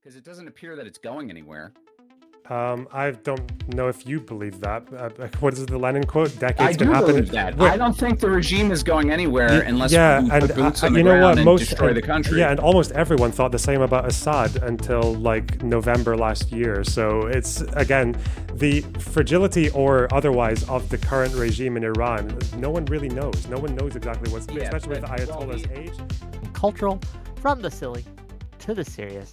Because it doesn't appear that it's going anywhere. I don't know if you believe that. What is the Lenin quote? I Decades can do happen. believe that. I don't think the regime is going anywhere unless Yeah, we and put boots on the you know ground what? and destroy the country. Yeah, and almost everyone thought the same about Assad until like November last year. So it's, again, the fragility or otherwise of the current regime in Iran. No one really knows. No one knows exactly what's, especially with the Ayatollah's age. Cultural, from the silly to the serious.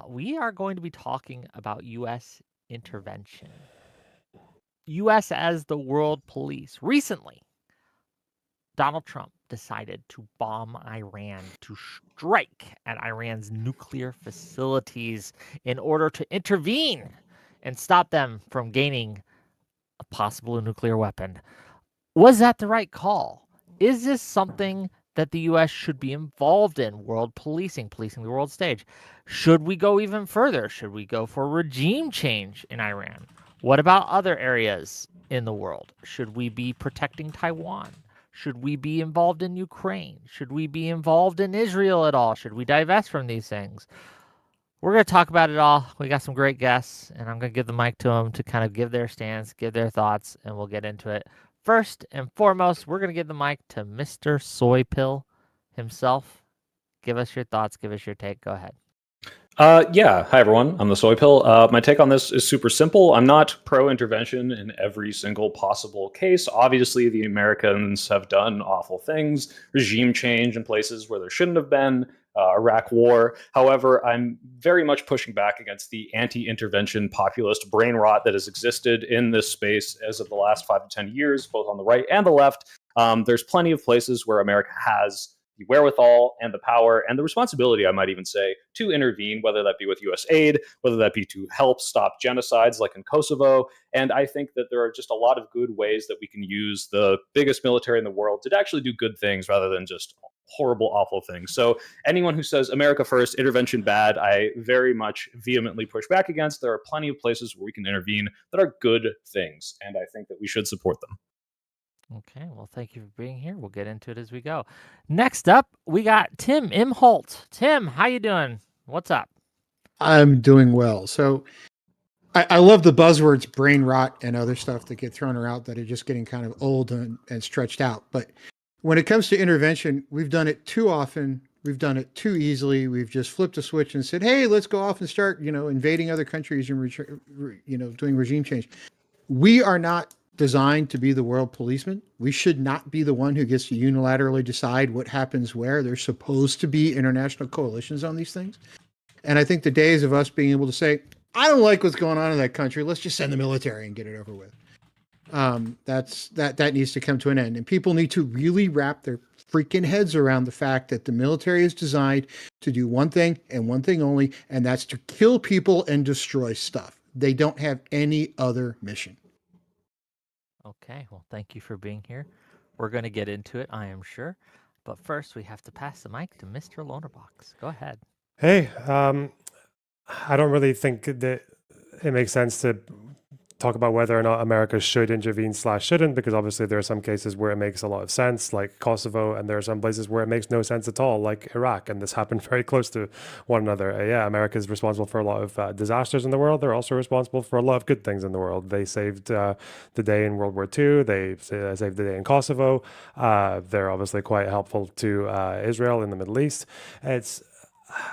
We are going to be talking about U.S. intervention. U.S. as the world police. Recently, Donald Trump decided to bomb Iran, to strike at Iran's nuclear facilities in order to intervene and stop them from gaining a possible nuclear weapon. Was that the right call? Is this something that the U.S. should be involved in? World policing the world stage. Should we go even further? Should we go for regime change in Iran? What about other areas in the world? Should we be protecting Taiwan? Should we be involved in Ukraine? Should we be involved in Israel at all? Should we divest from these things? We're going to talk about it all. We got some great guests, and I'm going to give the mic to them to kind of give their stance, give their thoughts, and we'll get into it. First and foremost, we're going to give the mic to Mr. Soy Pill himself. Give us your thoughts. Give us your take. Go ahead. Yeah. Hi, everyone. I'm the Soy Pill. My take on this is super simple. I'm not pro-intervention in every single possible case. Obviously, the Americans have done awful things, regime change in places where there shouldn't have been, Iraq war. However, I'm very much pushing back against the anti-intervention populist brain rot that has existed in this space as of the last 5 to 10 years, both on the right and the left. There's plenty of places where America has the wherewithal and the power and the responsibility, I might even say, to intervene, whether that be with U.S. aid, whether that be to help stop genocides like in Kosovo. And I think that there are just a lot of good ways that we can use the biggest military in the world to actually do good things rather than just horrible, awful things. So anyone who says America first, intervention bad, I very much vehemently push back against. There are plenty of places where we can intervene that are good things, and I think that we should support them. Okay, well, thank you for being here. We'll get into it as we go. Next up, we got Tim Imholt. Tim, how you doing? What's up? I'm doing well. So I love the buzzwords brain rot and other stuff that get thrown around that are just getting kind of old and stretched out. But when it comes to intervention, we've done it too often. We've done it too easily. We've just flipped a switch and said, hey, let's go off and start, invading other countries and, doing regime change. We are not designed to be the world policeman. We should not be the one who gets to unilaterally decide what happens where. There's supposed to be international coalitions on these things. And I think the days of us being able to say, I don't like what's going on in that country, let's just send the military and get it over with. That needs to come to an end. And people need to really wrap their freaking heads around the fact that the military is designed to do one thing and one thing only, and that's to kill people and destroy stuff. They don't have any other mission. Okay, well, thank you for being here. We're going to get into it, I am sure. But first, we have to pass the mic to Mr. Lonerbox. Go ahead. Hey, I don't really think that it makes sense to talk about whether or not America should intervene / shouldn't, because obviously there are some cases where it makes a lot of sense, like Kosovo, and there are some places where it makes no sense at all, like Iraq, and this happened very close to one another. Yeah, America is responsible for a lot of disasters in the world. They're also responsible for a lot of good things in the world. They saved the day in World War II. They saved the day in Kosovo. They're obviously quite helpful to Israel in the Middle East.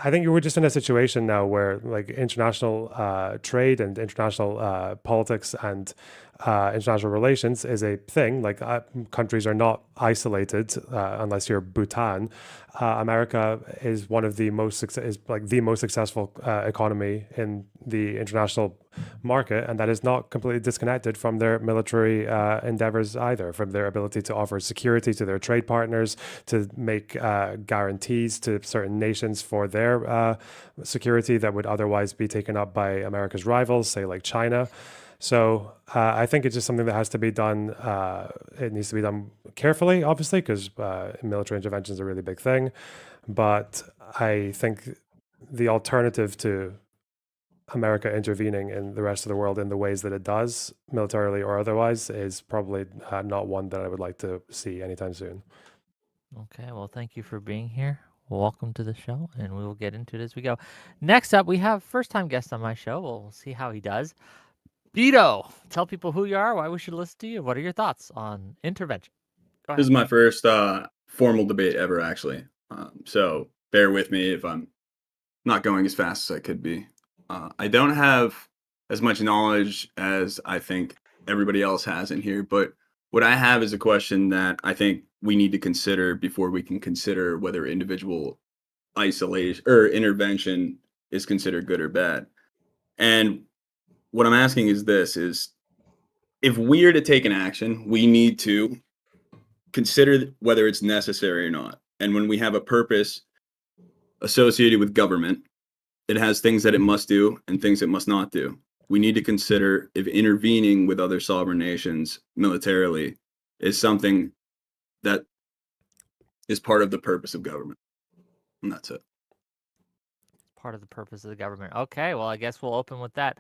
I think we're just in a situation now where like international trade and international politics and international relations is a thing. Like countries are not isolated unless you're Bhutan. America is one of the most successful economy in the international market, and that is not completely disconnected from their military endeavors either, from their ability to offer security to their trade partners, to make guarantees to certain nations for their security that would otherwise be taken up by America's rivals, say like China. So I think it's just something that has to be done. It needs to be done carefully, obviously, because military intervention is a really big thing. But I think the alternative to America intervening in the rest of the world in the ways that it does, militarily or otherwise, is probably not one that I would like to see anytime soon. Okay, well, thank you for being here. welcome to the show, and we will get into it as we go. Next up, we have first-time guest on my show. We'll see how he does. Bito, tell people who you are, why we should listen to you. What are your thoughts on intervention? Go This ahead. is my first formal debate ever, actually. So bear with me if I'm not going as fast as I could be. I don't have as much knowledge as I think everybody else has in here, but what I have is a question that I think we need to consider before we can consider whether individual isolation or intervention is considered good or bad. And what I'm asking is this: is if we are to take an action, we need to consider whether it's necessary or not. And when we have a purpose associated with government, it has things that it must do and things it must not do. We need to consider if intervening with other sovereign nations militarily is something that is part of the purpose of government. And that's it. Part of the purpose of the government. Okay, well, I guess we'll open with that.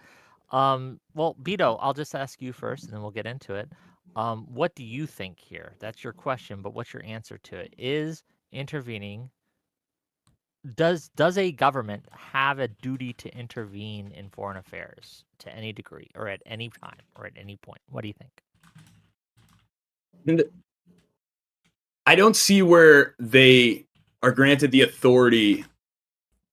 Well, Bito, I'll just ask you first, and then we'll get into it. What do you think here? That's your question, but what's your answer to it? Is intervening, does a government have a duty to intervene in foreign affairs to any degree, or at any time, or at any point? What do you think? And I don't see where they are granted the authority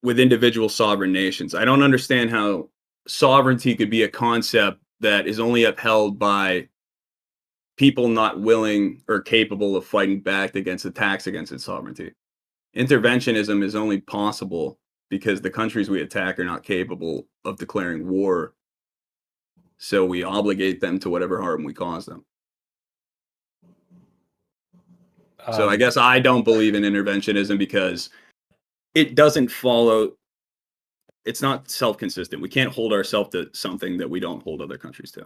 with individual sovereign nations. I don't understand how sovereignty could be a concept that is only upheld by people not willing or capable of fighting back against attacks against its sovereignty. Interventionism is only possible because the countries we attack are not capable of declaring war. So we obligate them to whatever harm we cause them. So I guess I don't believe in interventionism because it doesn't follow. It's not self-consistent. We can't hold ourselves to something that we don't hold other countries to.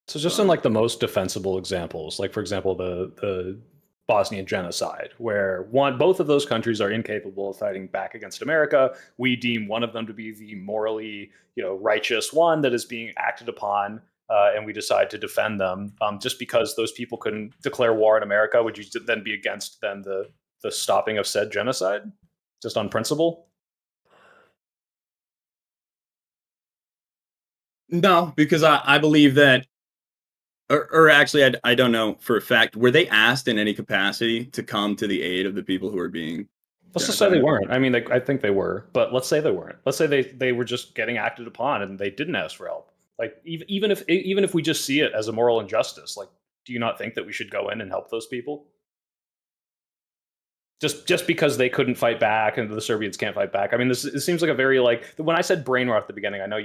So just in like the most defensible examples, like for example, the Bosnian genocide, where both of those countries are incapable of fighting back against America. We deem one of them to be the morally, righteous one that is being acted upon, and we decide to defend them. Just because those people couldn't declare war on America, would you then be against the stopping of said genocide, just on principle? No, because I believe that, or actually, I don't know for a fact, were they asked in any capacity to come to the aid of the people who are being... Let's just say they weren't. I mean, I think they were, but let's say they weren't. Let's say they were just getting acted upon and they didn't ask for help. Like, even if we just see it as a moral injustice, like, do you not think that we should go in and help those people? Just because they couldn't fight back and the Serbians can't fight back. I mean, it seems like a very, like, when I said brain rot at the beginning, I know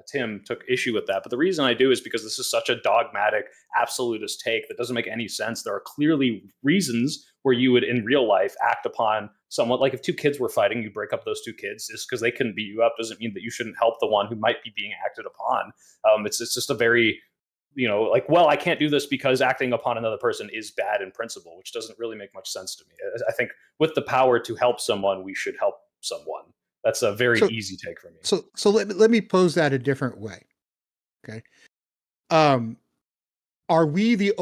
Tim took issue with that. But the reason I do is because this is such a dogmatic, absolutist take that doesn't make any sense. There are clearly reasons where you would, in real life, act upon someone. Like if two kids were fighting, you break up those two kids. Just because they couldn't beat you up doesn't mean that you shouldn't help the one who might be being acted upon. It's just a very... I can't do this because acting upon another person is bad in principle, which doesn't really make much sense to me. I think with the power to help someone, we should help someone. That's a very easy take for me. So let me pose that a different way. Okay. Are we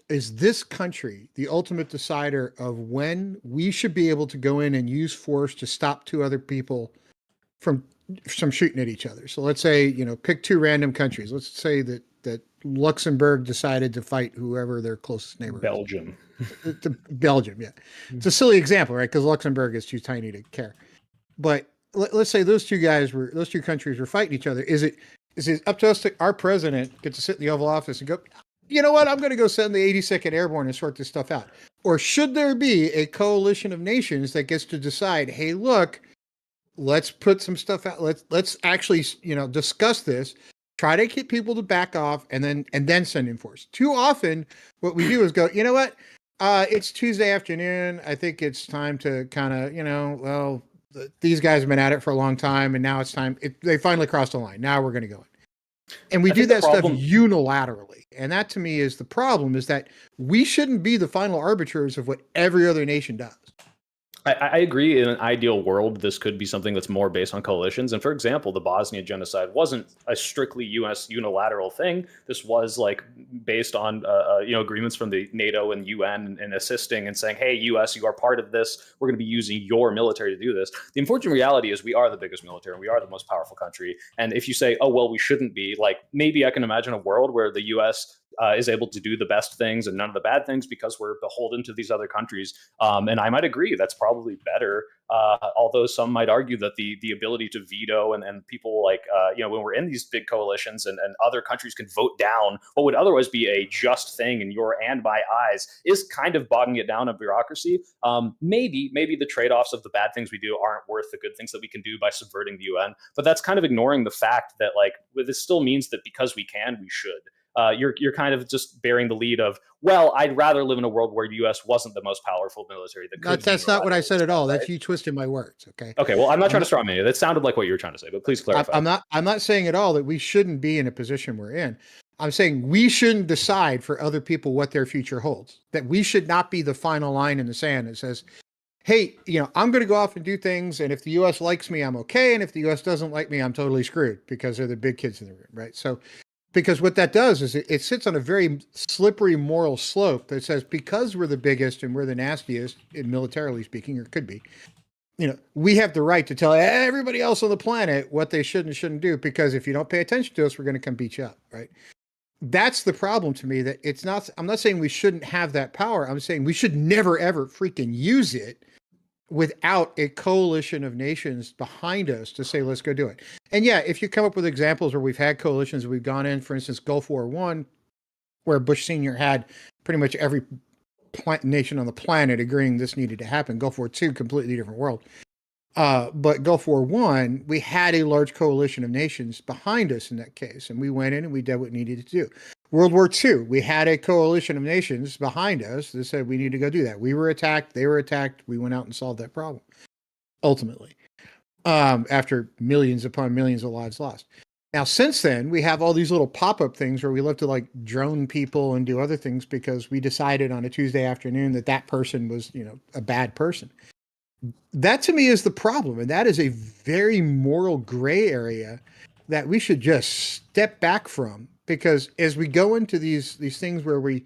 is this country the ultimate decider of when we should be able to go in and use force to stop two other people from shooting at each other? So let's say, pick two random countries. Let's say that Luxembourg decided to fight whoever their closest neighbor is. Belgium. Belgium, yeah. It's a silly example, right? Because Luxembourg is too tiny to care. But let's say those two countries were fighting each other. Is it up to us our president get to sit in the Oval Office and go, you know what, I'm going to go send the 82nd Airborne and sort this stuff out? Or should there be a coalition of nations that gets to decide, hey, look, let's put some stuff out. Let's actually, discuss this. Try to get people to back off and then send in force. Too often, what we do is go, you know what? It's Tuesday afternoon. I think it's time to kind of, these guys have been at it for a long time, and now it's time. They finally crossed the line. Now we're going to go in. And we do that stuff unilaterally. And that to me is the problem, is that we shouldn't be the final arbiters of what every other nation does. I agree. In an ideal world, this could be something that's more based on coalitions. And for example, the Bosnia genocide wasn't a strictly U.S. unilateral thing. This was like based on agreements from the NATO and UN and assisting and saying, "Hey, U.S., you are part of this. We're going to be using your military to do this." The unfortunate reality is we are the biggest military and we are the most powerful country. And if you say, "Oh well, we shouldn't be," like maybe I can imagine a world where the U.S. Is able to do the best things and none of the bad things because we're beholden to these other countries. And I might agree that's probably better. Although some might argue that the ability to veto and people like, when we're in these big coalitions and other countries can vote down what would otherwise be a just thing in your and my eyes is kind of bogging it down in bureaucracy. Maybe the trade-offs of the bad things we do aren't worth the good things that we can do by subverting the UN. But that's kind of ignoring the fact that like this still means that because we can, we should. You're kind of just bearing the lead of, well, I'd rather live in a world where the U.S. wasn't the most powerful military that could. That's not what I said at all. That's you twisting my words. Okay. Okay. Well, I'm not trying to straw man you. That sounded like what you were trying to say, but please clarify. I'm not saying at all that we shouldn't be in a position we're in. I'm saying we shouldn't decide for other people what their future holds. That we should not be the final line in the sand that says, hey, I'm going to go off and do things, and if the U.S. likes me, I'm okay, and if the U.S. doesn't like me, I'm totally screwed because they're the big kids in the room, right? So. Because what that does is it sits on a very slippery moral slope that says because we're the biggest and we're the nastiest, militarily speaking, or could be, we have the right to tell everybody else on the planet what they should and shouldn't do. Because if you don't pay attention to us, we're going to come beat you up, right? That's the problem to me. That it's not. I'm not saying we shouldn't have that power. I'm saying we should never ever freaking use it without a coalition of nations behind us to say, let's go do it. And yeah, if you come up with examples where we've had coalitions, we've gone in, for instance, Gulf War I, where Bush Sr. had pretty much every nation on the planet agreeing this needed to happen. Gulf War II, completely different world. But Gulf War I, we had a large coalition of nations behind us in that case. And we went in and we did what we needed to do. World War II, we had a coalition of nations behind us that said we need to go do that. We were attacked. They were attacked. We went out and solved that problem, ultimately, after millions upon millions of lives lost. Now, since then, we have all these little pop-up things where we love to like drone people and do other things because we decided on a Tuesday afternoon that person was, a bad person. That to me is the problem. And that is a very moral gray area that we should just step back from. Because as we go into these things where we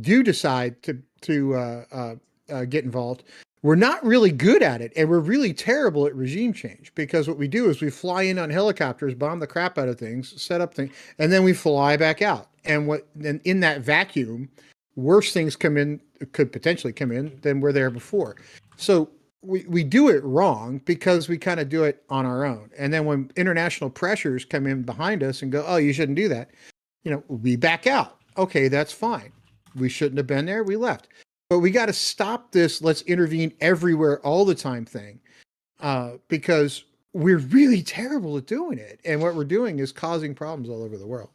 do decide to get involved, we're not really good at it, and we're really terrible at regime change. Because what we do is we fly in on helicopters, bomb the crap out of things, set up things, and then we fly back out. And in that vacuum, worse things could potentially come in than were there before. So we do it wrong because we kind of do it on our own. And then when international pressures come in behind us and go, oh, you shouldn't do that. We back out. Okay, that's fine. We shouldn't have been there. We left. But we got to stop this let's intervene everywhere all the time thing because we're really terrible at doing it. And what we're doing is causing problems all over the world.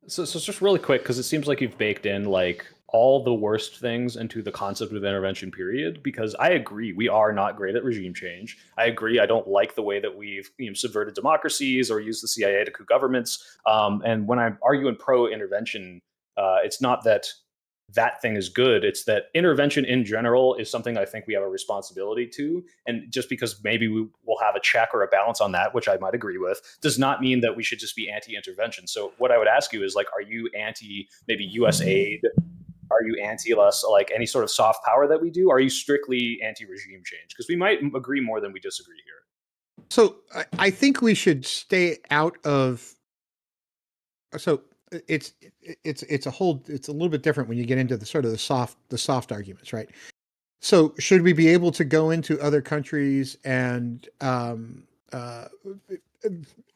So just really quick, because it seems like you've baked in like all the worst things into the concept of intervention period, because I agree we are not great at regime change. I agree I don't like the way that we've subverted democracies or used the CIA to coup governments. And when I'm arguing pro-intervention, it's not that thing is good. It's that intervention in general is something I think we have a responsibility to. And just because maybe we will have a check or a balance on that, which I might agree with, does not mean that we should just be anti-intervention. So what I would ask you is like, are you anti maybe US aid? Are you anti less like any sort of soft power that we do? Are you strictly anti-regime change? Because we might agree more than we disagree here. So I think we should stay out of. So it's a little bit different when you get into the sort of the soft arguments, right? So should we be able to go into other countries and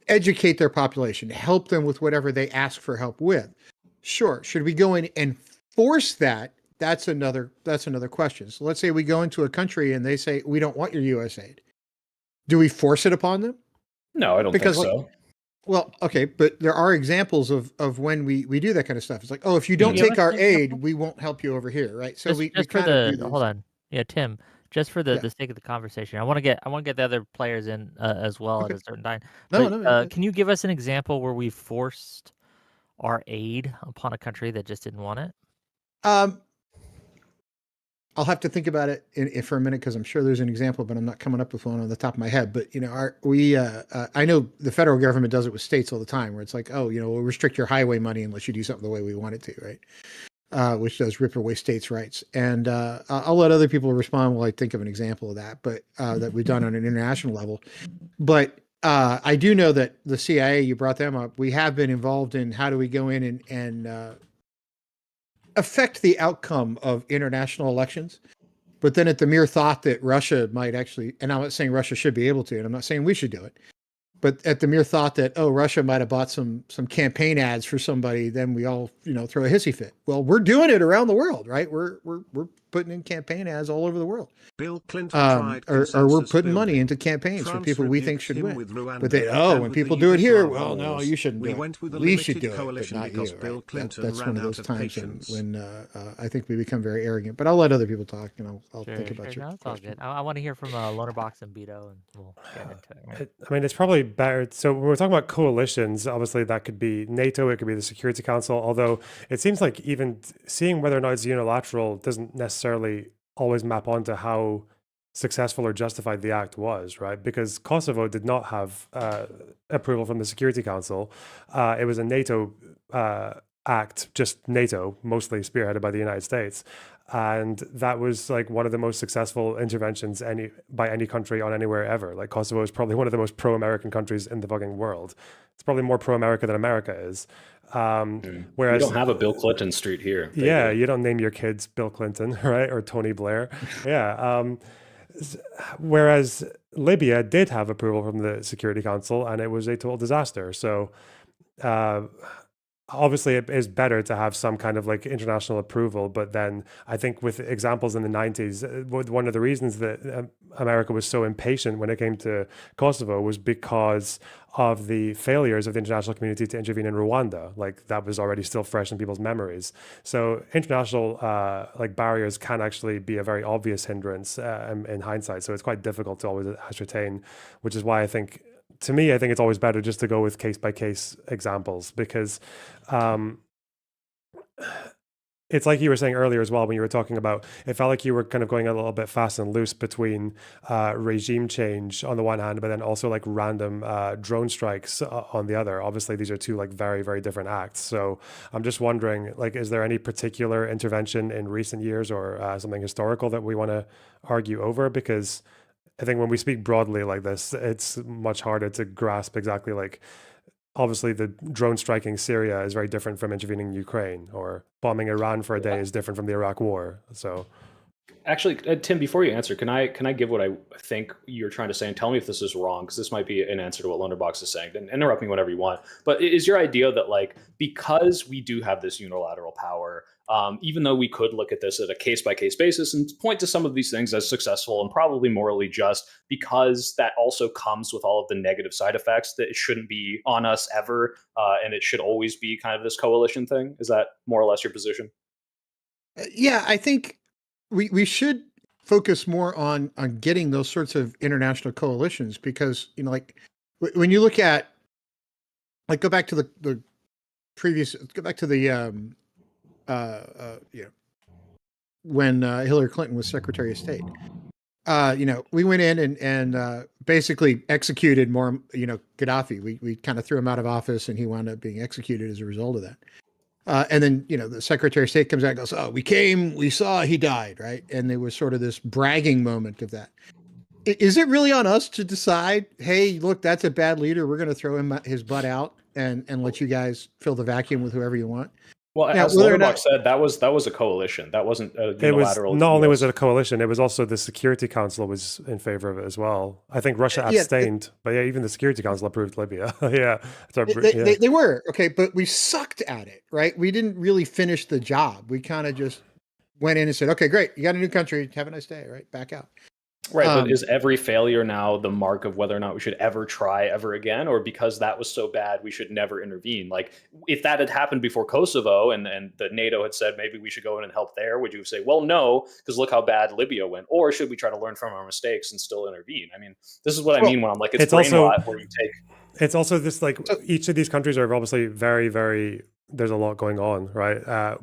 educate their population, help them with whatever they ask for help with? Sure. Should we go in and force that? That's another question. So let's say we go into a country and they say, we don't want your US aid. Do we force it upon them? No, I don't think so. Well, okay, but there are examples of when we do that kind of stuff. It's like, oh, if you don't take our aid, we won't help you over here, right? So we kind of do this. Hold on, yeah, Tim. Just for the sake of the conversation, I want to get the other players in as well at a certain time. No. Can you give us an example where we forced our aid upon a country that just didn't want it? I'll have to think about it for a minute because I'm sure there's an example, but I'm not coming up with one on the top of my head. But I know the federal government does it with states all the time, where it's like, oh, we'll restrict your highway money unless you do something the way we want it to, right? Which does rip away states' rights. And I'll let other people respond while I think of an example of that, but that we've done on an international level. But I do know that the CIA, you brought them up, we have been involved in how do we go in and affect the outcome of international elections. But then at the mere thought that Russia might actually, and I'm not saying Russia should be able to, and I'm not saying we should do it, but at the mere thought that, oh, Russia might have bought some campaign ads for somebody, then we all, throw a hissy fit. Well, we're doing it around the world, right? We're putting in campaign ads all over the world. Bill Clinton tried or we're putting money building. into campaigns for France people we think rebuked should him win. with Rwanda But and when with people the do it here, Yugoslav well, no, wars. you shouldn't do We it. went with a We should limited do it, but coalition not you. because Bill Right? Clinton That's ran one of out those of times patience. when I think we become very arrogant. But I'll let other people talk, and I'll Sure, think about sure. your No, it's all question. good. I want to hear from Lonerbox and Bito, and we'll get into it. Right? I mean, it's probably better. So when we're talking about coalitions, obviously that could be NATO, it could be the Security Council, although it seems like even seeing whether or not it's unilateral doesn't necessarily always map onto how successful or justified the act was, right? Because Kosovo did not have approval from the Security Council. It was a NATO act, just NATO, mostly spearheaded by the United States. And that was like one of the most successful interventions by any country on anywhere ever. Like Kosovo is probably one of the most pro-American countries in the fucking world. It's probably more pro-America than America is. We Whereas don't have a Bill Clinton Street here. They yeah, do. you don't name your kids Bill Clinton, right? Or Tony Blair. Yeah. Whereas Libya did have approval from the Security Council, and it was a total disaster. So obviously it is better to have some kind of like international approval, but then I think with examples in the 90s, one of the reasons that America was so impatient when it came to Kosovo was because of the failures of the international community to intervene in Rwanda. Like that was already still fresh in people's memories. So international like barriers can actually be a very obvious hindrance in hindsight. So it's quite difficult to always ascertain, which is why I think it's always better just to go with case by case examples, because it's like you were saying earlier as well, when you were talking about, it felt like you were kind of going a little bit fast and loose between regime change on the one hand, but then also like random drone strikes on the other. Obviously, these are two like very, very different acts. So I'm just wondering, like, is there any particular intervention in recent years or something historical that we want to argue over? Because I think when we speak broadly like this, it's much harder to grasp exactly, like, obviously the drone striking Syria is very different from intervening in Ukraine, or bombing Iran for a day is different from the Iraq war. So Actually, Tim, before you answer, can I give what I think you're trying to say, and tell me if this is wrong, because this might be an answer to what Lonerbox is saying. And interrupt me whenever you want. But is your idea that, like, because we do have this unilateral power, even though we could look at this at a case by case basis and point to some of these things as successful and probably morally just, because that also comes with all of the negative side effects, that it shouldn't be on us ever, and it should always be kind of this coalition thing? Is that more or less your position? Yeah, I think we should focus more on getting those sorts of international coalitions, because like when you look at, like, go back to the previous, go back to the when Hillary Clinton was Secretary of State. We went in and basically executed Gaddafi. We kind of threw him out of office, and he wound up being executed as a result of that. And then, the Secretary of State comes out and goes, oh, we came, we saw, he died, right? And there was sort of this bragging moment of that. Is it really on us to decide, hey, look, that's a bad leader, we're going to throw his butt out and let you guys fill the vacuum with whoever you want? Well, Now, as whether or Lonerbox not- said, that was a coalition. That wasn't a it was unilateral. not only was US. it a coalition, it was also the Security Council was in favor of it as well. I think Russia Yeah, abstained, but yeah, even the Security Council approved Libya. Yeah, They were, okay, but we sucked at it, right? We didn't really finish the job. We kind of just went in and said, okay, great, you got a new country, have a nice day, right? Back out. Right, but is every failure now the mark of whether or not we should ever try ever again, or because that was so bad we should never intervene? Like, if that had happened before Kosovo and the NATO had said maybe we should go in and help there, would you say, well, no, because look how bad Libya went? Or should we try to learn from our mistakes and still intervene? I mean, this is what I mean when I'm like, it's brain also rot where you take. It's also this, like, each of these countries are obviously very, very, there's a lot going on, right?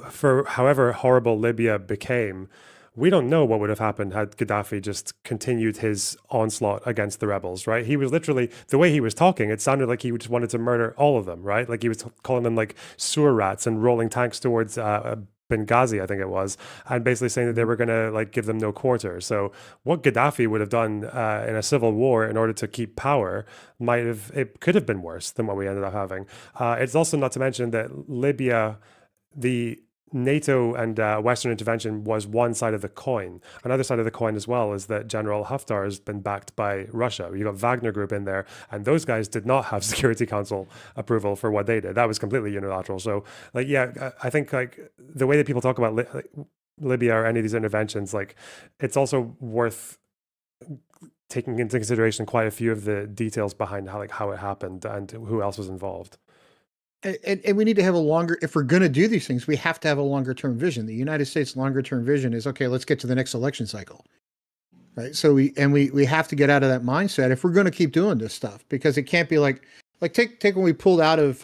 For however horrible Libya became, we don't know what would have happened had Gaddafi just continued his onslaught against the rebels, right? He was literally, the way he was talking, it sounded like he just wanted to murder all of them, right? Like he was calling them like sewer rats and rolling tanks towards Benghazi, I think it was, and basically saying that they were going to like give them no quarter. So what Gaddafi would have done in a civil war in order to keep power it could have been worse than what we ended up having. It's also not to mention that Libya, the NATO and Western intervention was one side of the coin. Another side of the coin as well is that General Haftar has been backed by Russia. You got Wagner Group in there, and those guys did not have Security Council approval for what they did. That was completely unilateral. So, like, yeah, I think like the way that people talk about Libya or any of these interventions, like, it's also worth taking into consideration quite a few of the details behind how it happened and who else was involved. And we need to have a longer, if we're going to do these things, we have to have a longer term vision. The United States longer term vision is, okay, let's get to the next election cycle. Right. So we have to get out of that mindset if we're going to keep doing this stuff, because it can't be like take when we pulled out of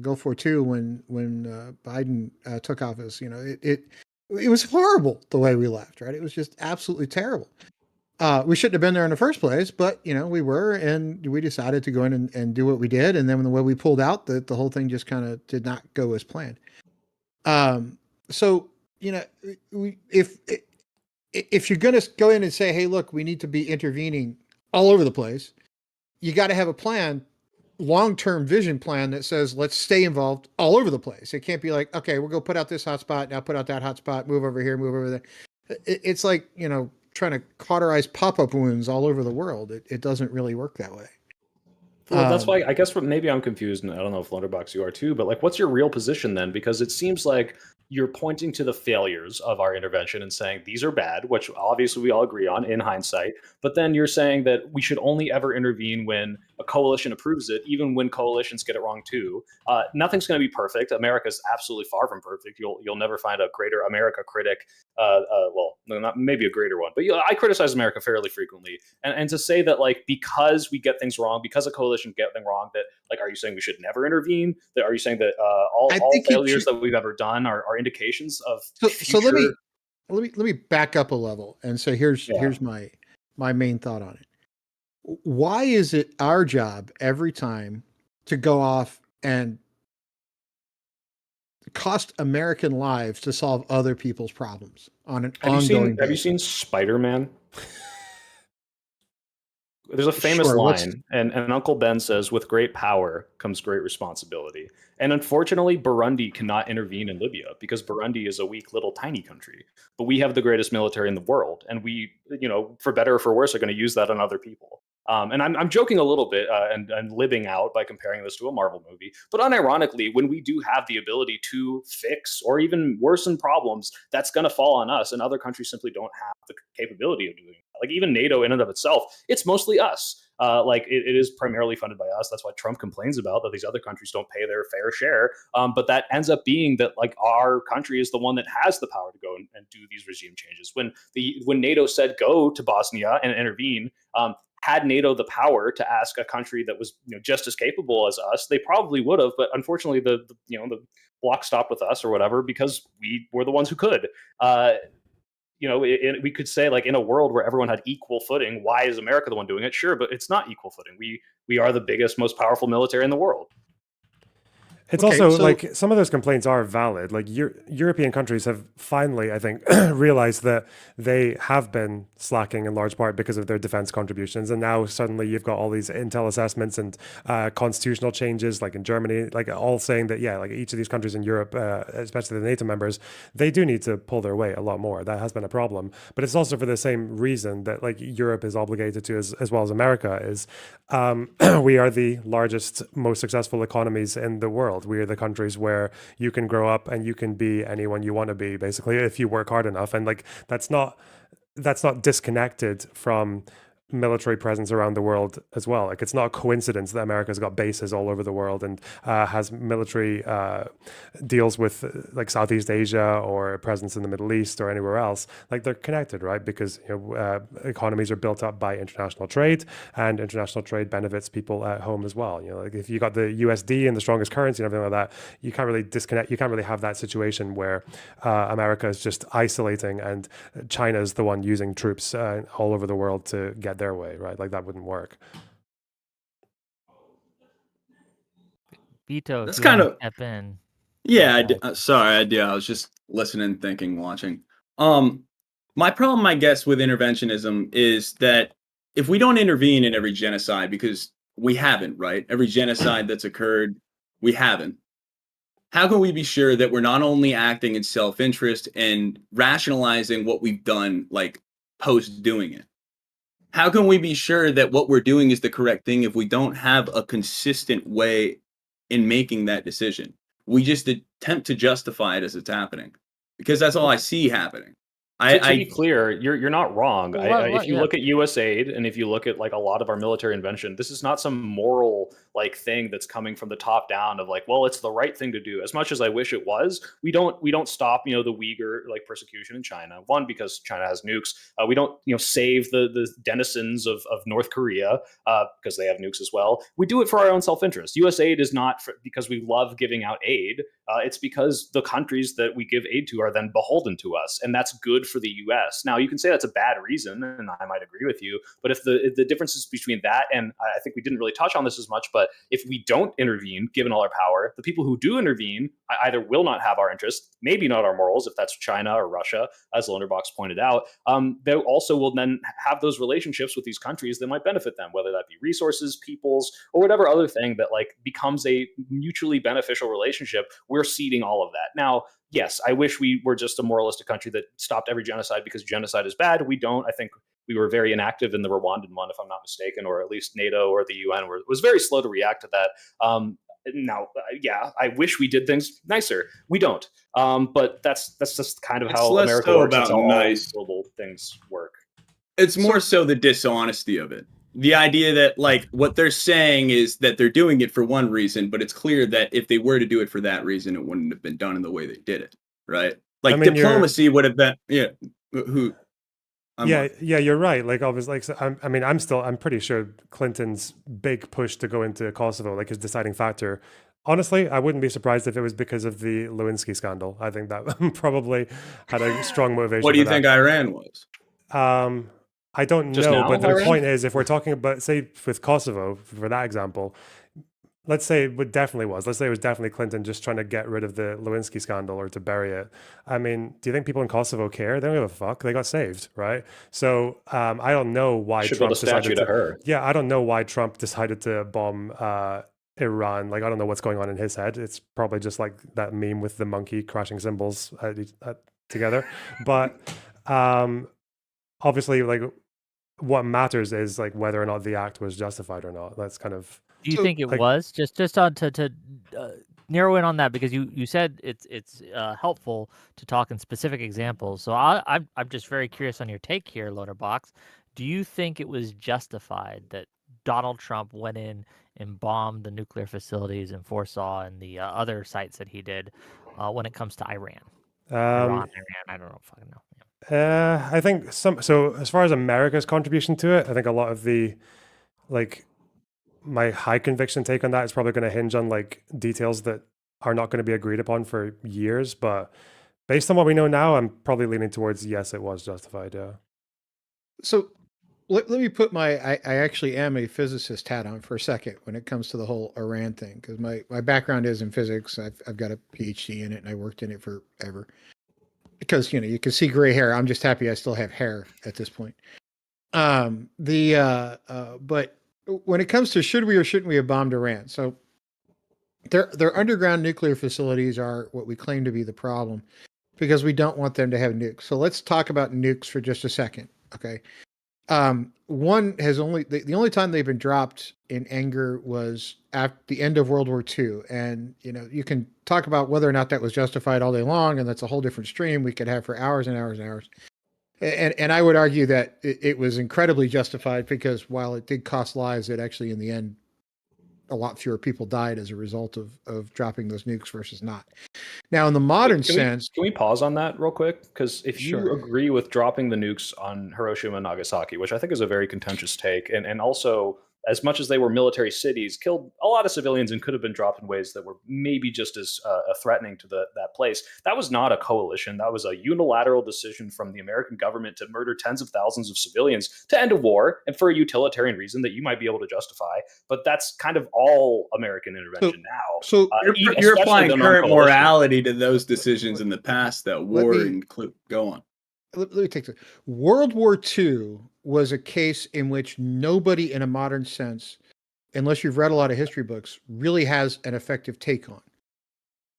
Gulf War II when Biden took office. You know, it was horrible the way we left. Right. It was just absolutely terrible. We shouldn't have been there in the first place, but you know, we were, and we decided to go in and do what we did. And then when we pulled out, the whole thing just kind of did not go as planned. So, you know, if you're going to go in and say, hey, look, we need to be intervening all over the place, you got to have a plan, long-term vision plan that says, let's stay involved all over the place. It can't be like, okay, we'll go put out this hotspot, now put out that hotspot, move over here, move over there. It's like, you know, trying to cauterize pop-up wounds all over the world. It doesn't really work that way. Well, that's why I guess maybe I'm confused, and I don't know if Lonerbox you are too, but like, what's your real position then? Because it seems like you're pointing to the failures of our intervention and saying these are bad, which obviously we all agree on in hindsight. But then you're saying that we should only ever intervene when a coalition approves it, even when coalitions get it wrong too. Nothing's going to be perfect. America's absolutely far from perfect. You'll never find a greater America critic. Well, not maybe a greater one, but I criticize America fairly frequently. And to say that like because we get things wrong, because a coalition get things wrong, that like, are you saying we should never intervene? That are you saying that all failures that we've ever done are indications of so let me back up a level and say here's my main thought on it. Why is it our job every time to go off and cost American lives to solve other people's problems on an ongoing basis? Have you seen Spider-Man? There's a famous line, and Uncle Ben says, with great power comes great responsibility. And unfortunately, Burundi cannot intervene in Libya because Burundi is a weak little tiny country. But we have the greatest military in the world. And we, you know, for better or for worse, are going to use that on other people. And I'm joking a little bit and living out by comparing this to a Marvel movie. But unironically, when we do have the ability to fix or even worsen problems, that's going to fall on us. And other countries simply don't have the capability of doing that. Like even NATO in and of itself, it's mostly us. Like it is primarily funded by us. That's why Trump complains about that these other countries don't pay their fair share. But that ends up being that like our country is the one that has the power to go and do these regime changes. When NATO said go to Bosnia and intervene, had NATO the power to ask a country that was just as capable as us, they probably would have. But unfortunately, the block stopped with us or whatever because we were the ones who could. We could say like in a world where everyone had equal footing, why is America the one doing it? Sure, but it's not equal footing. We are the biggest, most powerful military in the world. It's also like some of those complaints are valid. Like European countries have finally, I think, realized that they have been slacking in large part because of their defense contributions. And now suddenly you've got all these intel assessments and constitutional changes, like in Germany, like all saying that, yeah, like each of these countries in Europe, especially the NATO members, they do need to pull their weight a lot more. That has been a problem. But it's also for the same reason that like Europe is obligated to, as well as America is. We are the largest, most successful economies in the world. We are the countries where you can grow up and you can be anyone you want to be, basically, if you work hard enough. And like that's not disconnected from military presence around the world as well. Like, it's not a coincidence that America's got bases all over the world and has military deals with like Southeast Asia or a presence in the Middle East or anywhere else. Like, they're connected, right? Because economies are built up by international trade, and international trade benefits people at home as well. Like, if you got the USD and the strongest currency and everything like that, you can't really disconnect. You can't really have that situation where America is just isolating and China is the one using troops all over the world to get their way, right? Like, that wouldn't work. Bito, That's if you want kind to of step in. yeah. ahead. Sorry, I was just listening, thinking, watching. My problem, I guess, with interventionism is that if we don't intervene in every genocide, because we haven't, right? Every genocide that's occurred, we haven't. How can we be sure that we're not only acting in self-interest and rationalizing what we've done, like post doing it? How can we be sure that what we're doing is the correct thing if we don't have a consistent way in making that decision? We just attempt to justify it as it's happening, because that's all I see happening. To be clear, you're not wrong. Well, If you look at U.S. aid and if you look at like a lot of our military invention, this is not some moral like thing that's coming from the top down of like, well, it's the right thing to do. As much as I wish it was, we don't stop the Uyghur like persecution in China. One, because China has nukes. We don't save the denizens of North Korea because they have nukes as well. We do it for our own self interest. U.S. aid is not because we love giving out aid. It's because the countries that we give aid to are then beholden to us, and that's good for the U.S. Now, you can say that's a bad reason, and I might agree with you, but if the differences between that, and I think we didn't really touch on this as much, but if we don't intervene, given all our power, the people who do intervene either will not have our interest, maybe not our morals, if that's China or Russia, as Lonerbox pointed out. They also will then have those relationships with these countries that might benefit them, whether that be resources, peoples, or whatever other thing that like becomes a mutually beneficial relationship. We're ceding all of that. Now, yes, I wish we were just a moralistic country that stopped every genocide because genocide is bad. We don't. I think we were very inactive in the Rwandan one, if I'm not mistaken, or at least NATO or the UN was very slow to react to that. Now, yeah, I wish we did things nicer. We don't. But that's just kind of It's how less America so works. That's about how nice. all global things work. It's more so the dishonesty of it. The idea that like what they're saying is that they're doing it for one reason, but it's clear that if they were to do it for that reason, it wouldn't have been done in the way they did it, right? Like, I mean, diplomacy would have been, yeah. Who? Yeah, you're right. Like, obviously, like, so I'm pretty sure Clinton's big push to go into Kosovo, like his deciding factor. Honestly, I wouldn't be surprised if it was because of the Lewinsky scandal. I think that probably had a strong motivation. What do you think Iran was? I don't Just know, now, but the Iran? point is, if we're talking about, say, with Kosovo, for that example, let's say it definitely was. Let's say it was definitely Clinton just trying to get rid of the Lewinsky scandal or to bury it. I mean, do you think people in Kosovo care? They don't give a fuck. They got saved, right? So I don't know why Should Trump build a statue decided to her. Yeah, I don't know why Trump decided to bomb Iran. Like, I don't know what's going on in his head. It's probably just like that meme with the monkey crashing cymbals together. But obviously, like, what matters is like whether or not the act was justified or not. That's kind of. Do you think it was just on to narrow in on that, because you said it's helpful to talk in specific examples. So I'm just very curious on your take here, Lonerbox. Do you think it was justified that Donald Trump went in and bombed the nuclear facilities in Warsaw and the other sites that he did when it comes to Iran? Iran, I don't know if I know. I think so as far as America's contribution to it, I think a lot of the my high conviction take on that is probably going to hinge on like details that are not going to be agreed upon for years. But based on what we know now, I'm probably leaning towards yes, it was justified. Yeah. So let me put I actually am a physicist hat on for a second when it comes to the whole Iran thing, because my background is in physics. I've got a PhD in it and I worked in it forever. Because you can see gray hair. I'm just happy I still have hair at this point. But when it comes to should we or shouldn't we have bombed Iran, so their underground nuclear facilities are what we claim to be the problem, because we don't want them to have nukes. So let's talk about nukes for just a second, okay? One has the only time they've been dropped in anger was at the end of World War II. And, you can talk about whether or not that was justified all day long, and that's a whole different stream we could have for hours and hours and hours. And I would argue that it was incredibly justified because while it did cost lives, it actually in the end a lot fewer people died as a result of dropping those nukes versus not. Now, in the modern sense, can we pause on that real quick? Because if you Sure. agree with dropping the nukes on Hiroshima and Nagasaki, which I think is a very contentious take, and also as much as they were military cities, killed a lot of civilians and could have been dropped in ways that were maybe just as threatening to that place. That was not a coalition. That was a unilateral decision from the American government to murder tens of thousands of civilians to end a war and for a utilitarian reason that you might be able to justify. But that's kind of all American intervention now. So You're applying current morality to those decisions in the past that war include. Go on. Let me take this. World War II was a case in which nobody in a modern sense, unless you've read a lot of history books, really has an effective take on.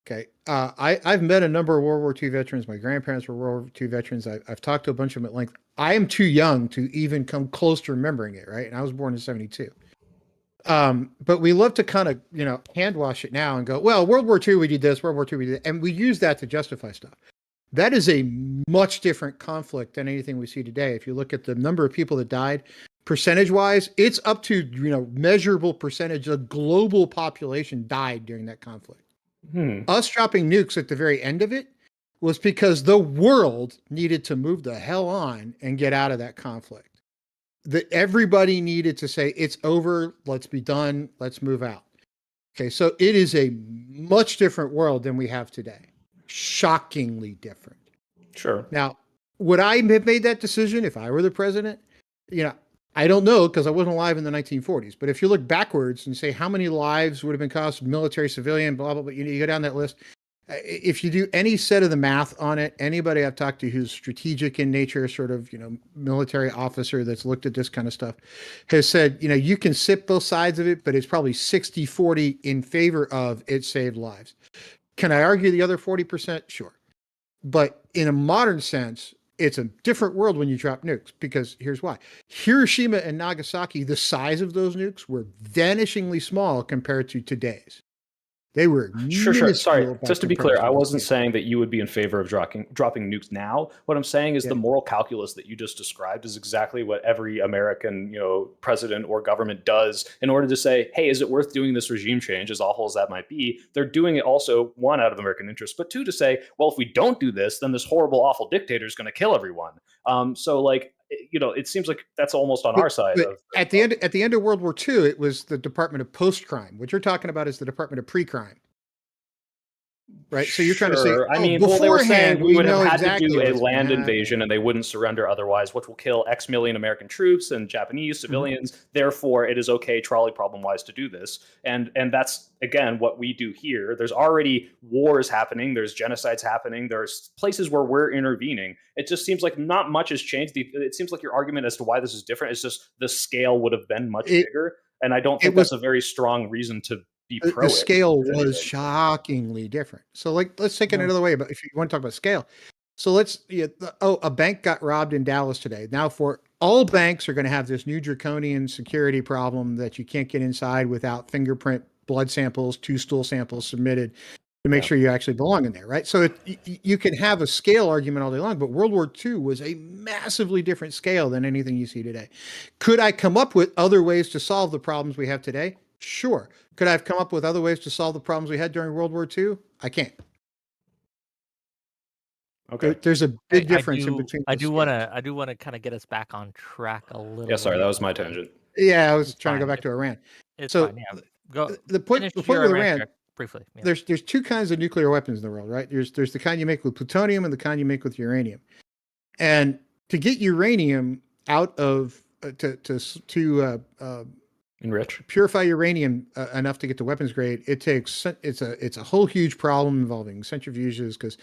Okay. I've met a number of World War II veterans. My grandparents were World War II veterans. I've talked to a bunch of them at length. I am too young to even come close to remembering it, right? And I was born in 72. But we love to kind of, hand wash it now and go, well, World War II, we did this, World War II, we did that. And we use that to justify stuff. That is a much different conflict than anything we see today. If you look at the number of people that died, percentage-wise, it's up to, measurable percentage of global population died during that conflict. Us dropping nukes at the very end of it was because the world needed to move the hell on and get out of that conflict. That everybody needed to say, it's over, let's be done, let's move out. Okay, so it is a much different world than we have today. Shockingly different. Sure. Now, would I have made that decision if I were the president? I don't know because I wasn't alive in the 1940s. But if you look backwards and say how many lives would have been cost, military, civilian, blah, blah, blah, you go down that list. If you do any set of the math on it, anybody I've talked to who's strategic in nature, sort of, military officer that's looked at this kind of stuff, has said, you can sit both sides of it, but it's probably 60-40 in favor of it saved lives. Can I argue the other 40%? Sure. But in a modern sense, it's a different world when you drop nukes, because here's why. Hiroshima and Nagasaki, the size of those nukes were vanishingly small compared to today's. They were sure. Sorry, just to be clear, I wasn't saying that you would be in favor of dropping nukes now. What I'm saying is the moral calculus that you just described is exactly what every American, president or government does in order to say, hey, is it worth doing this regime change, as awful as that might be? They're doing it also, one, out of American interest, but two, to say, well, if we don't do this, then this horrible, awful dictator is going to kill everyone. It seems like that's almost on our side. At the end of World War II, it was the Department of Post-Crime. What you're talking about is the Department of Pre-Crime. Right. So you're trying to say, they were saying we would have had exactly to do a land invasion and they wouldn't surrender otherwise, which will kill X million American troops and Japanese civilians. Therefore, it is okay, trolley problem wise, to do this. And that's, again, what we do here. There's already wars happening. There's genocides happening. There's places where we're intervening. It just seems like not much has changed. It seems like your argument as to why this is different is just the scale would have been much bigger. And I don't think that's a very strong reason to be pro. The scale was shockingly different. So let's take it another way. But if you want to talk about scale, so a bank got robbed in Dallas today. Now, for all banks are going to have this new draconian security problem that you can't get inside without fingerprint, blood samples, 2 stool samples submitted to make sure you actually belong in there, right? So you can have a scale argument all day long, but World War II was a massively different scale than anything you see today. Could I come up with other ways to solve the problems we have today? Sure. Could I have come up with other ways to solve the problems we had during World War II? I can't. Okay. There's a big difference in between. I do want to kind of get us back on track a little. Yeah, sorry, that was my tangent. Yeah, I was trying to go back to Iran. It's fine. Yeah, go. The point with Iran. Briefly. Yeah. There's 2 kinds of nuclear weapons in the world, right? There's the kind you make with plutonium and the kind you make with uranium. And to get uranium out of enrich, purify uranium enough to get to weapons grade, it's a whole huge problem involving centrifuges, because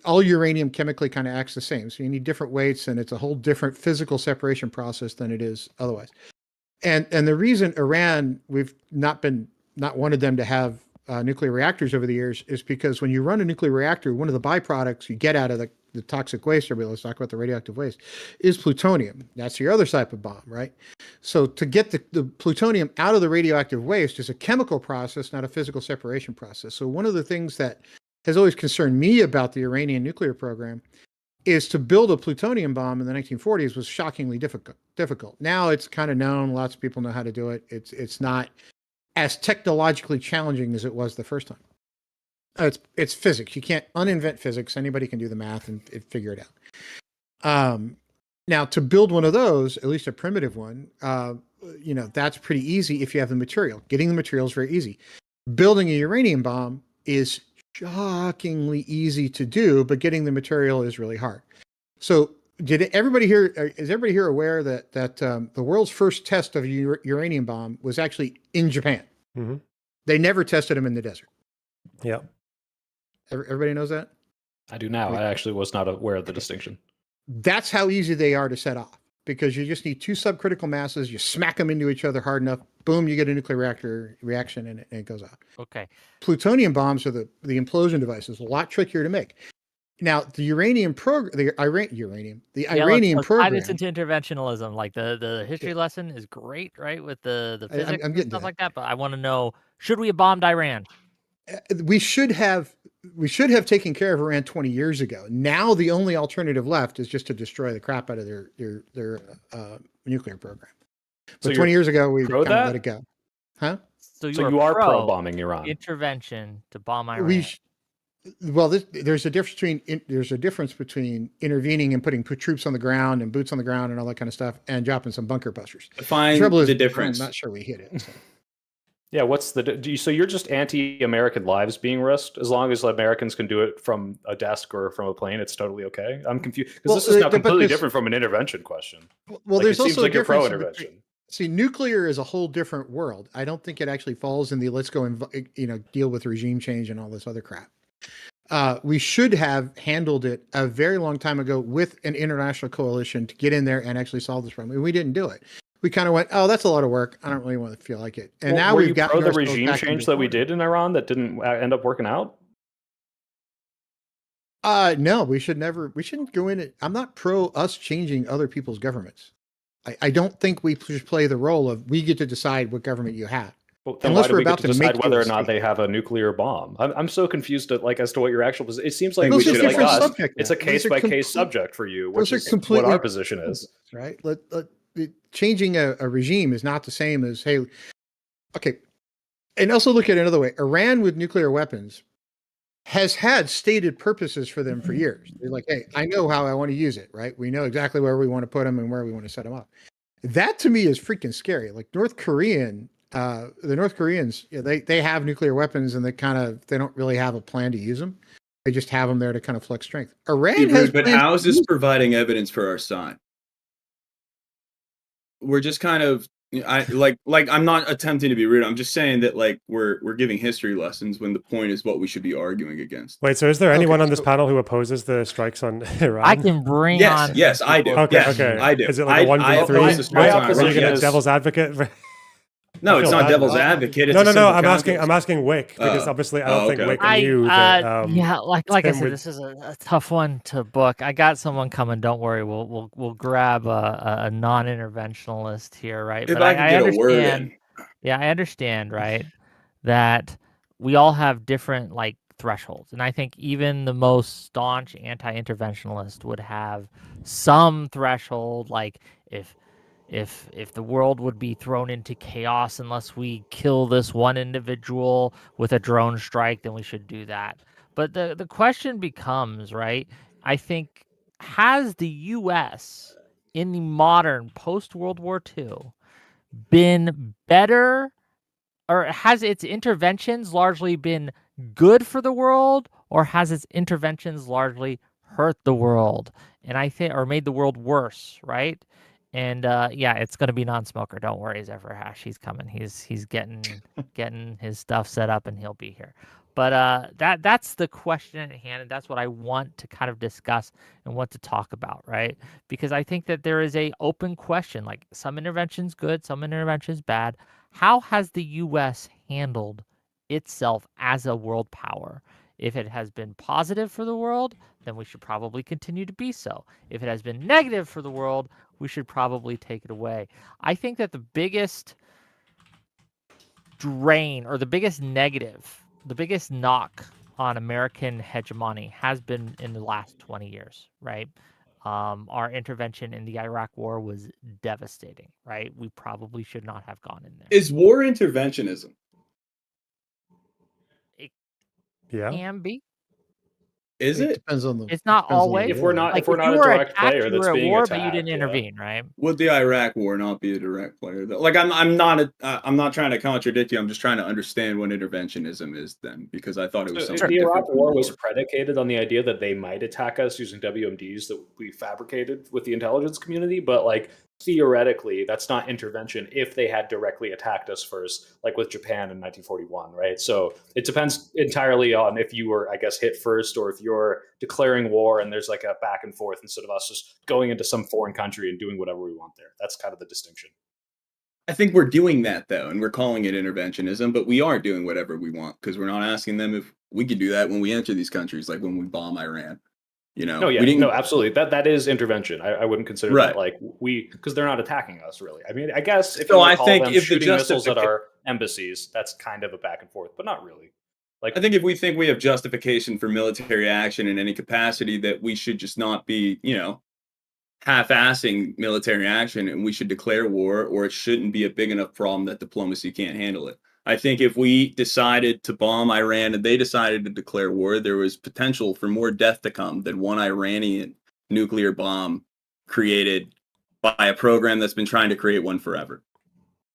all uranium chemically kind of acts the same. So you need different weights, and it's a whole different physical separation process than it is otherwise. And the reason Iran, we've not wanted them to have nuclear reactors over the years, is because when you run a nuclear reactor, one of the byproducts you get out of the toxic waste, let's talk about the radioactive waste, is plutonium. That's your other type of bomb, right? So to get the plutonium out of the radioactive waste is a chemical process, not a physical separation process. So one of the things that has always concerned me about the Iranian nuclear program is to build a plutonium bomb in the 1940s was shockingly difficult. Now it's kind of known. Lots of people know how to do it. It's not as technologically challenging as it was the first time. It's physics. You can't uninvent physics. Anybody can do the math and figure it out. Now, to build one of those, at least a primitive one, that's pretty easy if you have the material. Getting the material is very easy. Building a uranium bomb is shockingly easy to do, but getting the material is really hard. So, is everybody here aware that the world's first test of a uranium bomb was actually in Japan? Mm-hmm. They never tested them in the desert. Yeah. Everybody knows that? I do now. I actually was not aware of the distinction. That's how easy they are to set off, because you just need two subcritical masses. You smack them into each other hard enough. Boom, you get a nuclear reactor reaction and it goes off. Okay. Plutonium bombs are the implosion devices, a lot trickier to make. Now, the uranium program, the Iranian let's program. tie this into interventionalism. Like the history lesson is great, right? With the physics and stuff like that. But I want to know, should we have bombed Iran? We should have taken care of Iran 20 years ago. Now the only alternative left is just to destroy the crap out of their nuclear program. But 20 years ago, we kind of let it go. Huh? So you are pro bombing Iran. Intervention to bomb Iran. There's a difference between intervening and putting troops on the ground and boots on the ground and all that kind of stuff, and dropping some bunker busters. Define the difference. I'm not sure we hit it. So. Yeah, what's so you're just anti-American lives being risked? As long as Americans can do it from a desk or from a plane, it's totally okay? I'm confused, because this is now completely different from an intervention question. Well, there's also seems like you're pro-intervention. See, nuclear is a whole different world. I don't think it actually falls in the let's go and deal with regime change and all this other crap. We should have handled it a very long time ago with an international coalition to get in there and actually solve this problem. And we didn't do it. We kind of went, oh, that's a lot of work. I don't really want to feel like it. And now we've got the regime change that we did in Iran that didn't end up working out. No, we shouldn't go in it. I'm not pro us changing other people's governments. I don't think we should play the role of we get to decide what government you have. Well, then unless we're about to decide whether or not they have a nuclear bomb. I'm so confused as to what your actual position. It seems like we should it's a case by case subject for you, which is what our position is. Right. Changing a regime is not the same as, hey, okay. And also look at it another way. Iran with nuclear weapons has had stated purposes for them for years. They're like, hey, I know how I want to use it, right? We know exactly where we want to put them and where we want to set them up. That to me is freaking scary. Like the North Koreans, they have nuclear weapons and they don't really have a plan to use them. They just have them there to kind of flex strength. Iran has, but how is this providing evidence for our side? We're just kind of, I'm not attempting to be rude. I'm just saying that we're giving history lessons when the point is what we should be arguing against. Wait, so is there anyone on this panel who opposes the strikes on Iran? I can bring on. Yes, I do. Okay, yes, okay. I do. Is it like a 1v3? Are you going to devil's advocate? No, it's not devil's advocate. It's no. I'm asking Whick, because obviously I don't think Whick knew that. Like I said, this is a tough one to book. I got someone coming. Don't worry, we'll grab a non-interventionalist here, right? If but I understand. A word in. Yeah, I understand, right? That we all have different thresholds, and I think even the most staunch anti-interventionalist would have some threshold, like if the world would be thrown into chaos unless we kill this one individual with a drone strike, then we should do that. But the question becomes, right, I think, has the U.S. in the modern post-World War II been better, or has its interventions largely been good for the world, or has its interventions largely hurt the world? And I think, or made the world worse, right? And it's gonna be non-smoker. Don't worry, Zephyr Hash. He's coming. He's getting his stuff set up, and he'll be here. But that's the question at hand, and that's what I want to kind of discuss and want to talk about, right? Because I think that there is a open question. Like, some interventions good, some interventions bad. How has the U.S. handled itself as a world power? If it has been positive for the world, then we should probably continue to be so. If it has been negative for the world, we should probably take it away. I think that the biggest drain, or the biggest negative, the biggest knock on American hegemony has been in the last 20 years, right? Our intervention in the Iraq War was devastating, right? We probably should not have gone in there. Is war interventionism? It Yeah. can be. Is It it? depends on the. It's not depends on the always. If we're war. not Like, if we're if not you a were direct attacked, player you that's were at being war, attacked, but you didn't yeah. intervene, right? Would the Iraq War not be a direct player though? Like I'm not trying to contradict you. I'm just trying to understand what interventionism is then, because I thought it was So something the different Iraq from War was predicated on the idea that they might attack us using WMDs that we fabricated with the intelligence community, but like theoretically, that's not intervention if they had directly attacked us first, like with Japan in 1941, right? So it depends entirely on if you were, I guess, hit first, or if you're declaring war and there's like a back and forth instead of us just going into some foreign country and doing whatever we want there. That's kind of the distinction. I think we're doing that though, and we're calling it interventionism, but we are doing whatever we want because we're not asking them if we could do that when we enter these countries, like when we bomb Iran. You know, No, yeah, we didn't. no, absolutely. That is intervention. I wouldn't consider Right. that like because they're not attacking us really. I mean, I guess if So you I wanna call think them if the shooting missiles at justifica- our embassies, that's kind of a back and forth, but not really. Like I think if we think we have justification for military action in any capacity, that we should just not be, half-assing military action, and we should declare war, or it shouldn't be a big enough problem that diplomacy can't handle it. I think if we decided to bomb Iran and they decided to declare war, there was potential for more death to come than one Iranian nuclear bomb created by a program that's been trying to create one forever.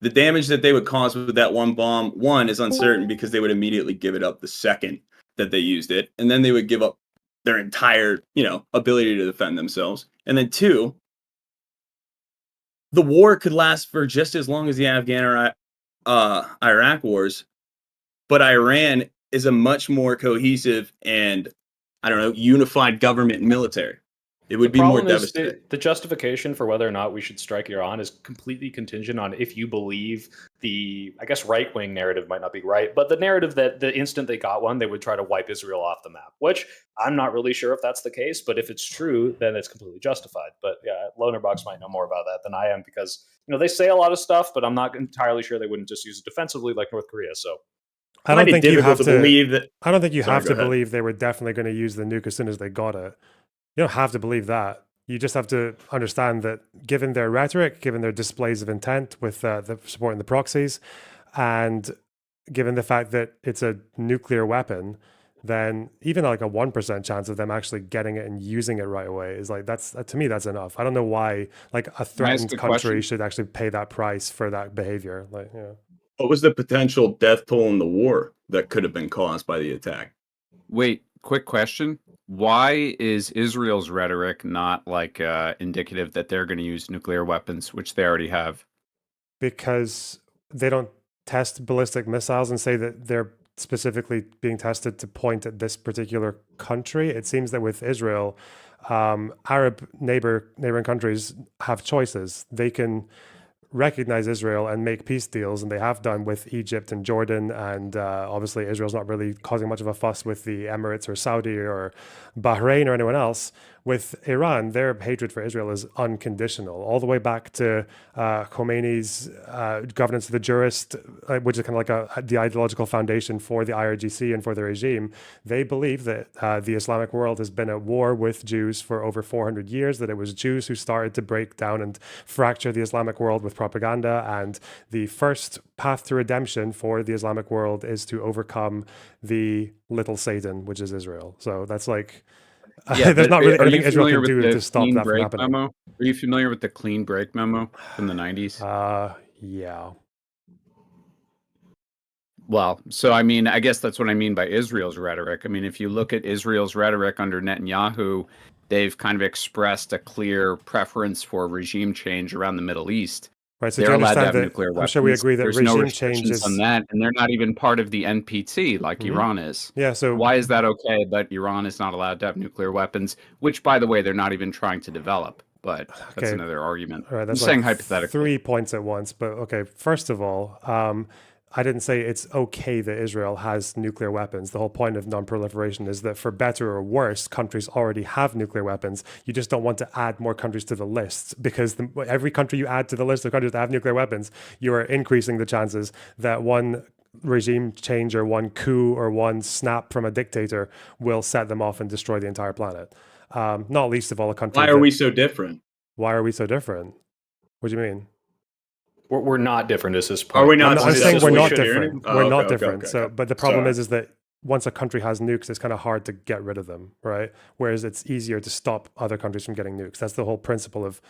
The damage that they would cause with that one bomb, one, is uncertain because they would immediately give it up the second that they used it, and then they would give up their entire, ability to defend themselves. And then two, the war could last for just as long as the Afghan or Iraq wars, but Iran is a much more cohesive and, unified government and military. It would be more problem is devastating. the justification for whether or not we should strike Iran is completely contingent on if you believe the, I guess, right-wing narrative might not be right, but the narrative that the instant they got one, they would try to wipe Israel off the map, which I'm not really sure if that's the case, but if it's true, then it's completely justified. But yeah, Lonerbox might know more about that than I am because, they say a lot of stuff, but I'm not entirely sure they wouldn't just use it defensively like North Korea. So I don't think you have to believe that. I don't think you Sorry, have go to ahead. believe they were definitely going to use the nuke as soon as they got it. You don't have to believe that. You just have to understand that given their rhetoric, given their displays of intent with the supporting the proxies, and given the fact that it's a nuclear weapon, then even like a 1% chance of them actually getting it and using it right away is like, to me, that's enough. I don't know why like a threatened a country question? should actually pay that price for that behavior. Like, What was the potential death toll in the war that could have been caused by the attack? Wait, quick question. Why is Israel's rhetoric not like indicative that they're going to use nuclear weapons, which they already have? because they don't test ballistic missiles and say that they're specifically being tested to point at this particular country. It seems that with Israel, Arab neighboring countries have choices. They can recognize Israel and make peace deals, and they have done with Egypt and Jordan, and obviously Israel's not really causing much of a fuss with the Emirates or Saudi or Bahrain or anyone else. With Iran, their hatred for Israel is unconditional, all the way back to Khomeini's governance of the jurist, which is kind of like the ideological foundation for the IRGC and for the regime. They believe that the Islamic world has been at war with Jews for over 400 years, that it was Jews who started to break down and fracture the Islamic world with propaganda, and the first path to redemption for the Islamic world is to overcome the little Satan, which is Israel. So that's like... there's but not really are you anything Israel familiar can with do the to stop clean that from break happening. memo? Are you familiar with the clean break memo from the 90s? Yeah. Well, so I mean, I guess that's what I mean by Israel's rhetoric. I mean, if you look at Israel's rhetoric under Netanyahu, they've kind of expressed a clear preference for regime change around the Middle East. Right. So They're do you allowed to understand have that? nuclear I'm weapons. sure we agree that There's no regime restrictions change is on that, and they're not even part of the NPT like Mhm. Iran is. Yeah. So Why is that okay, but Iran is not allowed to have nuclear weapons, which, by the way, they're not even trying to develop, but that's Okay. another argument. All right, I'm that's saying like hypothetically. 3 points at once, but okay. First of all, I didn't say it's okay that Israel has nuclear weapons. The whole point of non-proliferation is that for better or worse, countries already have nuclear weapons. You just don't want to add more countries to the list, because every country you add to the list of countries that have nuclear weapons, you are increasing the chances that one regime change or one coup or one snap from a dictator will set them off and destroy the entire planet. Not least of all a country. Why are we so different? Why are we so different? What do you mean? We're not different. Is this point? Are we not? I'm Is that saying just we're we not should hear different. it? Oh, We're not okay, different. So, okay. but the problem Sorry. is that once a country has nukes, it's kind of hard to get rid of them, right? Whereas it's easier to stop other countries from getting nukes. That's the whole principle of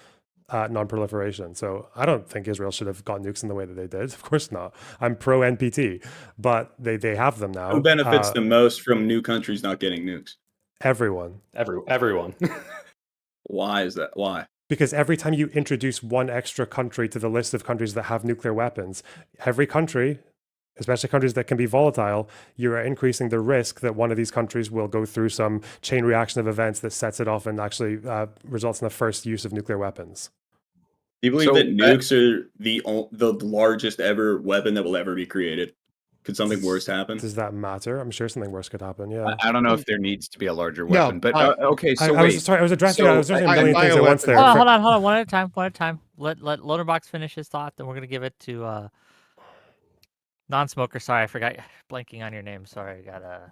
non-proliferation. So I don't think Israel should have got nukes in the way that they did. Of course not. I'm pro NPT, but they have them now. Who benefits the most from new countries not getting nukes? Everyone. Everyone. Why is that? Why? Because every time you introduce one extra country to the list of countries that have nuclear weapons, every country, especially countries that can be volatile, you are increasing the risk that one of these countries will go through some chain reaction of events that sets it off and actually results in the first use of nuclear weapons. Do you believe So, that nukes are the largest ever weapon that will ever be created? Could something worse happen? Does that matter? I'm sure something worse could happen. Yeah. I don't know if there needs to be a larger No, weapon, but I- okay. So I wait. was sorry. I was addressing. So, I was addressing a million I- things at once there. Hold on. One at a time. Let Lonerbox finish his thought, then we're gonna give it to non-smoker. Sorry, I forgot blanking on your name. Sorry, I got a.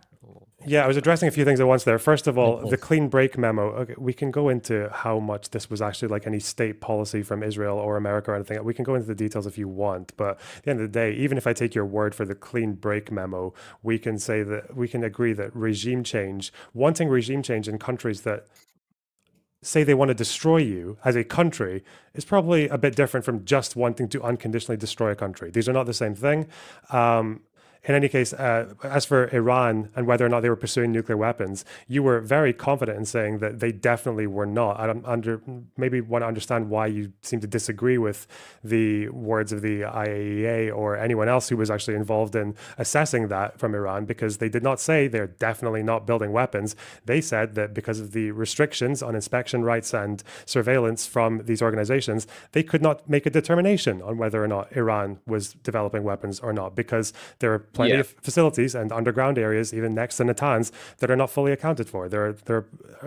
Yeah, I was addressing a few things at once there. First of all, Yes. the clean break memo. Okay, we can go into how much this was actually like any state policy from Israel or America or anything. We can go into the details if you want, but at the end of the day, even if I take your word for the clean break memo, we can say that we can agree that wanting regime change in countries that say they want to destroy you as a country is probably a bit different from just wanting to unconditionally destroy a country. These are not the same thing. In any case, as for Iran and whether or not they were pursuing nuclear weapons, you were very confident in saying that they definitely were not. I don't maybe want to understand why you seem to disagree with the words of the IAEA or anyone else who was actually involved in assessing that from Iran, because they did not say they're definitely not building weapons. They said that because of the restrictions on inspection rights and surveillance from these organizations, they could not make a determination on whether or not Iran was developing weapons or not, because there are plenty of facilities and underground areas, even next to Natanz, that are not fully accounted for.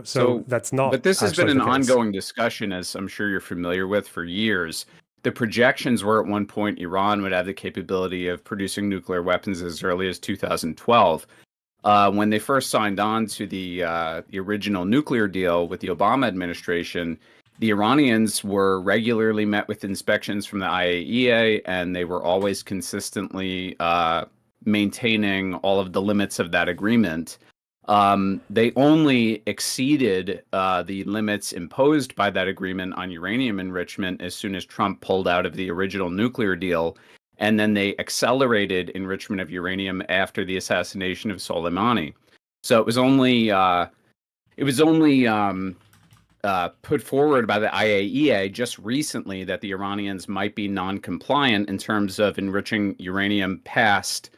So that's not. But this has been an actually the case. ongoing discussion, as I'm sure you're familiar with, for years. The projections were at one point Iran would have the capability of producing nuclear weapons as early as 2012. When they first signed on to the original nuclear deal with the Obama administration, the Iranians were regularly met with inspections from the IAEA, and they were always consistently maintaining all of the limits of that agreement. They only exceeded the limits imposed by that agreement on uranium enrichment as soon as Trump pulled out of the original nuclear deal. And then they accelerated enrichment of uranium after the assassination of Soleimani. So it was only put forward by the IAEA just recently that the Iranians might be non-compliant in terms of enriching uranium past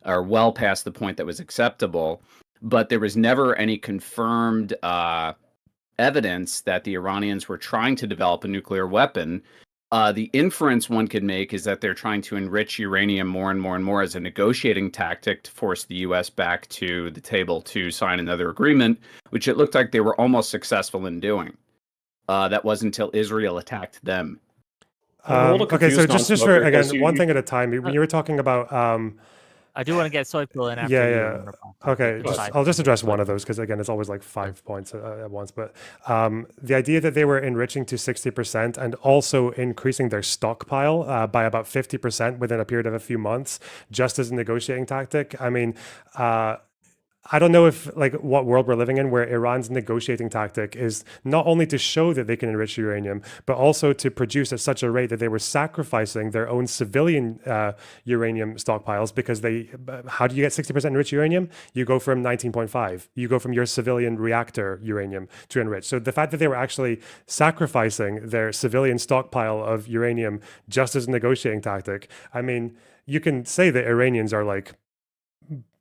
or well past the point that was acceptable. But there was never any confirmed evidence that the Iranians were trying to develop a nuclear weapon. The inference one could make is that they're trying to enrich uranium more and more and more as a negotiating tactic to force the U.S. back to the table to sign another agreement, which it looked like they were almost successful in doing. That wasn't until Israel attacked them. Okay, so just for, again, one thing at a time. When you were talking about... I do want to get Soy Pill in after yeah. Okay, Decide. I'll just address one of those because again, it's always like 5 points at once. But the idea that they were enriching to 60% and also increasing their stockpile by about 50% within a period of a few months, just as a negotiating tactic. I mean, I don't know if like what world we're living in where Iran's negotiating tactic is not only to show that they can enrich uranium, but also to produce at such a rate that they were sacrificing their own civilian uranium stockpiles, because how do you get 60% enriched uranium? You go from 19.5. You go from your civilian reactor uranium to enrich. So the fact that they were actually sacrificing their civilian stockpile of uranium just as a negotiating tactic, I mean, you can say that Iranians are like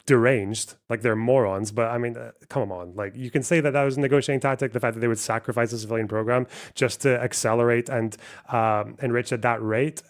deranged, like they're morons, but I mean, come on, like you can say that was a negotiating tactic, the fact that they would sacrifice the civilian program just to accelerate and enrich at that rate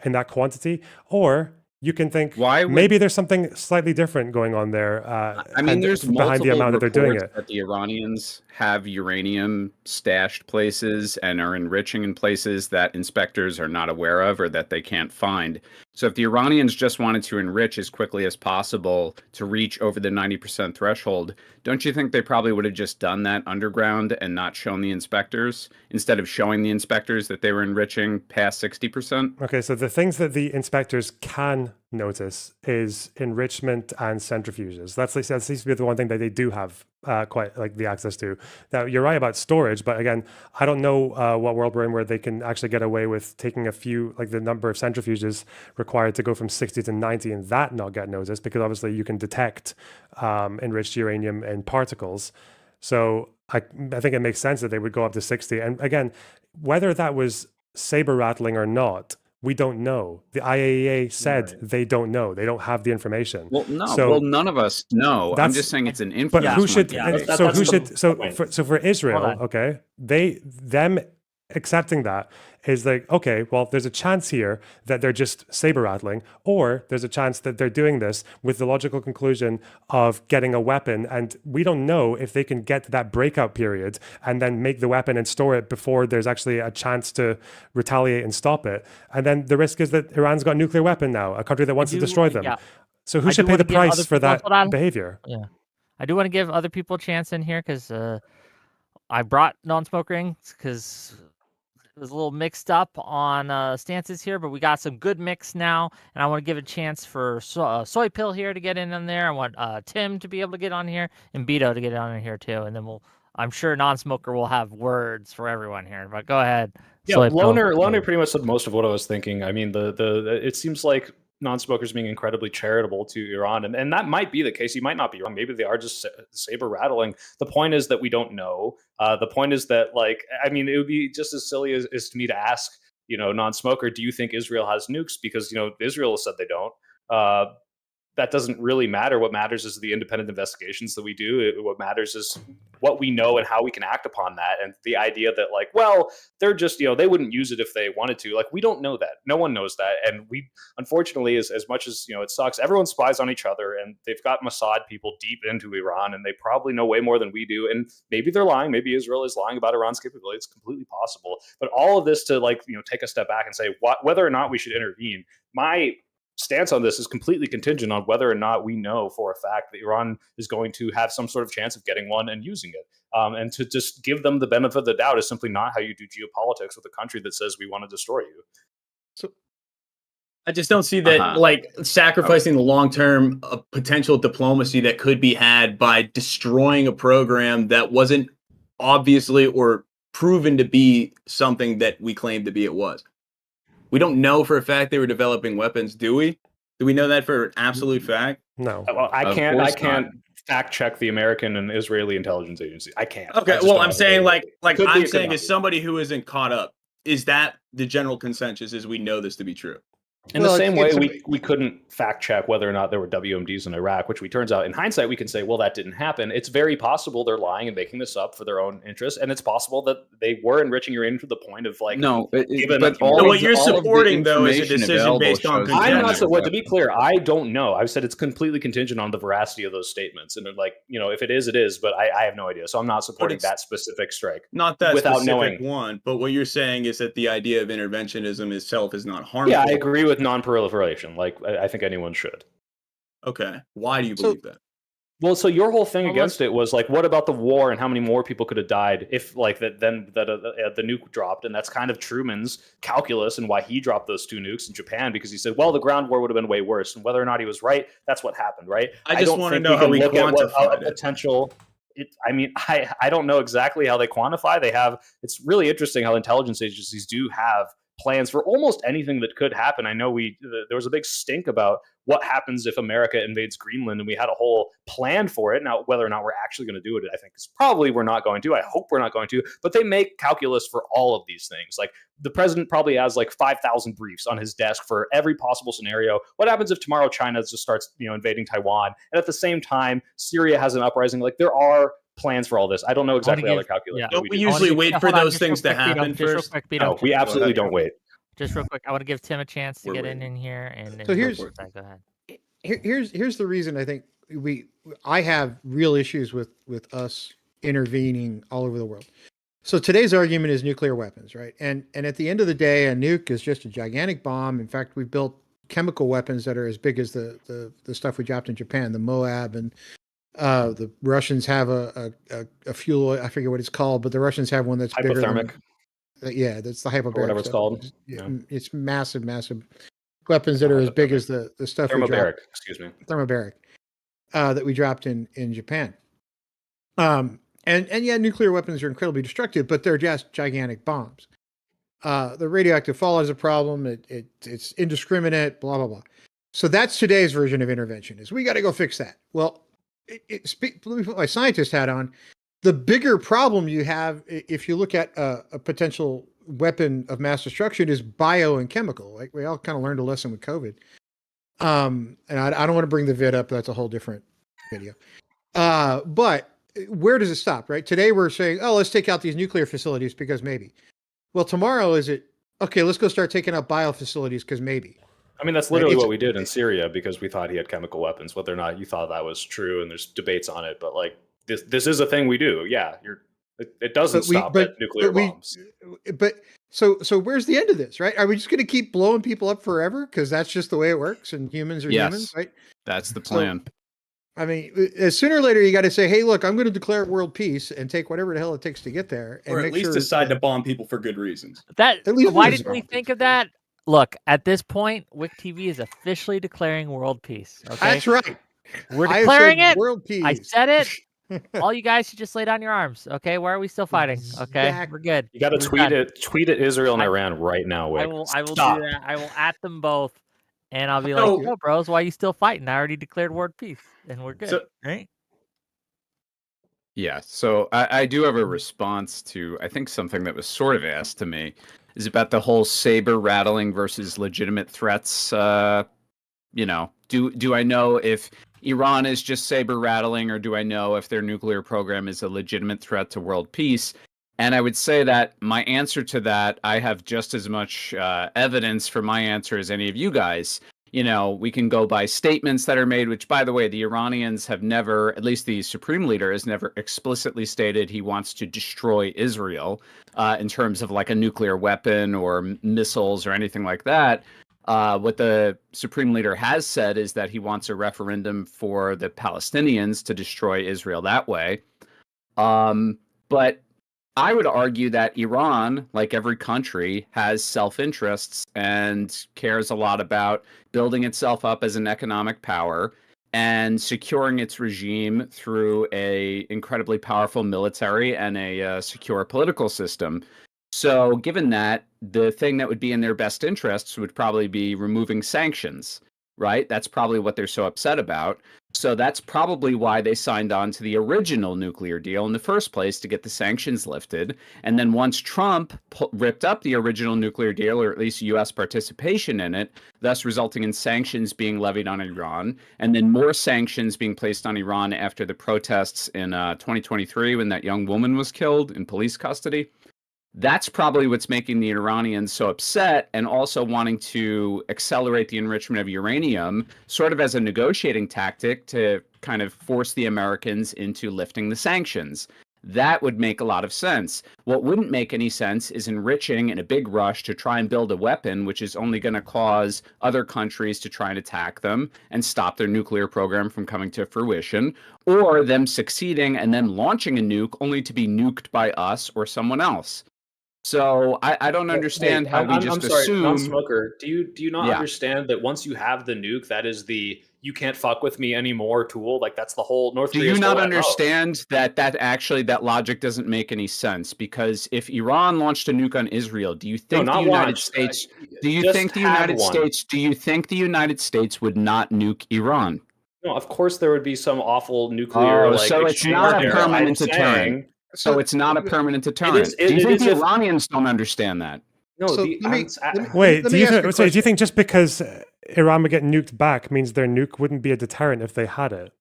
in that quantity, or you can think maybe there's something slightly different going on there. I mean, there's behind the amount that they're doing it. That the Iranians have uranium stashed places and are enriching in places that inspectors are not aware of or that they can't find. So if the Iranians just wanted to enrich as quickly as possible to reach over the 90% threshold, don't you think they probably would have just done that underground and not shown the inspectors instead of showing the inspectors that they were enriching past 60%? Okay, so the things that the inspectors can notice is enrichment and centrifuges. That seems to be the one thing that they do have quite like the access to. Now, you're right about storage, but again, I don't know what world we're in where they can actually get away with taking a few, like the number of centrifuges required to go from 60 to 90 and that not get noticed, because obviously you can detect enriched uranium in particles. So I think it makes sense that they would go up to 60. And again, whether that was saber rattling or not, we don't know. The IAEA said they don't know. They don't have the information. Well, no. So well, none of us know. I'm that's- just saying it's an but influence. who should? Yeah. and That's so who the should? So point. for Israel, Hold on. okay, them accepting that is like, okay, well, there's a chance here that they're just saber rattling, or there's a chance that they're doing this with the logical conclusion of getting a weapon, and we don't know if they can get to that breakout period and then make the weapon and store it before there's actually a chance to retaliate and stop it. And then the risk is that Iran's got a nuclear weapon now, a country that wants to destroy them. Yeah. So who I should do pay the wanna give other price for people- that hold on. behavior? I do want to give other people a chance in here because I brought non-smoker rings because it was a little mixed up on stances here, but we got some good mix now, and I want to give a chance for Soy Pill here to get in there. I want Tim to be able to get on here and Bito to get on in here too, and then I'm sure non-smoker will have words for everyone here. But go ahead. Yeah, Soy Pill. Loner pretty much said most of what I was thinking. I mean, it seems like non-smokers being incredibly charitable to Iran, and that might be the case. You might not be wrong. Maybe they are just saber rattling. The point is that we don't know. The point is that, like, I mean, it would be just as silly as to me to ask, non-smoker, do you think Israel has nukes? Because Israel has said they don't. That doesn't really matter. What matters is the independent investigations that we do. What matters is what we know and how we can act upon that. And the idea that, like, well, they're just, they wouldn't use it if they wanted to. Like, we don't know that. No one knows that. And we, unfortunately, as much as, it sucks, everyone spies on each other, and they've got Mossad people deep into Iran, and they probably know way more than we do. And maybe they're lying. Maybe Israel is lying about Iran's capability. It's completely possible. But all of this to, like, take a step back and say whether or not we should intervene, my stance on this is completely contingent on whether or not we know for a fact that Iran is going to have some sort of chance of getting one and using it. And to just give them the benefit of the doubt is simply not how you do geopolitics with a country that says we want to destroy you. So I just don't see that like sacrificing the long-term potential diplomacy that could be had by destroying a program that wasn't obviously or proven to be something that we claimed to be it was. We don't know for a fact they were developing weapons, do we? Do we know that for an absolute fact? No. Well, I Of can't course fact check the American and Israeli intelligence agency. I can't. Okay, I just well, don't I'm know. saying like Could be, I'm could saying not as be. somebody who isn't caught up, is that the general consensus is we know this to be true? In Well, the same way, it's- we couldn't fact check whether or not there were WMDs in Iraq, which we turns out in hindsight we can say, well, that didn't happen. It's very possible they're lying and making this up for their own interest, and it's possible that they were enriching uranium to the point of like. No, given but that all So of what the- you're all of the supporting, though, is a information decision available based on shows conjecture. I'm not that so. they're To be clear, I don't know. I've said it's completely contingent on the veracity of those statements, and like if it is, it is. But I have no idea, so I'm not supporting it's- that specific strike. Not that Without specific knowing. one, but what you're saying is that the idea of interventionism itself is not harmful. Yeah, I agree with non-proliferation. Like I think anyone should. Okay. Why do you So- believe that? Well, so your whole thing Well, against it was like, what about the war and how many more people could have died if like that? Then that the nuke dropped, and that's kind of Truman's calculus and why he dropped those 2 nukes in Japan, because he said, well, the ground war would have been way worse, and whether or not he was right, that's what happened, right? I just don't wanna think know how can we look at what quantified a it. potential. I mean, I don't know exactly how they quantify. They have. It's really interesting how intelligence agencies do have plans for almost anything that could happen. I know there was a big stink about what happens if America invades Greenland, and we had a whole plan for it. Now, whether or not we're actually going to do it, I think is probably we're not going to. I hope we're not going to. But they make calculus for all of these things. Like the president probably has like 5,000 briefs on his desk for every possible scenario. What happens if tomorrow China just starts, invading Taiwan, and at the same time Syria has an uprising? Like there are plans for all this. I don't know exactly how they're calculated. yeah. but Don't we we do. usually wait for Hold on, those just real things to quick, Bito, happen just real first? quick, Bito, No, we absolutely don't wait. Just real quick, I want to give Tim a chance to We're get waiting. in here, and then So here's- go ahead. Here's the reason I think I have real issues with us intervening all over the world. So today's argument is nuclear weapons, right? And at the end of the day, a nuke is just a gigantic bomb. In fact, we built chemical weapons that are as big as the stuff we dropped in Japan, the Moab, and the Russians have a fuel oil, I forget what it's called, but the Russians have one that's bigger Hypothermic, than yeah, that's the hyperbaric or whatever it's stuff. called. It's massive weapons that are as big as the stuff we dropped. Thermobaric that we dropped in Japan. And yeah, nuclear weapons are incredibly destructive, but they're just gigantic bombs. The radioactive fall is a problem. It's indiscriminate, blah, blah, blah. So that's today's version of intervention is we got to go fix that. Well, let me put my scientist hat on. The bigger problem you have, if you look at a potential weapon of mass destruction, is bio and chemical. Like we all kind of learned a lesson with COVID. And I don't want to bring the vid up. That's a whole different video. But where does it stop, right? Today we're saying, oh, let's take out these nuclear facilities because maybe. Well, tomorrow is it, okay, let's go start taking out bio facilities because maybe. I mean, that's literally what we did in Syria because we thought he had chemical weapons. Whether or not you thought that was true, and there's debates on it, but like this is a thing we do. Yeah, it doesn't stop at nuclear bombs. But so where's the end of this, right? Are we just going to keep blowing people up forever because that's just the way it works, and humans are humans, right? That's the plan. So, I mean, sooner or later, you got to say, hey, look, I'm going to declare world peace and take whatever the hell it takes to get there. And or at least decide to bomb people for good reasons. Why didn't we think of that? Look, at this point, Whick TV is officially declaring world peace. Okay? That's right. We're declaring it. World peace. I said it. All you guys should just lay down your arms. Okay? Why are we still fighting? Okay? We're good. You got to tweet at Israel and Iran right now, Whick. I will do that. I will at them both. And I'll be like, yo, bros, why are you still fighting? I already declared world peace, and we're good, right? Yeah, so I do have a response to, I think, something that was sort of asked to me, is about the whole saber rattling versus legitimate threats. Do I know if Iran is just saber rattling, or do I know if their nuclear program is a legitimate threat to world peace? And I would say that my answer to that, I have just as much evidence for my answer as any of you guys. We can go by statements that are made, which, by the way, the Iranians have never, at least the supreme leader has never explicitly stated he wants to destroy Israel in terms of like a nuclear weapon or missiles or anything like that. What the supreme leader has said is that he wants a referendum for the Palestinians to destroy Israel that way. But I would argue that Iran, like every country, has self-interests and cares a lot about building itself up as an economic power and securing its regime through a incredibly powerful military and a secure political system. So given that, the thing that would be in their best interests would probably be removing sanctions, right? That's probably what they're so upset about. So that's probably why they signed on to the original nuclear deal in the first place, to get the sanctions lifted. And then once Trump ripped up the original nuclear deal, or at least U.S. participation in it, thus resulting in sanctions being levied on Iran, and then more sanctions being placed on Iran after the protests in 2023 when that young woman was killed in police custody. That's probably what's making the Iranians so upset, and also wanting to accelerate the enrichment of uranium, sort of as a negotiating tactic to kind of force the Americans into lifting the sanctions. That would make a lot of sense. What wouldn't make any sense is enriching in a big rush to try and build a weapon, which is only going to cause other countries to try and attack them and stop their nuclear program from coming to fruition, or them succeeding and then launching a nuke only to be nuked by us or someone else. So I don't understand how we just assume. Non-smoker, do you not understand that once you have the nuke, that is the "you can't fuck with me anymore" tool? Like that's the whole North Korea. Do you not understand that that logic doesn't make any sense? Because if Iran launched a nuke on Israel, do you think the United States? Do you think the United States? Do you think the United States would not nuke Iran? No, of course there would be some awful nuclear. So it's not a permanent deterrent. So it's not a permanent deterrent. Do you think the Iranians don't understand that? No. Do you think just because Iran would get nuked back means their nuke wouldn't be a deterrent if they had it?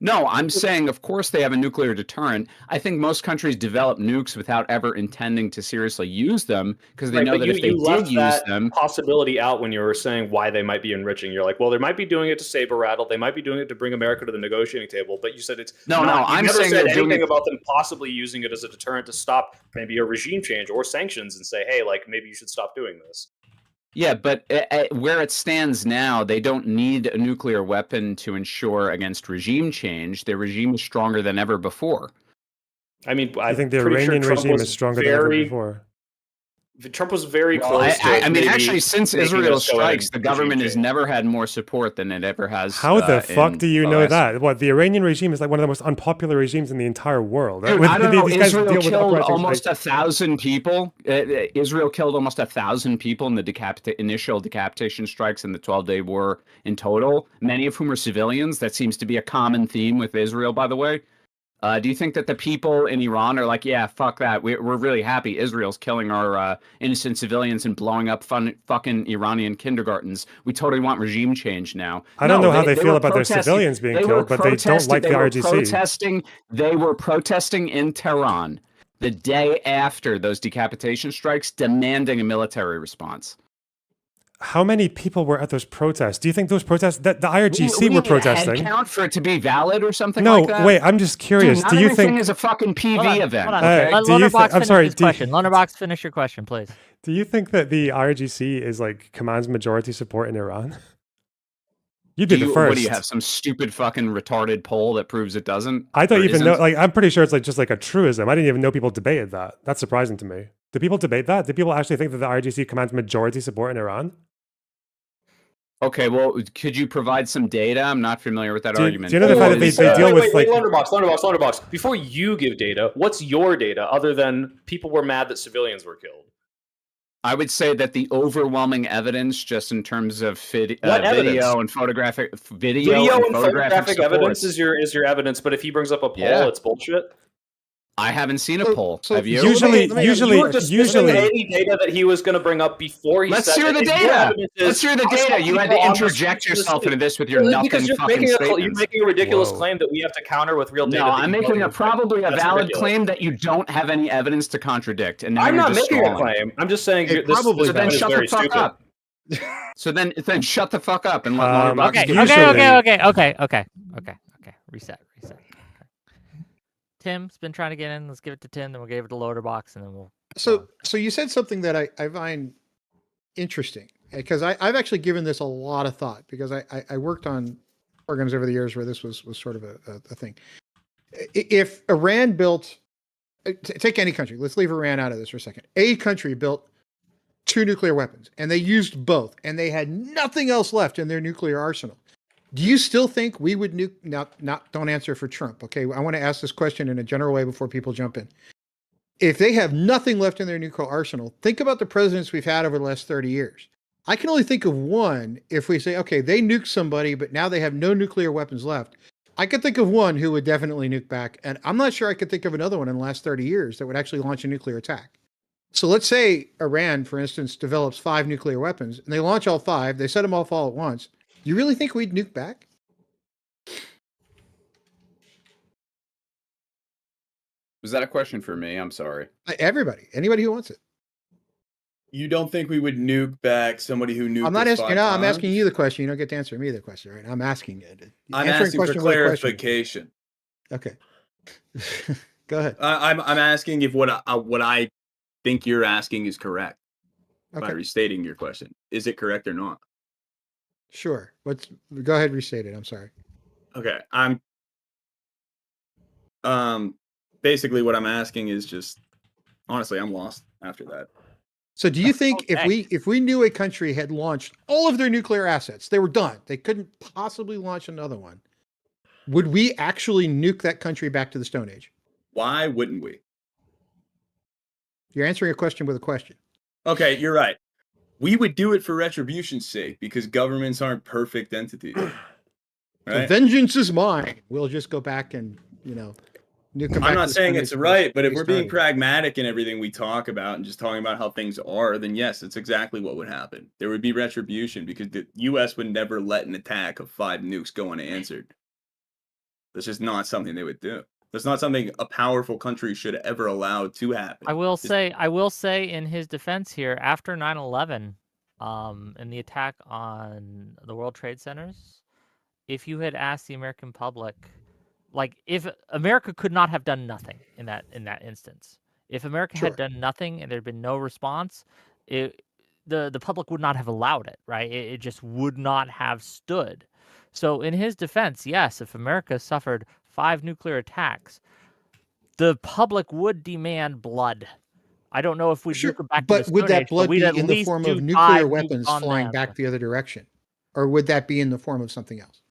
No, I'm saying, of course, they have a nuclear deterrent. I think most countries develop nukes without ever intending to seriously use them because they know that if they did use them, possibility out when you were saying why they might be enriching. You're like, well, they might be doing it to saber rattle. They might be doing it to bring America to the negotiating table. But you said it's I'm saying said anything about them possibly using it as a deterrent to stop maybe a regime change or sanctions and say, hey, like maybe you should stop doing this. Yeah, but where it stands now, they don't need a nuclear weapon to ensure against regime change. Their regime is stronger than ever before. I mean, I I'm think the pretty sure Iranian Trump regime was is stronger than ever very before. Trump was very Well, close to. I mean, maybe actually, since making Israel us go in strikes, the regime government has change. never had more support than it ever has. How the fuck in do you the know last- that? What, the Iranian regime is like one of the most unpopular regimes in the entire world. Dude, With- I don't know. these guys Israel deal with killed uprisings almost like- 1,000 people. Israel killed almost 1,000 people in the initial decapitation strikes in the 12-day war in total, many of whom are civilians. That seems to be a common theme with Israel, by the way. Do you think that the people in Iran are like, yeah, fuck that. We're really happy Israel's killing our innocent civilians and blowing up fucking Iranian kindergartens. We totally want regime change now. I don't know how they feel were about their protesting- civilians being they were killed, but they don't like the they were RGC. They were protesting in Tehran the day after those decapitation strikes, demanding a military response. How many people were at those protests? Do you think those protests, that the IRGC were Head protesting? count for it to be valid or something No, like that? wait, I'm just curious. Dude, not do you everything think is a fucking PV event? Hold on. Okay? Let do you Lonerbox thi- I'm finish sorry, his do you- question. Lonerbox, finish your question, please. do you think that the IRGC is like commands majority support in Iran? You'd be the first. What do you have? Some stupid fucking retarded poll that proves it doesn't? I don't or even know. isn't? Like, I'm pretty sure it's like just like a truism. I didn't even know people debated that. That's surprising to me. Do people debate that? Do people actually think that the IRGC commands majority support in Iran? Okay, well, could you provide some data? I'm not familiar with that Do you- argument. do you know the fact that they deal with, like- Lonerbox. Before you give data, what's your data other than people were mad that civilians were killed? I would say that the overwhelming evidence, just in terms of What evidence? video and photographic Video and photographic support. evidence is your evidence, but if he brings up a poll, Yeah. it's bullshit. I haven't seen a So- poll. so Have you? Usually- Let me- usually- You were dismissing usually- any data that he was going to bring up before he Let's said hear it. the If your data. evidence is, Let's hear the I saw data. You had to people on the interject streets in the yourself city. into this with your nothing Because you're fucking you're statements. making a ridiculous Whoa. claim that we have to counter with real data. No, that I'm you making know a probably a That's valid ridiculous. claim that you don't have any evidence to contradict. And now I'm you're not just making a stalling. claim. I'm just saying It this probably So then is shut the very fuck stupid. up. So then shut the fuck up and let Um, Lonerbox Okay, give usually- okay. Reset. Okay. Tim's been trying to get in. Let's give it to Tim, then we'll give it to Lonerbox, and then we'll. So you said something that I find interesting because I've actually given this a lot of thought because I worked on programs over the years where this was sort of a thing. If Iran built, take any country, let's leave Iran out of this for a second. A country built 2 nuclear weapons and they used both and they had nothing else left in their nuclear arsenal. Do you still think we would nuke? Now, don't answer for Trump. Okay. I want to ask this question in a general way before people jump in. If they have nothing left in their nuclear arsenal, think about the presidents we've had over the last 30 years. I can only think of one if we say, okay, they nuked somebody, but now they have no nuclear weapons left. I could think of one who would definitely nuke back. And I'm not sure I could think of another one in the last 30 years that would actually launch a nuclear attack. So let's say Iran, for instance, develops 5 nuclear weapons and they launch all 5. They set them off all at once. You really think we'd nuke back? Was that a question for me? I'm sorry. Everybody, anybody who wants it. You don't think we would nuke back somebody who nuked I'm not us asking. 5 No, I'm times? asking you the question. You don't get to answer me the question, right? I'm asking it. I'm Answering asking for question with a question. clarification. Okay. Go ahead. I'm asking if what I think you're asking is correct by Okay. restating your question. Is it correct or not? Sure. Go ahead, restate it. I'm sorry. Okay. Basically what I'm asking is just honestly, I'm lost after that. So do you think Okay. if we knew a country had launched all of their nuclear assets, they were done, they couldn't possibly launch another one, would we actually nuke that country back to the Stone Age? Why wouldn't we? You're answering a question with a question. Okay, you're right. We would do it for retribution's sake because governments aren't perfect entities. So Right? vengeance is mine. We'll just go back and, nuke them back I'm to not the saying Stone it's Age right, but if base we're being time. pragmatic in everything we talk about and just talking about how things are, then yes, it's exactly what would happen. There would be retribution because the U.S. would never let an attack of 5 nukes go unanswered. That's just not something they would do. That's not something a powerful country should ever allow to happen. I will say in his defense here, after 9/11, and the attack on the World Trade Centers, if you had asked the American public, like if America could not have done nothing in that instance, if America Sure. had done nothing and there'd been no response, the public would not have allowed it, right? It just would not have stood. So in his defense, yes, if America suffered 5 nuclear attacks, the public would demand blood. I don't know if we'd Sure, nuke it back to the but would Stone Age, that but blood we'd be at in the least form do of 5 nuclear nukes weapons on flying them. back the other direction? Or would that be in the form of something else?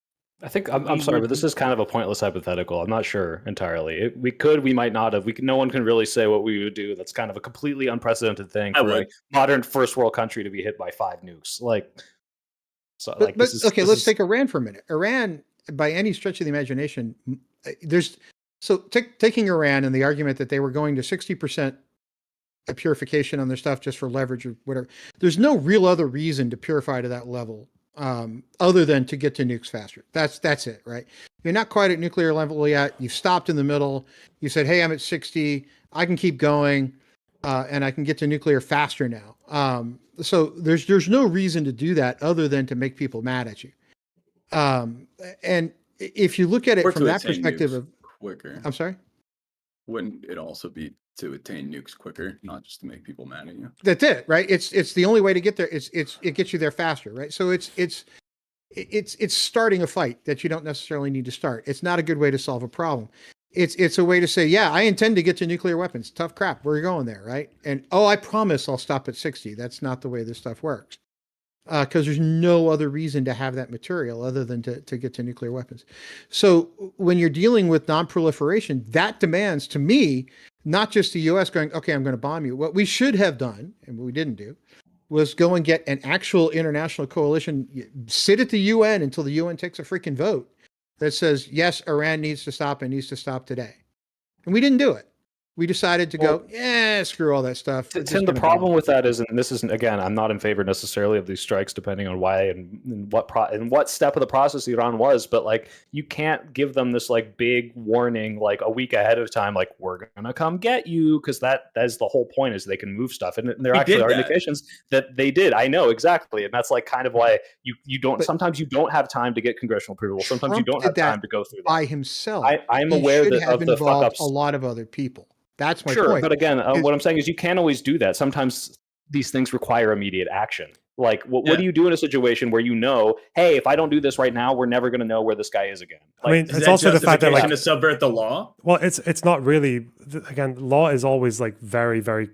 I think I'm sorry, but this is kind of a pointless hypothetical. I'm not sure entirely. We might not have. No one can really say what we would do. That's kind of a completely unprecedented thing I for a would. modern first world country to be hit by 5 nukes. Like, so But, like but this is okay, this let's is- take Iran for a minute. Iran, by any stretch of the imagination, taking Iran and the argument that they were going to 60% purification on their stuff just for leverage or whatever. There's no real other reason to purify to that level other than to get to nukes faster. That's it, right? You're not quite at nuclear level yet. You've stopped in the middle. You said, hey, I'm at 60. I can keep going and I can get to nuclear faster now. So there's no reason to do that other than to make people mad at you. And if you look at it Or from to that attain perspective nukes of, quicker. I'm sorry? Wouldn't it also be to attain nukes quicker, not just to make people mad at you? That's it, right? It's the only way to get there. It gets you there faster, right? So it's starting a fight that you don't necessarily need to start. It's not a good way to solve a problem. It's a way to say, yeah, I intend to get to nuclear weapons. Tough crap. We're going there, right? And I promise I'll stop at 60. That's not the way this stuff works. Because there's no other reason to have that material other than to get to nuclear weapons. So when you're dealing with non-proliferation, that demands, to me, not just the U.S. going, okay, I'm going to bomb you. What we should have done, and what we didn't do, was go and get an actual international coalition, sit at the UN until the UN takes a freaking vote that says, yes, Iran needs to stop and needs to stop today. And we didn't do it. We decided to go, screw all that stuff. Tim, the problem with that is, and this isn't, again, I'm not in favor necessarily of these strikes, depending on why and what step of the process Iran was, but like, you can't give them this like big warning, like a week ahead of time, like, we're gonna come get you, because that is the whole point, is they can move stuff, and there actually are indications that they did. I know exactly, and that's like kind of why you don't. Sometimes you don't have time to get congressional approval. Sometimes you don't have time to go through that by himself. I'm aware that of the fuck ups. A lot of other people. That's my point. Sure, but again, what I'm saying is you can't always do that. Sometimes these things require immediate action. Like, what do you do in a situation where you know, hey, if I don't do this right now, we're never going to know where this guy is again? Like, I mean, it's also the fact that, like, to subvert the law. Well, it's not really. Again, law is always like very, very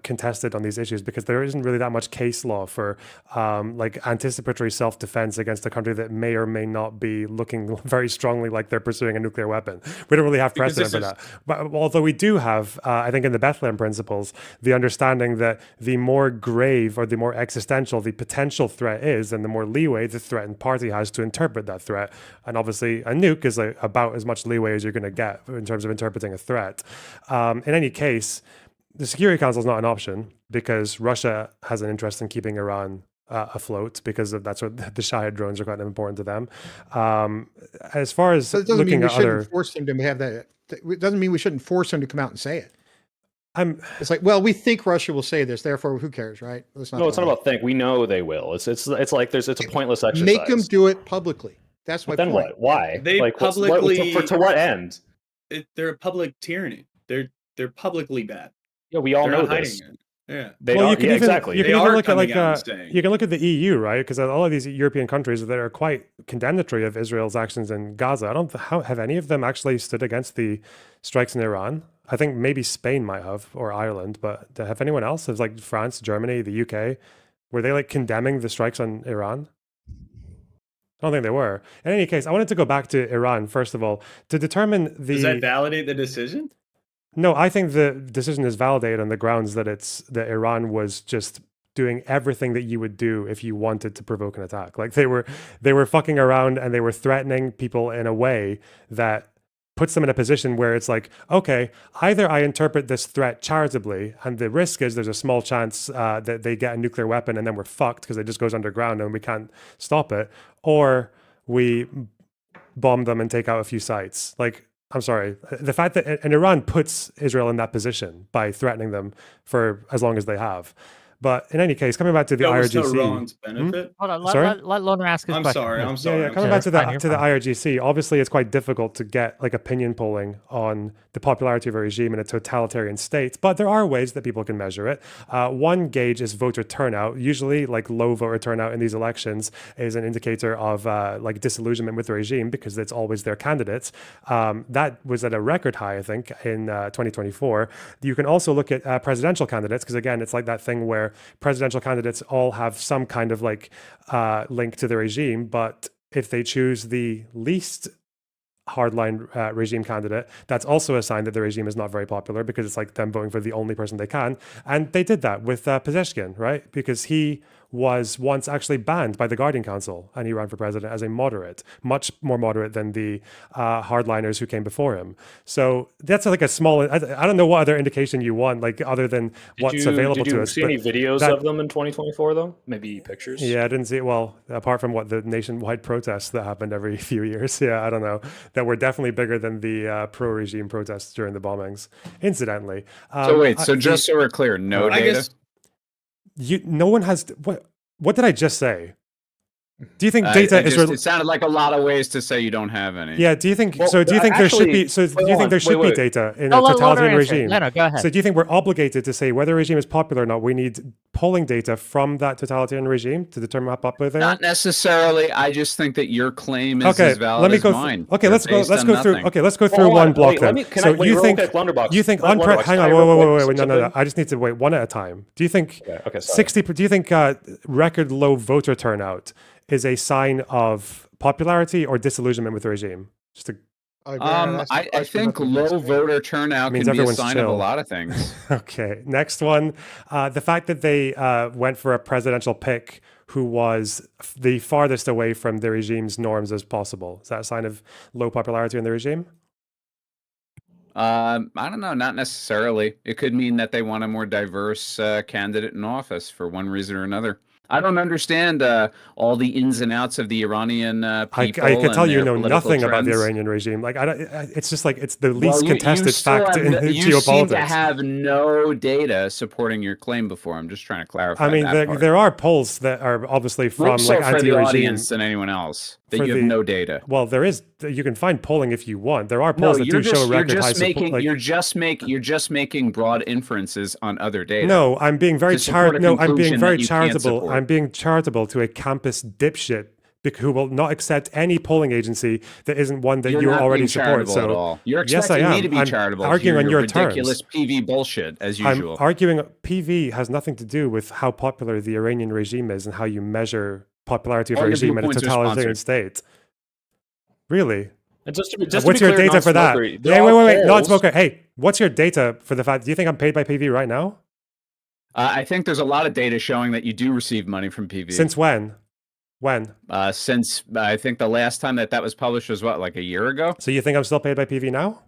contested on these issues because there isn't really that much case law for like anticipatory self-defense against a country that may or may not be looking very strongly like they're pursuing a nuclear weapon. We don't really have precedent for that. But although we do have, I think in the Bethlehem Principles, the understanding that the more grave or the more existential the potential threat is, and the more leeway the threatened party has to interpret that threat. And obviously, a nuke is like about as much leeway as you're going to get in terms of interpreting a threat. In any case, the Security Council is not an option because Russia has an interest in keeping Iran afloat because that's what the Shahid drones are quite important to them. As far as looking at other, force them to have that. It doesn't mean we shouldn't force them to come out and say it. It's like, well, we think Russia will say this, therefore, who cares, right? No, it's not about think. We know they will. It's like it's a pointless exercise. Make them do it publicly. That's my point. Then what? Why? They like, publicly to what end? They're a public tyranny. They're publicly bad. Yeah, we all know this. Yeah. Well, you can exactly. You can even look at like you can look at the EU, right? Because all of these European countries that are quite condemnatory of Israel's actions in Gaza. I don't have any of them actually stood against the strikes in Iran. I think maybe Spain might have, or Ireland, but have anyone else? Has like France, Germany, the UK, were they like condemning the strikes on Iran? I don't think they were. In any case, I wanted to go back to Iran first of all to determine the. Does that validate the decision? No, I think the decision is validated on the grounds that that Iran was just doing everything that you would do if you wanted to provoke an attack. Like they were fucking around and they were threatening people in a way that puts them in a position where it's like, okay, either I interpret this threat charitably, and the risk is there's a small chance that they get a nuclear weapon and then we're fucked because it just goes underground and we can't stop it, or we bomb them and take out a few sites. Like, I'm sorry, the fact that and Iran puts Israel in that position by threatening them for as long as they have. But in any case, coming back to the There was no IRGC. Rollins benefit. Hold on, Sorry? let Loner ask his I'm question. sorry. Yeah. I'm sorry. Yeah, I'm coming sorry. back to Fine, the you're to the fine. IRGC, obviously it's quite difficult to get like opinion polling on the popularity of a regime in a totalitarian state, but there are ways that people can measure it. One gauge is voter turnout. Usually, like low voter turnout in these elections is an indicator of like disillusionment with the regime because it's always their candidates. That was at a record high, I think, in 2024. You can also look at presidential candidates because again, it's like that thing where presidential candidates all have some kind of like link to the regime, but if they choose the least hardline regime candidate, that's also a sign that the regime is not very popular because it's like them voting for the only person they can. And they did that with Pezeshkian, right? Because he was once actually banned by the Guardian Council and he ran for president as a moderate, much more moderate than the hardliners who came before him. So that's like a small, I don't know what other indication you want, like other than what's available Did to you us. see but any videos that- of them in 2024 though? Maybe pictures? Yeah, I didn't see it. Well, apart from what the nationwide protests that happened every few years. Yeah, I don't know. That were definitely bigger than the pro-regime protests during the bombings, incidentally. So wait, so just so we're clear, no I data? guess no one has, what did I just say? Do you think data is... It sounded like a lot of ways to say you don't have any. Yeah, do you think, Well, so do you think there should actually- be, so do wait, you hold think on, there should wait, be wait. data in No, a let Loner totalitarian answer it. regime? No, go ahead. So do you think we're obligated to say whether a regime is popular or not, we need polling data from that totalitarian regime to determine how popular they are? Not necessarily. I just think that your claim is Okay, as valid let me as go. mine. Okay, They're let's go. based Let's on go through. nothing. Okay, let's go Well, through hold one on, block wait, then. can So I, wait, you real think quick, Lonerbox. you think Lonerbox, hang on, can I real quick wait, say no. something? I just need to wait one at a time. Do you think Okay, sorry. 60? Do you think record low voter turnout is a sign of popularity or disillusionment with the regime? Just to, I think low voter turnout Means can be a everyone's sign of a chill. lot of things. okay, next one. The fact that they went for a presidential pick who was the farthest away from the regime's norms as possible. Is that a sign of low popularity in the regime? I don't know, not necessarily. It could mean that they want a more diverse candidate in office for one reason or another. I don't understand all the ins and outs of the Iranian people. I can tell and you their know political nothing about the trends. Iranian regime. Like it's just like it's the Well, least contested fact in you seem to geopolitics. have no data supporting your claim before. I'm just trying to clarify. I mean, that part. there are polls that are obviously More from so like for the anti-regime. audience than anyone else. That For you have the- no data. Well, there is. You can find polling if you want. There are No, polls that do show record high support. you're just making broad inferences on other data. No, I'm being very to support a charitable. No, I'm being conclusion very that you can't charitable. support. I'm being charitable to a campus dipshit who will not accept any polling agency that isn't one that You're you not already being support. charitable So at all. You're yes, I expecting am. me to be I'm charitable. arguing Hear on your ridiculous terms. PV bullshit as I'm usual. arguing PV has nothing to do with how popular the Iranian regime is and how you measure popularity of All a your regime in a viewpoints are totalitarian sponsored. state. Really? And just What's to be your clear, data for that? non-smoker, there Hey, are wait, polls- non-smoker. Hey, what's your data for the fact? Do you think I'm paid by PV right now? I think there's a lot of data showing that you do receive money from PV. Since when? When? Since I think the last time that was published was what, like a year ago? So you think I'm still paid by PV now?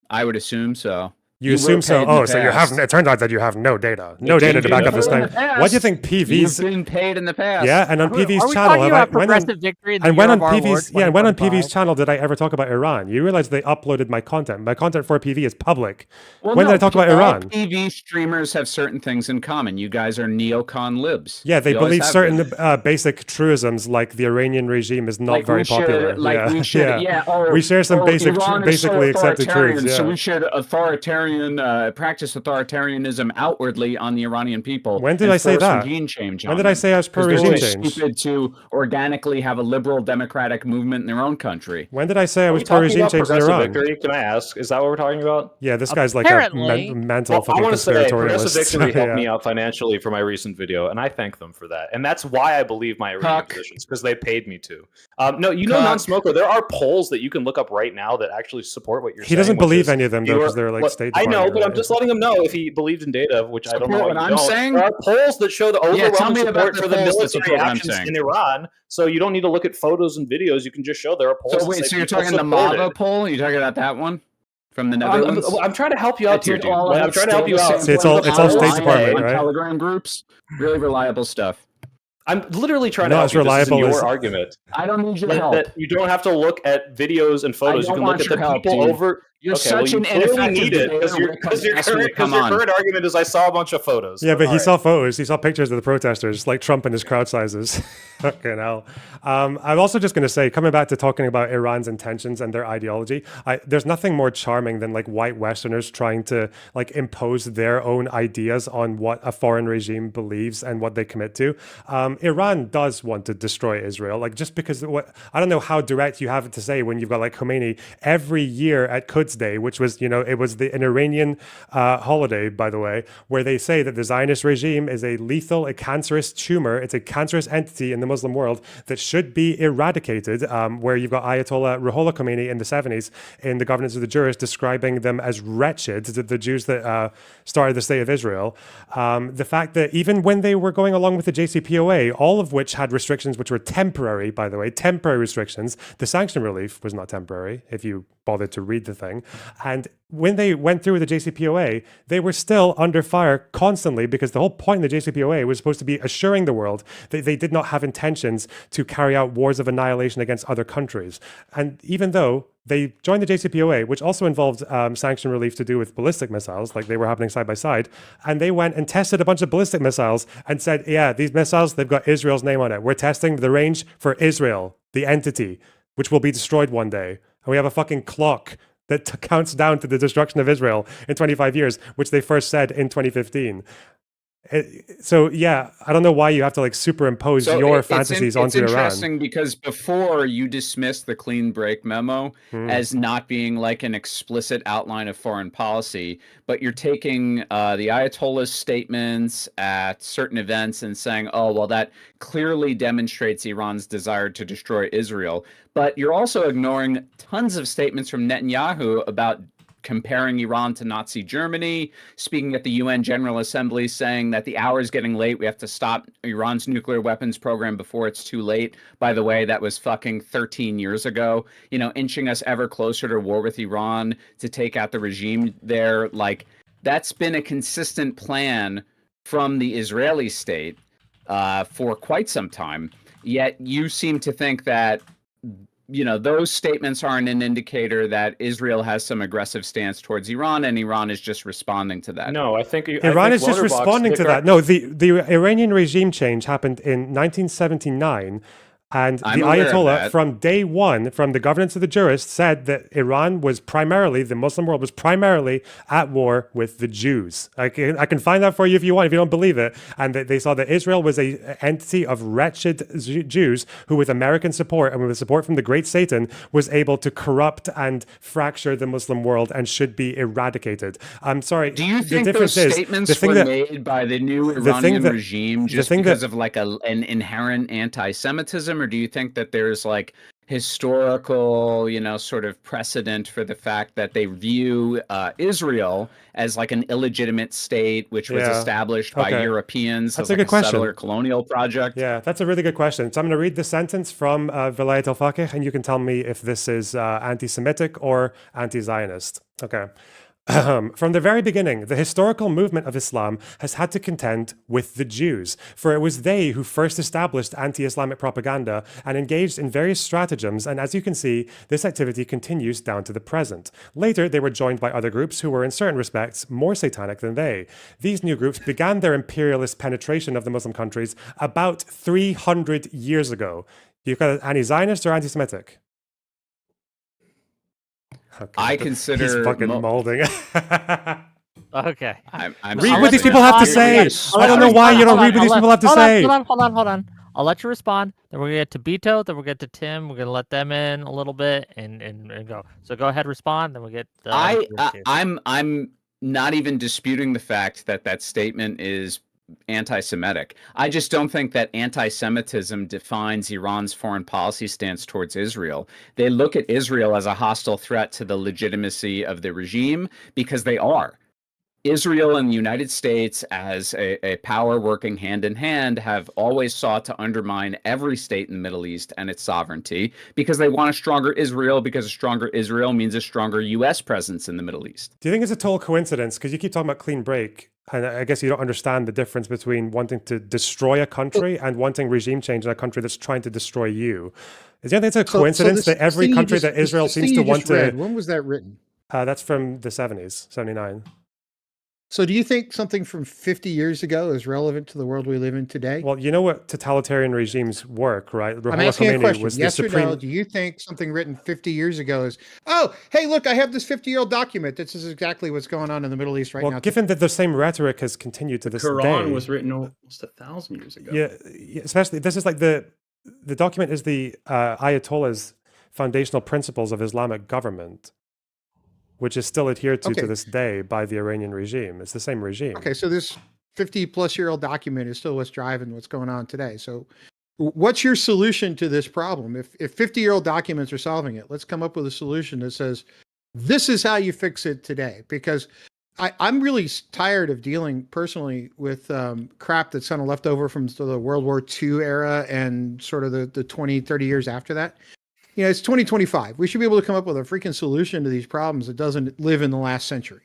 I would assume so. You were assume so? paid in the Oh, so you past. have. It turns out that you have no data. No do data you to back do up this In the claim. What do you past. think You've PV's? been paid in the past. Yeah, and on Are we PV's talking channel, have I? about progressive victory in the And when year on of our Lord, PV's, yeah, and when on PV's 2025? channel did I ever talk about Iran? You realize they uploaded my content. My content for PV is public. Well, When did I talk about all Iran? PV streamers have certain things in common. You guys are neocon libs. Yeah, they You always believe have certain been. basic truisms like the Iranian regime is not Like very we should- popular. like yeah, we should, or, we share some basic, Iran is basically so accepted authoritarian, truths. Yeah. So we should practice authoritarianism outwardly on the Iranian people. When did and I say force that? regime change When on did I them. say I was pro 'Cause they're regime too change? stupid to organically have a liberal democratic movement in their own country. When did I say I Are was we pro talking regime about change in progressive Iran? victory? Can I ask? Is that what we're talking about? Yeah, this guy's like Apparently. a mental Well, I fucking want to say progressive conspiratorialist. victory helped Yeah. me out financially for my recent video, and I thank them for that. And that's why I believe my Iranian Cuck. positions, because they paid me to. No, you know, Cuck. non-smoker. There are polls that you can look up right now that actually support what you're saying. He doesn't which believe is any of them though, you're- because they're like well, State I know, Department. but I'm just letting him know if he believed in data, which I don't know. Support why what you I'm don't. saying? There are polls that show the Yeah, tell overwhelming me about support the for the polls that military support what I'm actions saying. in Iran. So you don't need to look at photos and videos. You can just show there are polls. So that wait, say so you're people talking the support Mava it. poll? You're talking about that one from the Netherlands? I'm trying to help you out That here, took dude. all of I'm it, trying to help you still out. the See, it's all sample State online Department, on right? Telegram groups, really reliable stuff. I'm literally trying Not to help as you. This reliable isn't as- your argument. I don't need your that, help. that you don't have to look at videos and photos. You don't can want look at the your help, people dude. over. You're Okay, well, such you an clearly ineffective need it because debater. your Come current on. argument is I saw a bunch of photos. Yeah, but he All saw photos. He saw pictures of the protesters, like Trump and his crowd sizes. Fucking hell. I'm also just going to say, coming back to talking about Iran's intentions and their ideology, there's nothing more charming than like white Westerners trying to like impose their own ideas on what a foreign regime believes and what they commit to. Iran does want to destroy Israel, like just because I don't know how direct you have it to say when you've got like Khomeini every year at Quds Day, which was, it was an Iranian holiday, by the way, where they say that the Zionist regime is a lethal, a cancerous tumor. It's a cancerous entity in the Muslim world that should be eradicated, where you've got Ayatollah Ruhollah Khomeini in the 70s in the Governance of the Jurists describing them as wretched, the Jews that started the state of Israel. The fact that even when they were going along with the JCPOA, all of which had restrictions which were temporary, by the way, temporary restrictions, the sanction relief was not temporary, if you bothered to read the thing. And when they went through the JCPOA, they were still under fire constantly because the whole point of the JCPOA was supposed to be assuring the world that they did not have intentions to carry out wars of annihilation against other countries. And even though they joined the JCPOA, which also involved sanction relief to do with ballistic missiles, like they were happening side by side, and they went and tested a bunch of ballistic missiles and said, yeah, these missiles, they've got Israel's name on it. We're testing the range for Israel, the entity, which will be destroyed one day. And we have a fucking clock that counts down to the destruction of Israel in 25 years, which they first said in 2015. So yeah, I don't know why you have to like superimpose your fantasies onto Iran. It's interesting because before you dismissed the clean break memo as not being like an explicit outline of foreign policy, but you're taking the Ayatollah's statements at certain events and saying, oh, well, that clearly demonstrates Iran's desire to destroy Israel. But you're also ignoring tons of statements from Netanyahu about comparing Iran to Nazi Germany, speaking at the UN General Assembly, saying that the hour is getting late. We have to stop Iran's nuclear weapons program before it's too late. By the way, that was fucking 13 years ago, inching us ever closer to war with Iran to take out the regime there. Like, that's been a consistent plan from the Israeli state for quite some time. Yet you seem to think that those statements aren't an indicator that Israel has some aggressive stance towards Iran, and Iran is just responding to that. No, I think Iran is just responding to that. No, the Iranian regime change happened in 1979. And the Ayatollah, from day one, from the Governance of the Jurists, said that Iran was primarily, the Muslim world was primarily at war with the Jews. I can find that for you if you want, if you don't believe it. And they saw that Israel was an entity of wretched Jews who, with American support and with support from the great Satan, was able to corrupt and fracture the Muslim world and should be eradicated. I'm sorry. Do you think those statements were made by the new Iranian regime just because of like an inherent anti-Semitism? Or do you think that there's like historical, sort of precedent for the fact that they view Israel as like an illegitimate state, which was established by Europeans as like a settler colonial project? Yeah, that's a really good question. So I'm going to read the sentence from Vilayat al-Faqih, and you can tell me if this is anti-Semitic or anti-Zionist. Okay. From the very beginning, the historical movement of Islam has had to contend with the Jews, for it was they who first established anti-Islamic propaganda and engaged in various stratagems, and as you can see, this activity continues down to the present. Later, they were joined by other groups who were in certain respects more satanic than they. These new groups began their imperialist penetration of the Muslim countries about 300 years ago. You've got anti-Zionist or anti-Semitic? Okay. I consider he's fucking molding. Okay. I'm read what these people have to say. I don't know why you don't read what these people have to say. Hold on. I'll let you respond. Then we're gonna get to Bito. Then we'll get to Tim. We're gonna let them in a little bit and go. So go ahead, respond. Then we'll get. I'm not even disputing the fact that that statement is anti-Semitic. I just don't think that anti-Semitism defines Iran's foreign policy stance towards Israel. They look at Israel as a hostile threat to the legitimacy of the regime because they are. Israel and the United States, as a power working hand in hand, have always sought to undermine every state in the Middle East and its sovereignty because they want a stronger Israel, because a stronger Israel means a stronger U.S. presence in the Middle East. Do you think it's a total coincidence? Because you keep talking about clean break, and I guess you don't understand the difference between wanting to destroy a country and wanting regime change in a country that's trying to destroy you. Is there anything it's a coincidence that every country that Israel seems to want to... When was that written? That's from the 70s, 79. So do you think something from 50 years ago is relevant to the world we live in today? Well, you know what totalitarian regimes work, right? I'm Ruhollah asking a Khomeini question. was the Yes or no? supreme. Do you think something written 50 years ago is, oh, hey, look, I have this 50-year-old document. This is exactly what's going on in the Middle East right Well, now. given that the same rhetoric has continued to this Quran day. was written almost 1,000 years ago. Yeah, especially this is like the document is the Ayatollah's foundational principles of Islamic government, which is still adhered to Okay. this day by the Iranian regime. It's the same regime. Okay, so this 50-plus-year-old document is still what's driving what's going on today. So what's your solution to this problem? If 50-year-old documents are solving it, let's come up with a solution that says, this is how you fix it today. Because I'm really tired of dealing personally with crap that's kind of left over from the World War II era and sort of the 20, 30 years after that. You know, it's 2025. We should be able to come up with a freaking solution to these problems that doesn't live in the last century.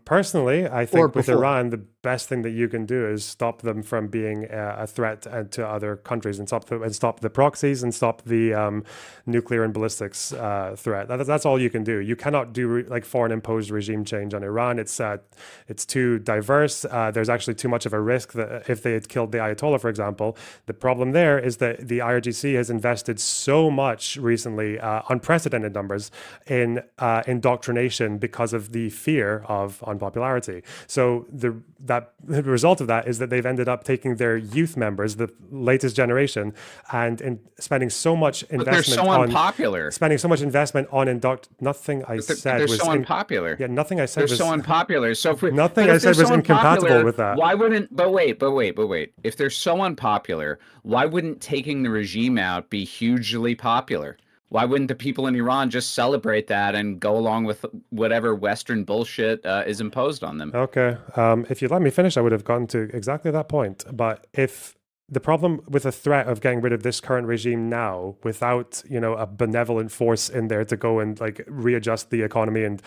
Personally, I think with before. Iran, the best thing that you can do is stop them from being a threat to other countries, and stop the proxies and stop the nuclear and ballistics threat. That's all you can do. You cannot do like foreign imposed regime change on Iran. It's too diverse. There's actually too much of a risk that if they had killed the Ayatollah, for example, the problem there is that the IRGC has invested so much recently, unprecedented numbers, in indoctrination because of the fear of unpopularity. So the result of that is that they've ended up taking their youth members, the latest generation, and spending so much investment. But they're so unpopular. Spending so much investment on nothing I said they're was so unpopular. Yeah, nothing I said they're was so unpopular. So if nothing I said was incompatible with that. Why wouldn't? But wait. If they're so unpopular, why wouldn't taking the regime out be hugely popular? Why wouldn't the people in Iran just celebrate that and go along with whatever Western bullshit is imposed on them? Okay. If you'd let me finish, I would have gotten to exactly that point. But if the problem with the threat of getting rid of this current regime now, without a benevolent force in there to go and like readjust the economy and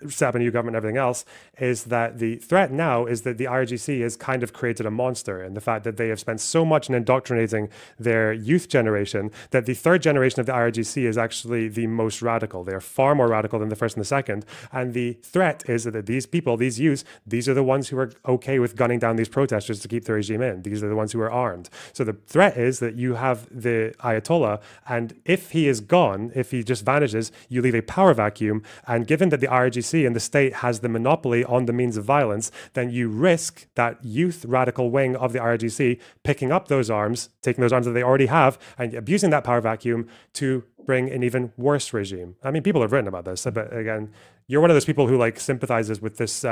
set up a new government and everything else, is that the threat now is that the IRGC has kind of created a monster, and the fact that they have spent so much in indoctrinating their youth generation that the third generation of the IRGC is actually the most radical. They are far more radical than the first and the second, and the threat is that these people, these youths, these are the ones who are okay with gunning down these protesters to keep the regime in. These are the ones who are armed. So the threat is that you have the Ayatollah, and if he is gone, if he just vanishes, you leave a power vacuum. And given that the IRGC and the state has the monopoly on the means of violence, then you risk that youth radical wing of the IRGC picking up those arms, taking those arms that they already have, and abusing that power vacuum to bring an even worse regime. I mean, people have written about this, but again, you're one of those people who like sympathizes with this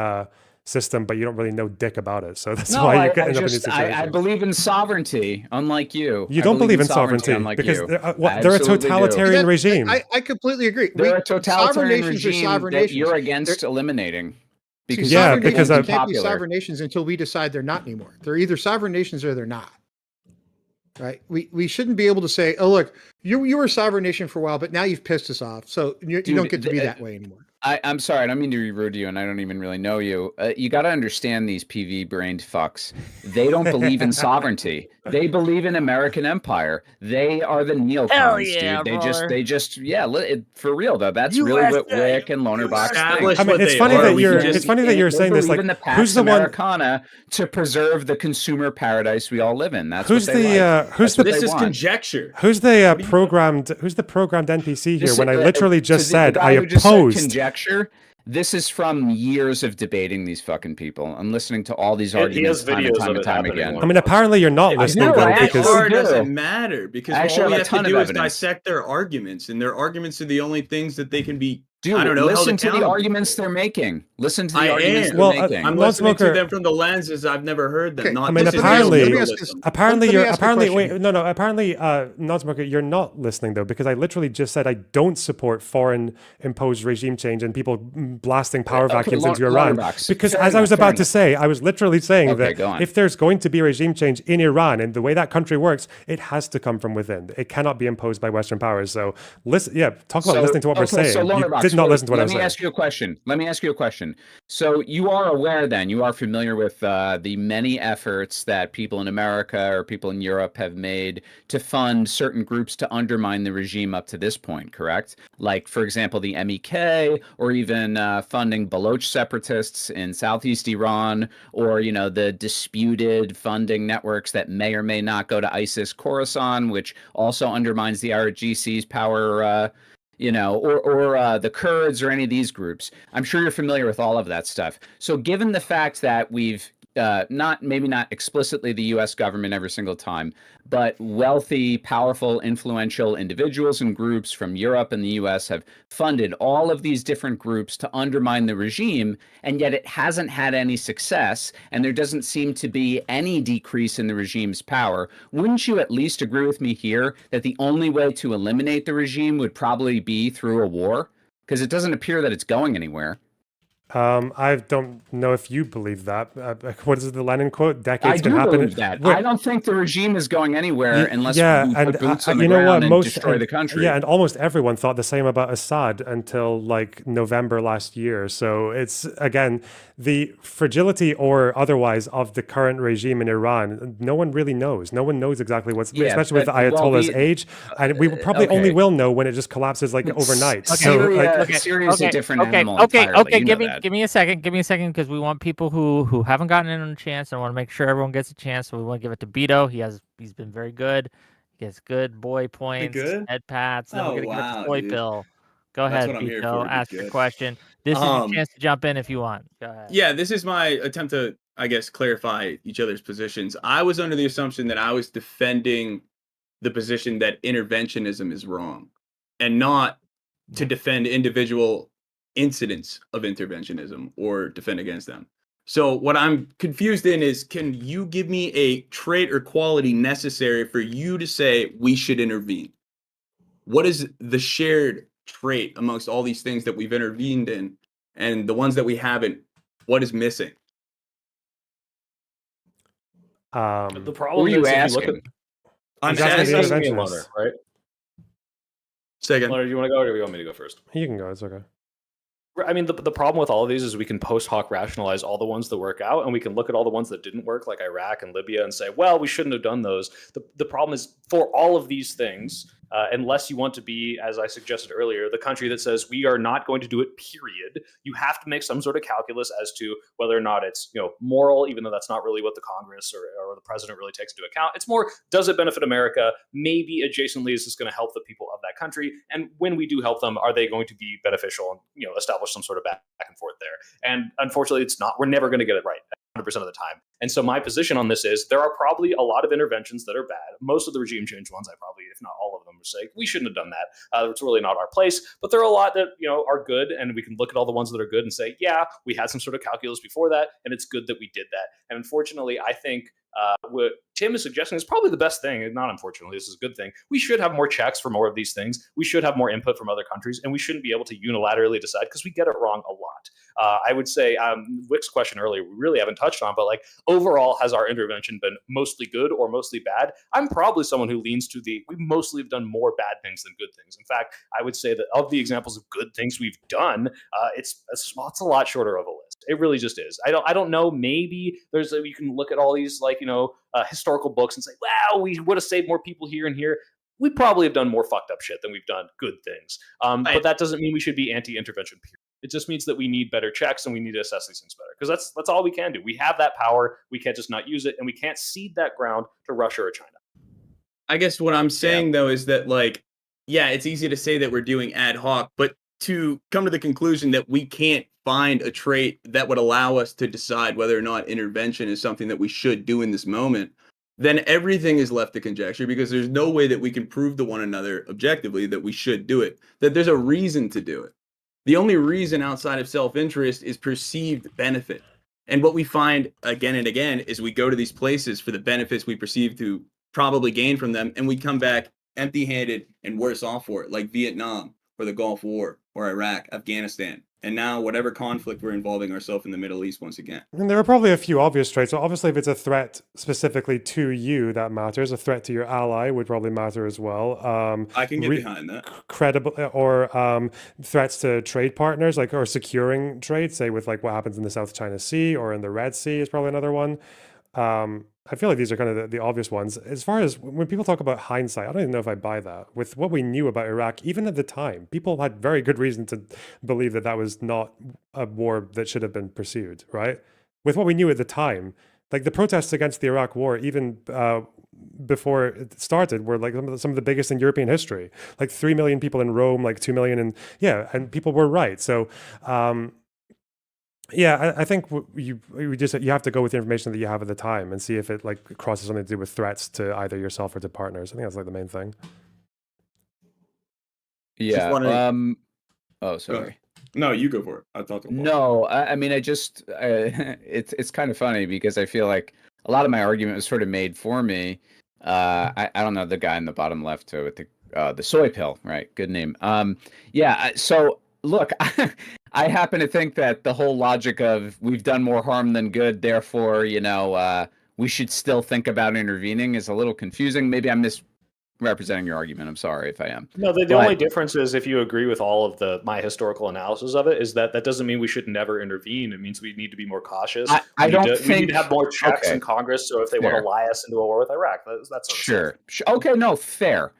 system, but you don't really know dick about it. So that's why you end up in these situations. I believe in sovereignty, unlike you. You don't believe in sovereignty because they're a totalitarian regime. I completely agree. They're a totalitarian regime that you're against eliminating. Because can't be sovereign nations until we decide they're not anymore. They're either sovereign nations or they're not. Right? We shouldn't be able to say, oh, look, you were a sovereign nation for a while, but now you've pissed us off. So you don't get to be that way anymore. I'm sorry, I don't mean to be rude to you, and I don't even really know you. You got to understand these PV-brained fucks. They don't believe in sovereignty. They believe in American empire. They are the neocons, yeah, dude. brother. They just, for real though. That's really what Wick and Lonerbox think. I mean, it's funny that you're saying this. Like, in the who's the one? Americana to preserve the consumer paradise we all live in. That's who's what they like. This is conjecture. Who's the programmed NPC here? When I literally just said I just said opposed. Conjecture. This is from years of debating these fucking people and listening to all these arguments time and time again. I mean, apparently you're not listening though, because it doesn't matter because all we have to do is evidence. dissect their arguments, and their arguments are the only things that they can be. Dude, I don't know. Listen to the arguments they're making. Listen to the arguments they're making. I'm listening to them from the lenses I've never heard them. Okay. Not I mean, apparently, non-smoker, you're not listening though, because I literally just said I don't support foreign imposed regime change and people blasting power vacuums into Iran. Because as I was about to say, I was literally saying that if there's going to be regime change in Iran and the way that country works, it has to come from within. It cannot be imposed by Western powers. So listen, talk about listening to what we're saying. You did not listen to what I was saying. Let me ask you a question. So you are aware then, you are familiar with the many efforts that people in America or people in Europe have made to fund certain groups to undermine the regime up to this point, correct? Like, for example, the MEK, or even funding Baloch separatists in southeast Iran, or, you know, the disputed funding networks that may or may not go to ISIS Khorasan, which also undermines the IRGC's power, you know, or the Kurds or any of these groups. I'm sure you're familiar with all of that stuff. So given the fact that we've maybe not explicitly the U.S. government every single time, but wealthy, powerful, influential individuals and groups from Europe and the U.S. have funded all of these different groups to undermine the regime, and yet it hasn't had any success, and there doesn't seem to be any decrease in the regime's power. Wouldn't you at least agree with me here that the only way to eliminate the regime would probably be through a war? Because it doesn't appear that it's going anywhere. I don't know if you believe that. What is the Lenin quote? Decades I can do happen. believe that. I don't think the regime is going anywhere unless we put boots on the you know ground what? and destroy the country. Yeah, and almost everyone thought the same about Assad until like November last year. So it's, again, the fragility or otherwise of the current regime in Iran. No one really knows. No one knows exactly what's, especially with the Ayatollah's age. And we probably only will know when it just collapses like overnight. Syria is a different animal entirely. Okay, give me a second, because we want people who haven't gotten in on a chance. I want to make sure everyone gets a chance, so we want to give it to Bito. He's been very good. He gets good boy points, head pats. Then we're gonna give it to Soy Pill. Go ahead, Bito. Ask your question. This is your chance to jump in if you want. Go ahead. Yeah, this is my attempt to, I guess, clarify each other's positions. I was under the assumption that I was defending the position that interventionism is wrong, and not to defend individual incidents of interventionism or defend against them. So what I'm confused in is, can you give me a trait or quality necessary for you to say we should intervene? What is the shared trait amongst all these things that we've intervened in, and the ones that we haven't? What is missing? The problem is, if you look at, I'm asking Loner, right? Second. Loner, do you want to go, or do you want me to go first? You can go. It's okay. I mean, the problem with all of these is we can post hoc rationalize all the ones that work out, and we can look at all the ones that didn't work, like Iraq and Libya, and say, well, we shouldn't have done those. The problem is, for all of these things, unless you want to be, as I suggested earlier, the country that says we are not going to do it, period, you have to make some sort of calculus as to whether or not it's, you know, moral, even though that's not really what the Congress or the president really takes into account. It's more, does it benefit America? Maybe adjacently, is this going to help the people of that country? And when we do help them, are they going to be beneficial and, you know, establish some sort of back and forth there? And unfortunately, it's not. We're never going to get it right 100% of the time. And so my position on this is, there are probably a lot of interventions that are bad. Most of the regime change ones, I probably, if not all of them, would say we shouldn't have done that. It's really not our place. But there are a lot that, you know, are good, and we can look at all the ones that are good and say, yeah, we had some sort of calculus before that, and it's good that we did that. And unfortunately, I think what Tim is suggesting is probably the best thing. And not unfortunately, this is a good thing. We should have more checks for more of these things. We should have more input from other countries, and we shouldn't be able to unilaterally decide, because we get it wrong a lot. I would say Wick's question earlier, we really haven't touched on, but like, overall, has our intervention been mostly good or mostly bad? I'm probably someone who leans to we mostly have done more bad things than good things. In fact, I would say that of the examples of good things we've done, it's a lot shorter of a list. It really just is. I don't know. Maybe you can look at all these, like, you know, historical books and say, wow, we would have saved more people here and here. We probably have done more fucked up shit than we've done good things. But that doesn't mean we should be anti-intervention, period. It just means that we need better checks, and we need to assess these things better, because that's all we can do. We have that power. We can't just not use it, and we can't cede that ground to Russia or China. I guess what I'm saying, though, is that, like, yeah, it's easy to say that we're doing ad hoc, but to come to the conclusion that we can't find a trait that would allow us to decide whether or not intervention is something that we should do in this moment, then everything is left to conjecture, because there's no way that we can prove to one another objectively that we should do it, that there's a reason to do it. The only reason outside of self-interest is perceived benefit. And what we find again and again is we go to these places for the benefits we perceive to probably gain from them, and we come back empty-handed and worse off for it, like Vietnam, or the Gulf War, or Iraq, Afghanistan, and now whatever conflict we're involving ourselves in the Middle East once again. And there are probably a few obvious traits. So obviously, if it's a threat specifically to you, that matters. A threat to your ally would probably matter as well. I can get behind that. Credible or threats to trade partners, like or securing trade, say with like what happens in the South China Sea or in the Red Sea is probably another one. I feel like these are kind of the obvious ones. As far as when people talk about hindsight, I don't even know if I buy that. With what we knew about Iraq, even at the time, people had very good reason to believe that that was not a war that should have been pursued, right? With what we knew at the time, like the protests against the Iraq war, even before it started, were like some of the biggest in European history. Like 3 million people in Rome, like 2 million in, yeah, and people were right. So, yeah, I think you have to go with the information that you have at the time and see if it like crosses something to do with threats to either yourself or to partners. I think that's like the main thing. Yeah. wondering- Oh, sorry. No, you go for it. I thought. No, I mean, I just it's kind of funny because I feel like a lot of my argument was sort of made for me. I don't know the guy in the bottom left with the Soy Pill, right? Good name. Yeah. So look, I happen to think that the whole logic of we've done more harm than good, therefore, we should still think about intervening is a little confusing. Maybe I'm misrepresenting your argument. I'm sorry if I am. No, the only difference is if you agree with all of my historical analysis of it, is that doesn't mean we should never intervene. It means we need to be more cautious. We need to have more checks in Congress. So if they want to lie us into a war with Iraq, that's sure. Okay, no, fair.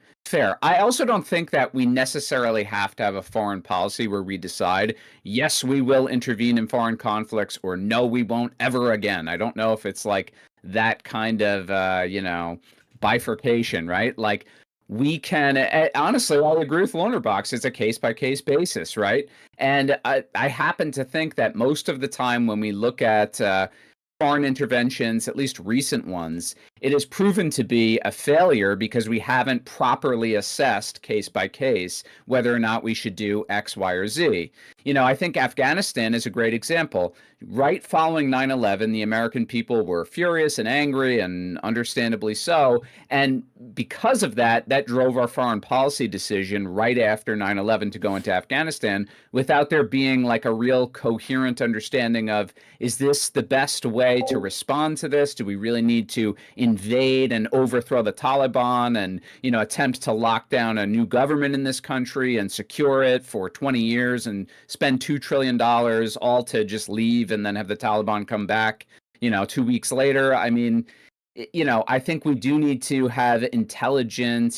I also don't think that we necessarily have to have a foreign policy where we decide, yes, we will intervene in foreign conflicts, or no, we won't ever again. I don't know if it's like that kind of, bifurcation, right? Like we can, honestly, I'll agree with Lonerbox. It's a case-by-case basis, right? And I happen to think that most of the time when we look at foreign interventions, at least recent ones, it has proven to be a failure because we haven't properly assessed case by case whether or not we should do X, Y, or Z. I think Afghanistan is a great example. Right following 9/11, the American people were furious and angry, and understandably so. And because of that, that drove our foreign policy decision right after 9/11 to go into Afghanistan without there being like a real coherent understanding of, is this the best way to respond to this? Do we really need to invade and overthrow the Taliban and, attempt to lock down a new government in this country and secure it for 20 years and spend $2 trillion all to just leave and then have the Taliban come back, 2 weeks later? I mean, I think we do need to have intelligent,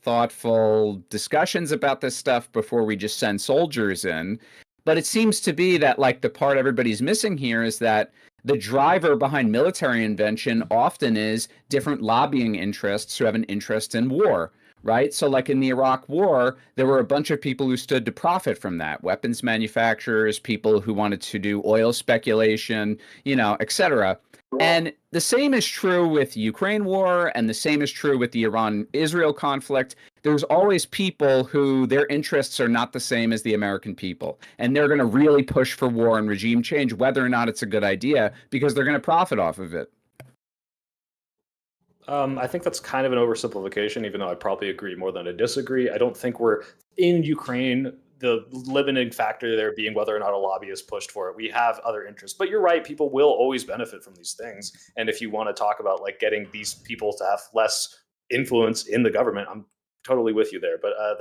thoughtful discussions about this stuff before we just send soldiers in. But it seems to be that like the part everybody's missing here is that the driver behind military intervention often is different lobbying interests who have an interest in war, right? So like in the Iraq War, there were a bunch of people who stood to profit from that. Weapons manufacturers, people who wanted to do oil speculation, et cetera. And the same is true with Ukraine war, and the same is true with the Iran-Israel conflict. There's always people who their interests are not the same as the American people. And they're going to really push for war and regime change, whether or not it's a good idea, because they're going to profit off of it. I think that's kind of an oversimplification, even though I probably agree more than I disagree. I don't think we're in Ukraine, the limiting factor there being whether or not a lobby is pushed for it. We have other interests, but you're right. People will always benefit from these things. And if you want to talk about like getting these people to have less influence in the government, I'm totally with you there. But I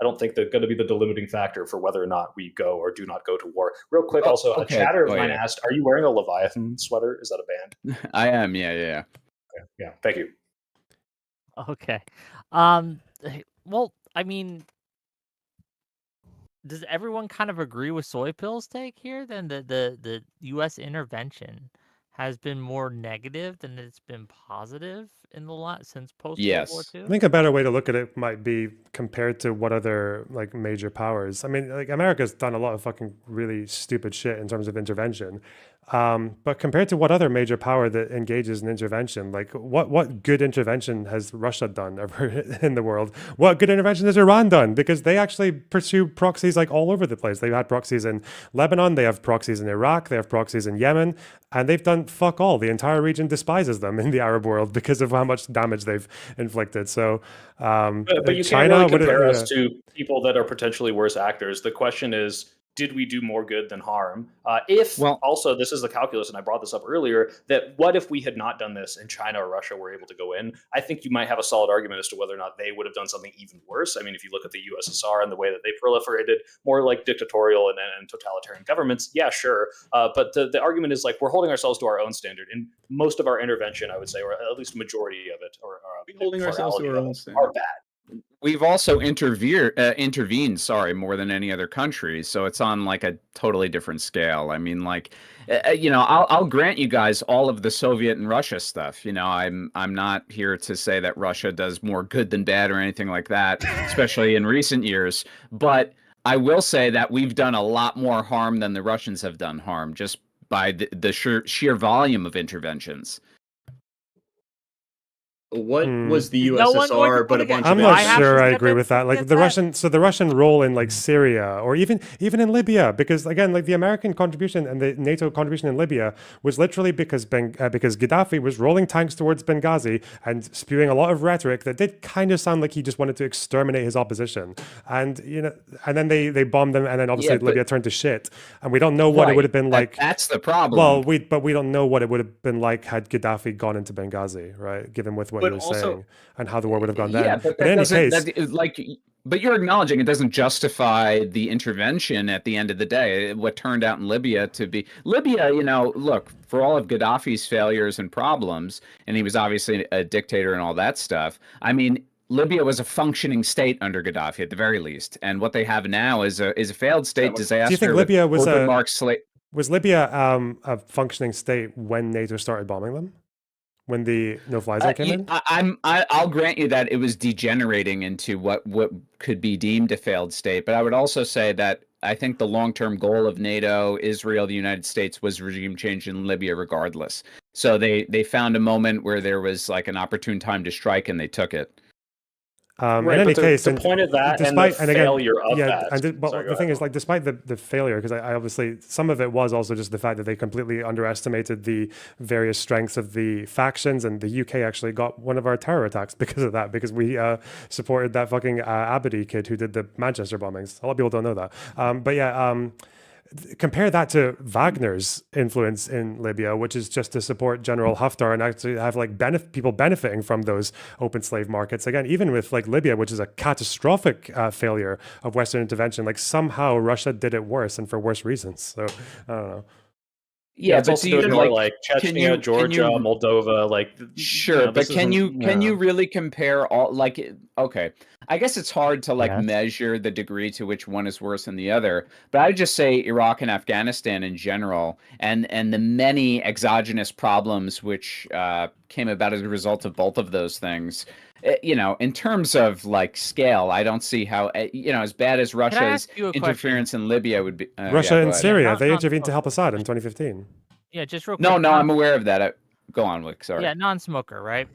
don't think they're going to be the delimiting factor for whether or not we go or do not go to war. Real quick, also, a chatter of mine asked, are you wearing a Leviathan sweater? Is that a band? I am, yeah. Okay. Yeah, thank you. Okay. Well, I mean, does everyone kind of agree with Soy Pill's take here? Then the U.S. intervention has been more negative than it's been positive in the since post World War II? I think a better way to look at it might be compared to what other like major powers. I mean, like America's done a lot of fucking really stupid shit in terms of intervention. But compared to what other major power that engages in intervention, like what good intervention has Russia done ever in the world? What good intervention has Iran done? Because they actually pursue proxies like all over the place. They've had proxies in Lebanon, they have proxies in Iraq, they have proxies in Yemen, and they've done fuck all. The entire region despises them in the Arab world because of how much damage they've inflicted. So, But you China, can't really compare yeah. us to people that are potentially worse actors. The question is, did we do more good than harm? Well- Also, this is the calculus, and I brought this up earlier, that what if we had not done this and China or Russia were able to go in? I think you might have a solid argument as to whether or not they would have done something even worse. I mean, if you look at the USSR and the way that they proliferated, more like dictatorial and totalitarian governments, yeah, sure. But the argument is like we're holding ourselves to our own standard. And most of our intervention, I would say, or at least a majority of it, or Holding ourselves to our plurality own of it, standard. are bad. We've also intervened, more than any other country. So it's on like a totally different scale. I mean, like, I'll grant you guys all of the Soviet and Russia stuff. I'm not here to say that Russia does more good than bad or anything like that, especially in recent years. But I will say that we've done a lot more harm than the Russians have done harm, just by the sheer volume of interventions. What was the Is no one going to USSR but a put bunch again- I'm of not I have to sure I step agree in with that. Like against the that. Russian role in like Syria or even in Libya, because again, like the American contribution and the NATO contribution in Libya was literally because Gaddafi was rolling tanks towards Benghazi and spewing a lot of rhetoric that did kind of sound like he just wanted to exterminate his opposition, and and then they bombed them, and then obviously Yeah, but- Libya turned to shit, and we don't know what it would have been like. That's the problem. Well, we don't know what it would have been like had Gaddafi gone into Benghazi, right? Given with what he But was also- saying and how the war would have gone then. Yeah, but in any case, but you're acknowledging it doesn't justify the intervention at the end of the day. What turned out in Libya to be Libya, look, for all of Gaddafi's failures and problems, and he was obviously a dictator and all that stuff. I mean, Libya was a functioning state under Gaddafi at the very least, and what they have now is a failed state disaster. do you think Libya was Was Libya a functioning state when NATO started bombing them? When the no-fly zone came in? I'll grant you that it was degenerating into what could be deemed a failed state, but I would also say that I think the long-term goal of NATO, Israel, the United States was regime change in Libya regardless. So they found a moment where there was like an opportune time to strike, and they took it. In Right, any but case, the point of that and the failure of that. But Sorry, go the thing ahead. is, like, despite the failure, because I obviously some of it was also just the fact that they completely underestimated the various strengths of the factions, and the UK actually got one of our terror attacks because of that, because we supported that fucking Abadi kid who did the Manchester bombings. A lot of people don't know that, but yeah. Compare that to Wagner's influence in Libya, which is just to support General Haftar and actually have like people benefiting from those open slave markets. Again, even with like Libya, which is a catastrophic failure of Western intervention, like somehow Russia did it worse and for worse reasons. So I don't know. Yeah, it's but also do you doing more like Chechnya, Georgia, Moldova, like Sure, but can you really compare all okay, I guess it's hard to Yes. measure the degree to which one is worse than the other, but I'd just say Iraq and Afghanistan in general and the many exogenous problems which came about as a result of both of those things. In terms of like scale, I don't see how as bad as Russia's ask you a question? interference in Libya would be. Russia go and ahead. Syria, Yeah, they not- intervened to help Assad in 2015. Yeah, just real quick. No, I'm aware of that. Go on, Wick. Sorry. Yeah, non-smoker, right?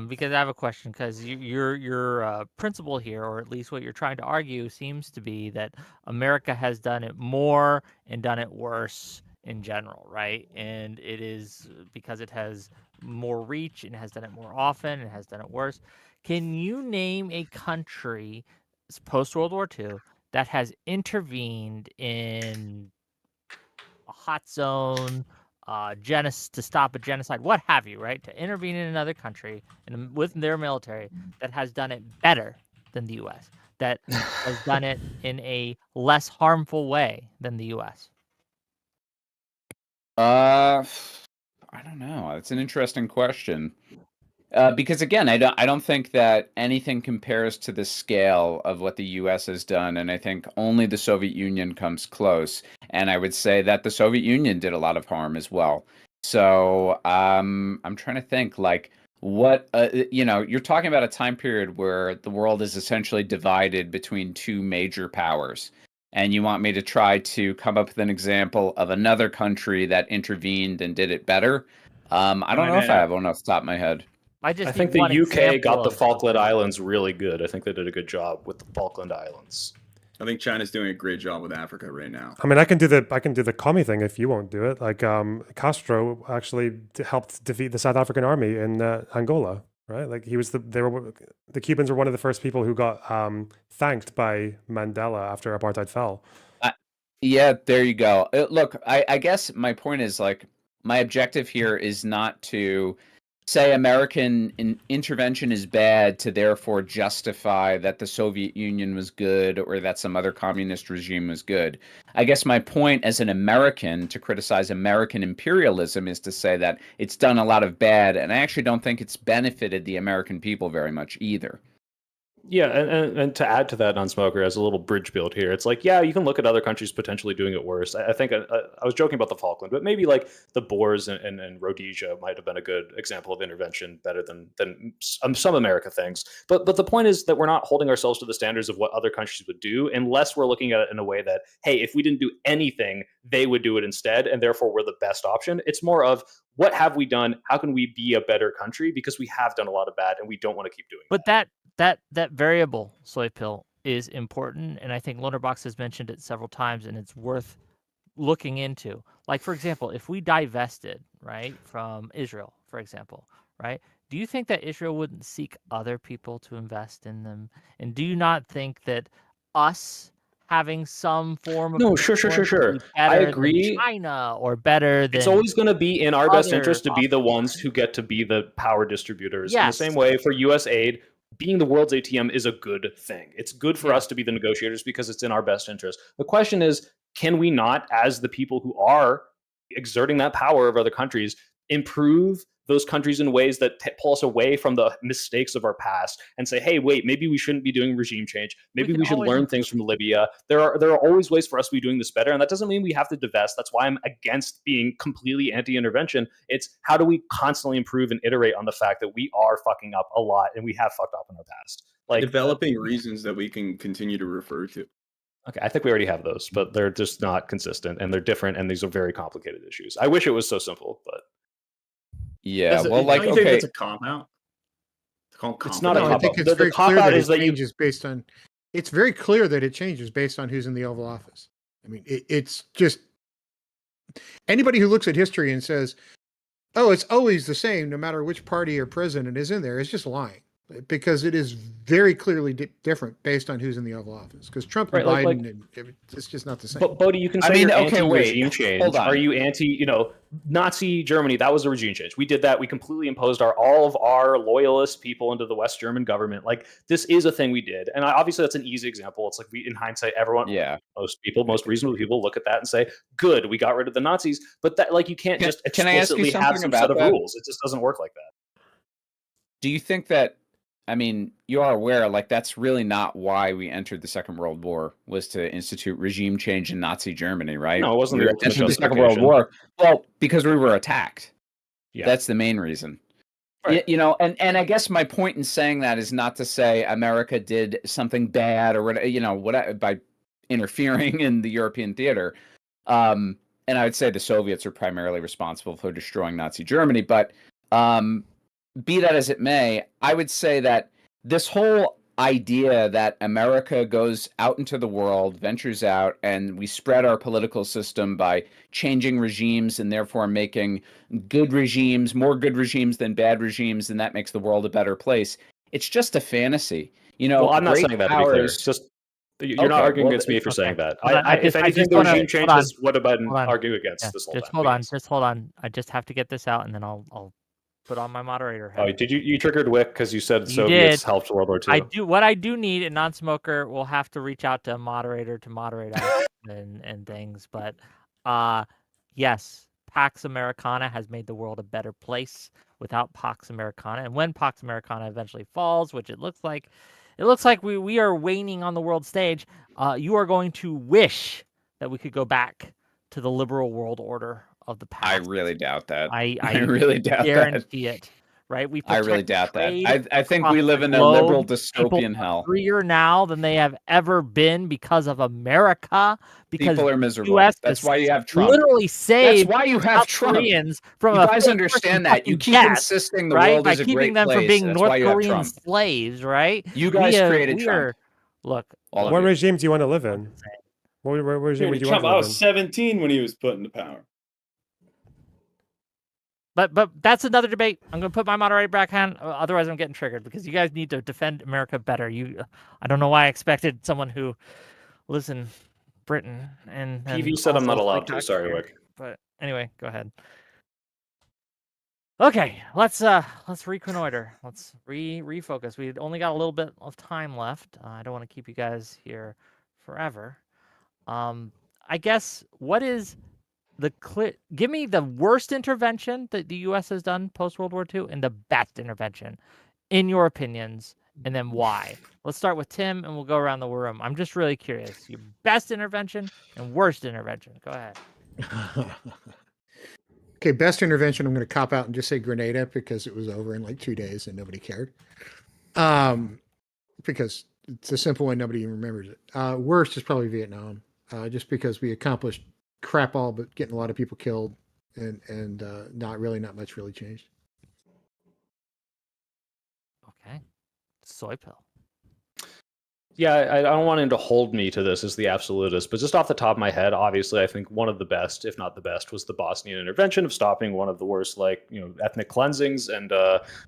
Because I have a question. Because your principle here, or at least what you're trying to argue, seems to be that America has done it more and done it worse in general, right? And it is because it has more reach and has done it more often and has done it worse. Can you name a country post World War II that has intervened in a hot zone, to stop a genocide, what have you, right? To intervene in another country and with their military that has done it better than the U.S., that has done it in a less harmful way than the U.S.? I don't know. It's an interesting question. Because again, I don't think that anything compares to the scale of what the U.S. has done, and I think only the Soviet Union comes close. And I would say that the Soviet Union did a lot of harm as well. So I'm trying to think like what you're talking about a time period where the world is essentially divided between two major powers. and you want me to try to come up with an example of another country that intervened and did it better. I don't know if I have one off the top of my head. I I just think need the one UK example got the of Falkland something. Islands really good. I think they did a good job with the Falkland Islands. I think China's doing a great job with Africa right now. I mean, I can do the commie thing if you won't do it. Like Castro actually helped defeat the South African army in Angola, right? Like the Cubans were one of the first people who got thanked by Mandela after apartheid fell. Yeah, there you go. Look, I guess my point is like my objective here is not to say American intervention is bad to therefore justify that the Soviet Union was good or that some other communist regime was good. I guess my point as an American to criticize American imperialism is to say that it's done a lot of bad, and I actually don't think it's benefited the American people very much either. Yeah, and to add to that, non-smoker, as a little bridge build here, it's like, yeah, you can look at other countries potentially doing it worse. I think I was joking about the Falkland, but maybe like the Boers and Rhodesia might have been a good example of intervention, better than some America things. But the point is that we're not holding ourselves to the standards of what other countries would do, unless we're looking at it in a way that, hey, if we didn't do anything, they would do it instead, and therefore we're the best option. It's more of, what have we done? How can we be a better country? Because we have done a lot of bad, and we don't want to keep doing But that variable, Soy Pill, is important, and I think Lonerbox has mentioned it several times, and it's worth looking into. Like, for example, if we divested, right, from Israel, for example, right, do you think that Israel wouldn't seek other people to invest in them? And do you not think that us having some form of No, sure. influence would be I better than agree. China or better than It's always going to be in our best other interest to be the fossil ones fuels? who get to be the power distributors. In the Yes. same way, for U.S. aid, being the world's ATM is a good thing. It's good for Yeah. us to be the negotiators because it's in our best interest. The question is, can we not, as the people who are exerting that power of other countries, improve those countries in ways that pull us away from the mistakes of our past and say, hey, wait, maybe we shouldn't be doing regime change. Maybe can we should always learn things from Libya. There are always ways for us to be doing this better. And that doesn't mean we have to divest. That's why I'm against being completely anti-intervention. It's how do we constantly improve and iterate on the fact that we are fucking up a lot and we have fucked up in our past. Like Developing reasons that we can continue to refer to. Okay, I think we already have those, but they're just not consistent and they're different, and these are very complicated issues. I wish it was so simple, but Yeah, That's a- well, like, don't you think okay, that's a cop out? It's not a No, I cop think out. it's The very cop clear out that is it that you changes based on. It's very clear that it changes based on who's in the Oval Office. I mean, it's just anybody who looks at history and says, "Oh, it's always the same, no matter which party or president is in there," is just lying, because it is very clearly different based on who's in the Oval Office. Because Trump and Right, Biden, and it's just not the same. But Bodhi, you can I say mean, you're okay, wait, anti-regime change. hold on. Are you anti, Nazi Germany? That was a regime change. We did that. We completely imposed all of our loyalist people into the West German government. Like, this is a thing we did, and obviously that's an easy example. It's like in hindsight, yeah. most reasonable people look at that and say, "Good, we got rid of the Nazis." But that, like, you can't just Can I ask you explicitly have something some about set of that? rules. It just doesn't work like that. Do you think that, I mean, you are aware, like, that's really not why we entered the Second World War, was to institute regime change in Nazi Germany, right? No, it wasn't We the ultimate entered the Second World justification. War, well, because we were attacked. Yeah. That's the main reason. Right. And I guess my point in saying that is not to say America did something bad or what by interfering in the European theater. And I would say the Soviets are primarily responsible for destroying Nazi Germany. But be that as it may, I would say that this whole idea that America goes out into the world, ventures out, and we spread our political system by changing regimes and therefore making good regimes, more good regimes than bad regimes, and that makes the world a better place. It's just a fantasy. Well, I'm not great saying that, to be clear. powers- It's just you're Okay, not arguing well, against me for saying that. Hold on, If I anything, just the wanna- regime change hold is what I've been hold on. arguing against Yeah, this whole just time. hold on. Please. Just hold on. I just have to get this out, and then I'll put on my moderator hat. Oh, did you triggered Wick because you said You Soviets did. helped World War II? What I do need, a non-smoker will have to reach out to a moderator to moderate us and things. But yes, Pax Americana has made the world a better place without Pax Americana. And when Pax Americana eventually falls, which it looks like we are waning on the world stage, you are going to wish that we could go back to the liberal world order of the past. I really doubt that. I really doubt that. guarantee it. right? We I really protect doubt that. trade I think across we the live in a globe. liberal People dystopian are hell. freer now than they have ever been because of America. Because People are the miserable. U.S. That's has why you have Trump. literally That's saved why you have South Trump. Koreans from You a guys first-person understand that. You fucking keep death, insisting the right? world By is a keeping great them from place. being That's North why you have Korean Trump. slaves, right? You guys created we Trump. are. Look, All of What you. regime do you want to live in? What regime would you want Trump, to I live was in? 17 when he was put into power. But that's another debate. I'm going to put my moderator back on. Otherwise, I'm getting triggered because you guys need to defend America better. I don't know why I expected someone who lives in Britain and PV said I'm also not is allowed like to. Sorry, Wick. But anyway, go ahead. Okay, let's reconnoiter. Let's refocus. We only got a little bit of time left. I don't want to keep you guys here forever. I guess what is give me the worst intervention that the U.S. has done post World War II and the best intervention, in your opinions, and then why. Let's start with Tim, and we'll go around the room. I'm just really curious. Your best intervention and worst intervention. Go ahead. Okay, best intervention. I'm going to cop out and just say Grenada because it was over in like 2 days and nobody cared. Because it's a simple one, nobody even remembers it. Worst is probably Vietnam, just because we accomplished crap all, but getting a lot of people killed, and not much really changed. Okay, Soy Pill. Yeah, I don't want him to hold me to this as the absolutist, but just off the top of my head, obviously, I think one of the best, if not the best, was the Bosnian intervention of stopping one of the worst, ethnic cleansings. And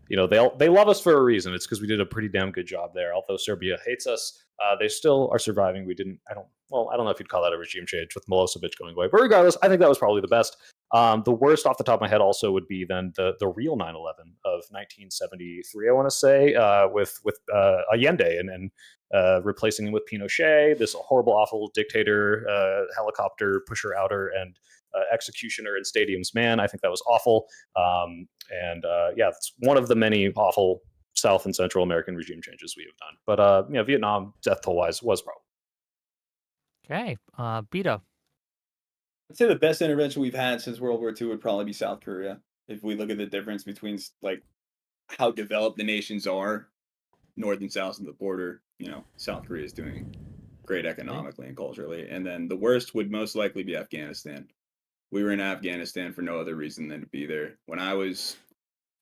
they love us for a reason. It's because we did a pretty damn good job there. Although Serbia hates us, they still are surviving. I don't know if you'd call that a regime change with Milosevic going away, but regardless, I think that was probably the best. The worst off the top of my head also would be then the real 9/11 of 1973. I want to say with Allende and replacing him with Pinochet, this horrible, awful dictator, helicopter pusher outer, and executioner in stadiums. Man, I think that was awful. It's one of the many awful South and Central American regime changes we have done. But Vietnam, death toll wise, was wrong. Okay, Bito. I'd say the best intervention we've had since World War II would probably be South Korea. If we look at the difference between like how developed the nations are, north and south of the border, South Korea is doing great economically and culturally. And then the worst would most likely be Afghanistan. We were in Afghanistan for no other reason than to be there. When I was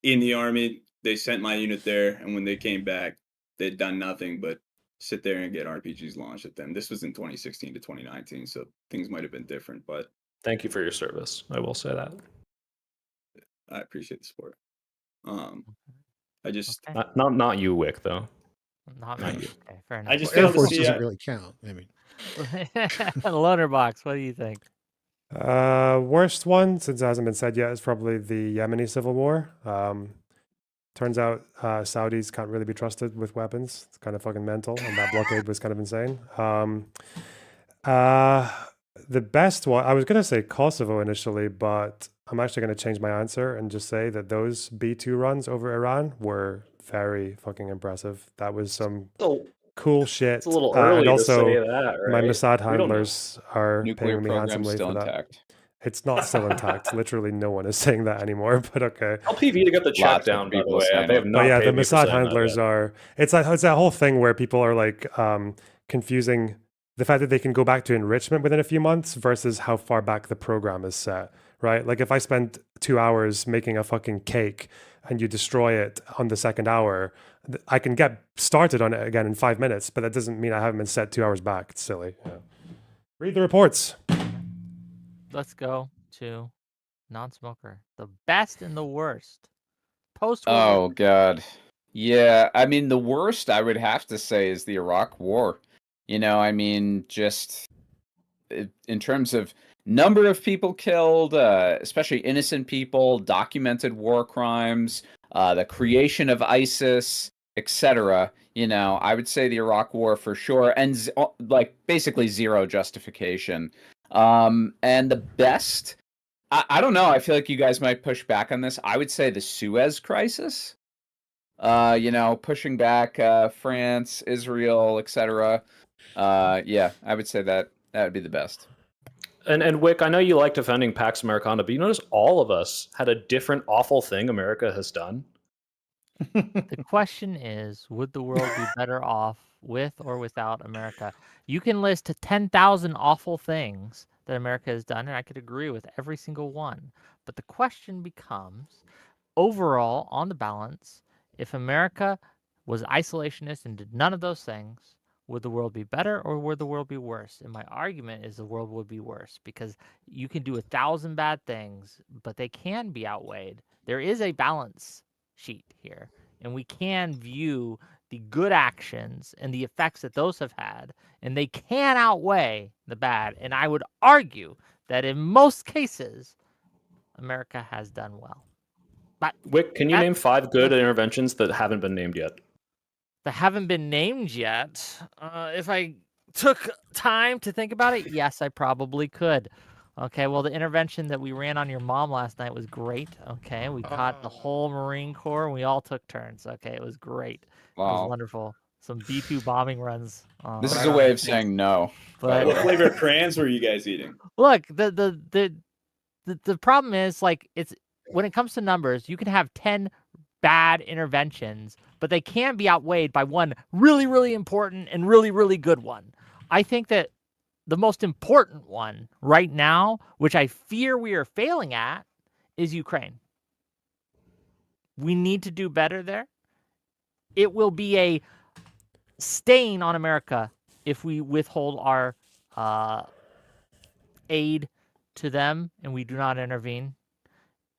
in the army, they sent my unit there, and when they came back, they'd done nothing but sit there and get RPGs launched at them. This was in 2016 to 2019, so things might have been different, but thank you for your service. I will say that. I appreciate the support. I just not you, Wick, though. Not you. Okay, fair enough. I just Air failed to Force see doesn't really count. I mean, Lonerbox. What do you think? Worst one, since it hasn't been said yet, is probably the Yemeni civil war. Turns out Saudis can't really be trusted with weapons. It's kind of fucking mental, and that blockade was kind of insane. The best one, I was going to say Kosovo initially, but I'm actually going to change my answer and just say that those B2 runs over Iran were very fucking impressive. That was some cool shit. It's a little early and also, to say that, right? my Mossad We don't know. handlers are Nuclear paying me program's handsomely still for that. intact. It's not still intact. Literally, no one is saying that anymore. But okay. Tell PV to get the check Lots of down. By the people way, saying they have it. not But yeah, the paid me for Mossad saying that handlers yet. are. It's that whole thing where people are like confusing the fact that they can go back to enrichment within a few months versus how far back the program is set. Right? Like if I spend 2 hours making a fucking cake and you destroy it on the second hour, I can get started on it again in 5 minutes. But that doesn't mean I haven't been set 2 hours back. It's silly. Yeah. Read the reports. Let's go to non-smoker. The best and the worst. Post. Oh God, yeah. I mean, the worst I would have to say is the Iraq War. Just in terms of number of people killed, especially innocent people, documented war crimes, the creation of ISIS, etc. I would say the Iraq War for sure, and basically zero justification. And the best, I don't know. I feel like you guys might push back on this. I would say the Suez Crisis. Pushing back France, Israel, etc. I would say that would be the best. And Wick, I know you like defending Pax Americana, but you notice all of us had a different awful thing America has done. The question is, would the world be better off with or without America? You can list 10,000 awful things that America has done, and I could agree with every single one. But the question becomes, overall, on the balance, if America was isolationist and did none of those things, would the world be better or would the world be worse? And my argument is the world would be worse because you can do 1,000 bad things, but they can be outweighed. There is a balance sheet here, and we can view the good actions and the effects that those have had, and they can outweigh the bad. And I would argue that in most cases, America has done well. But Wick, can you name 5 good interventions that haven't been named yet? that haven't been named yet. If I took time to think about it, yes, I probably could. Okay, well, the intervention that we ran on your mom last night was great. Okay, we caught the whole Marine Corps, and we all took turns. Okay, it was great. It was Wow. wonderful. Some B2 bombing runs. This is Right a on way the of saying no. But What flavor of crayons were you guys eating? look, the problem is, like, it's when it comes to numbers, you can have 10 bad interventions, but they can be outweighed by one really, really important and really, really good one. I think that the most important one right now, which I fear we are failing at, is Ukraine. We need to do better there. It will be a stain on America if we withhold our aid to them and we do not intervene.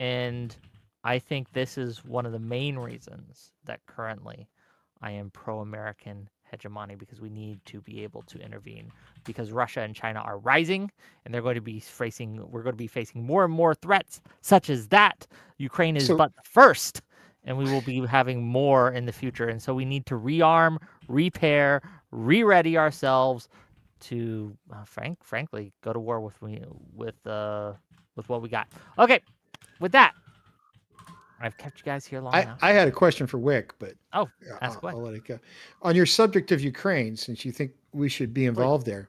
And I think this is one of the main reasons that currently I am pro-American hegemony, because we need to be able to intervene, because Russia and China are rising and we're going to be facing more and more threats such as that. Ukraine is but the first, and we will be having more in the future. And so we need to rearm, repair, re-ready ourselves to frankly go to war with what we got. Okay. With that, I've kept you guys here long enough. I had a question for Wick, but ask away. I'll let it go. On your subject of Ukraine, since you think we should be involved there,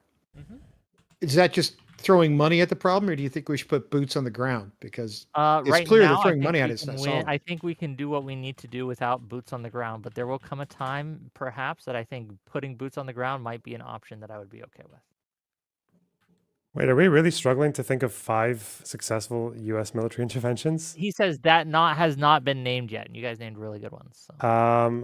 is that just throwing money at the problem, or do you think we should put boots on the ground? Because it's right clear now, they're throwing money at us. I think we can do what we need to do without boots on the ground, but there will come a time, perhaps, that I think putting boots on the ground might be an option that I would be okay with. Wait, are we really struggling to think of 5 successful U.S. military interventions? He says that has not been named yet, and you guys named really good ones. So.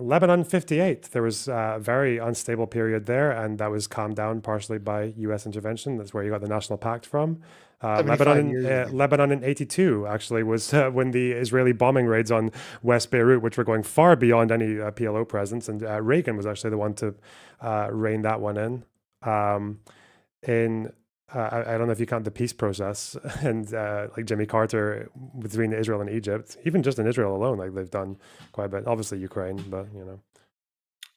Lebanon 58. There was a very unstable period there, and that was calmed down partially by U.S. intervention. That's where you got the National Pact from. Lebanon in 82 actually was when the Israeli bombing raids on West Beirut, which were going far beyond any PLO presence, and Reagan was actually the one to rein that one in. I don't know if you count the peace process and like Jimmy Carter between Israel and Egypt, even just in Israel alone, like they've done quite a bit. Obviously Ukraine, but you know.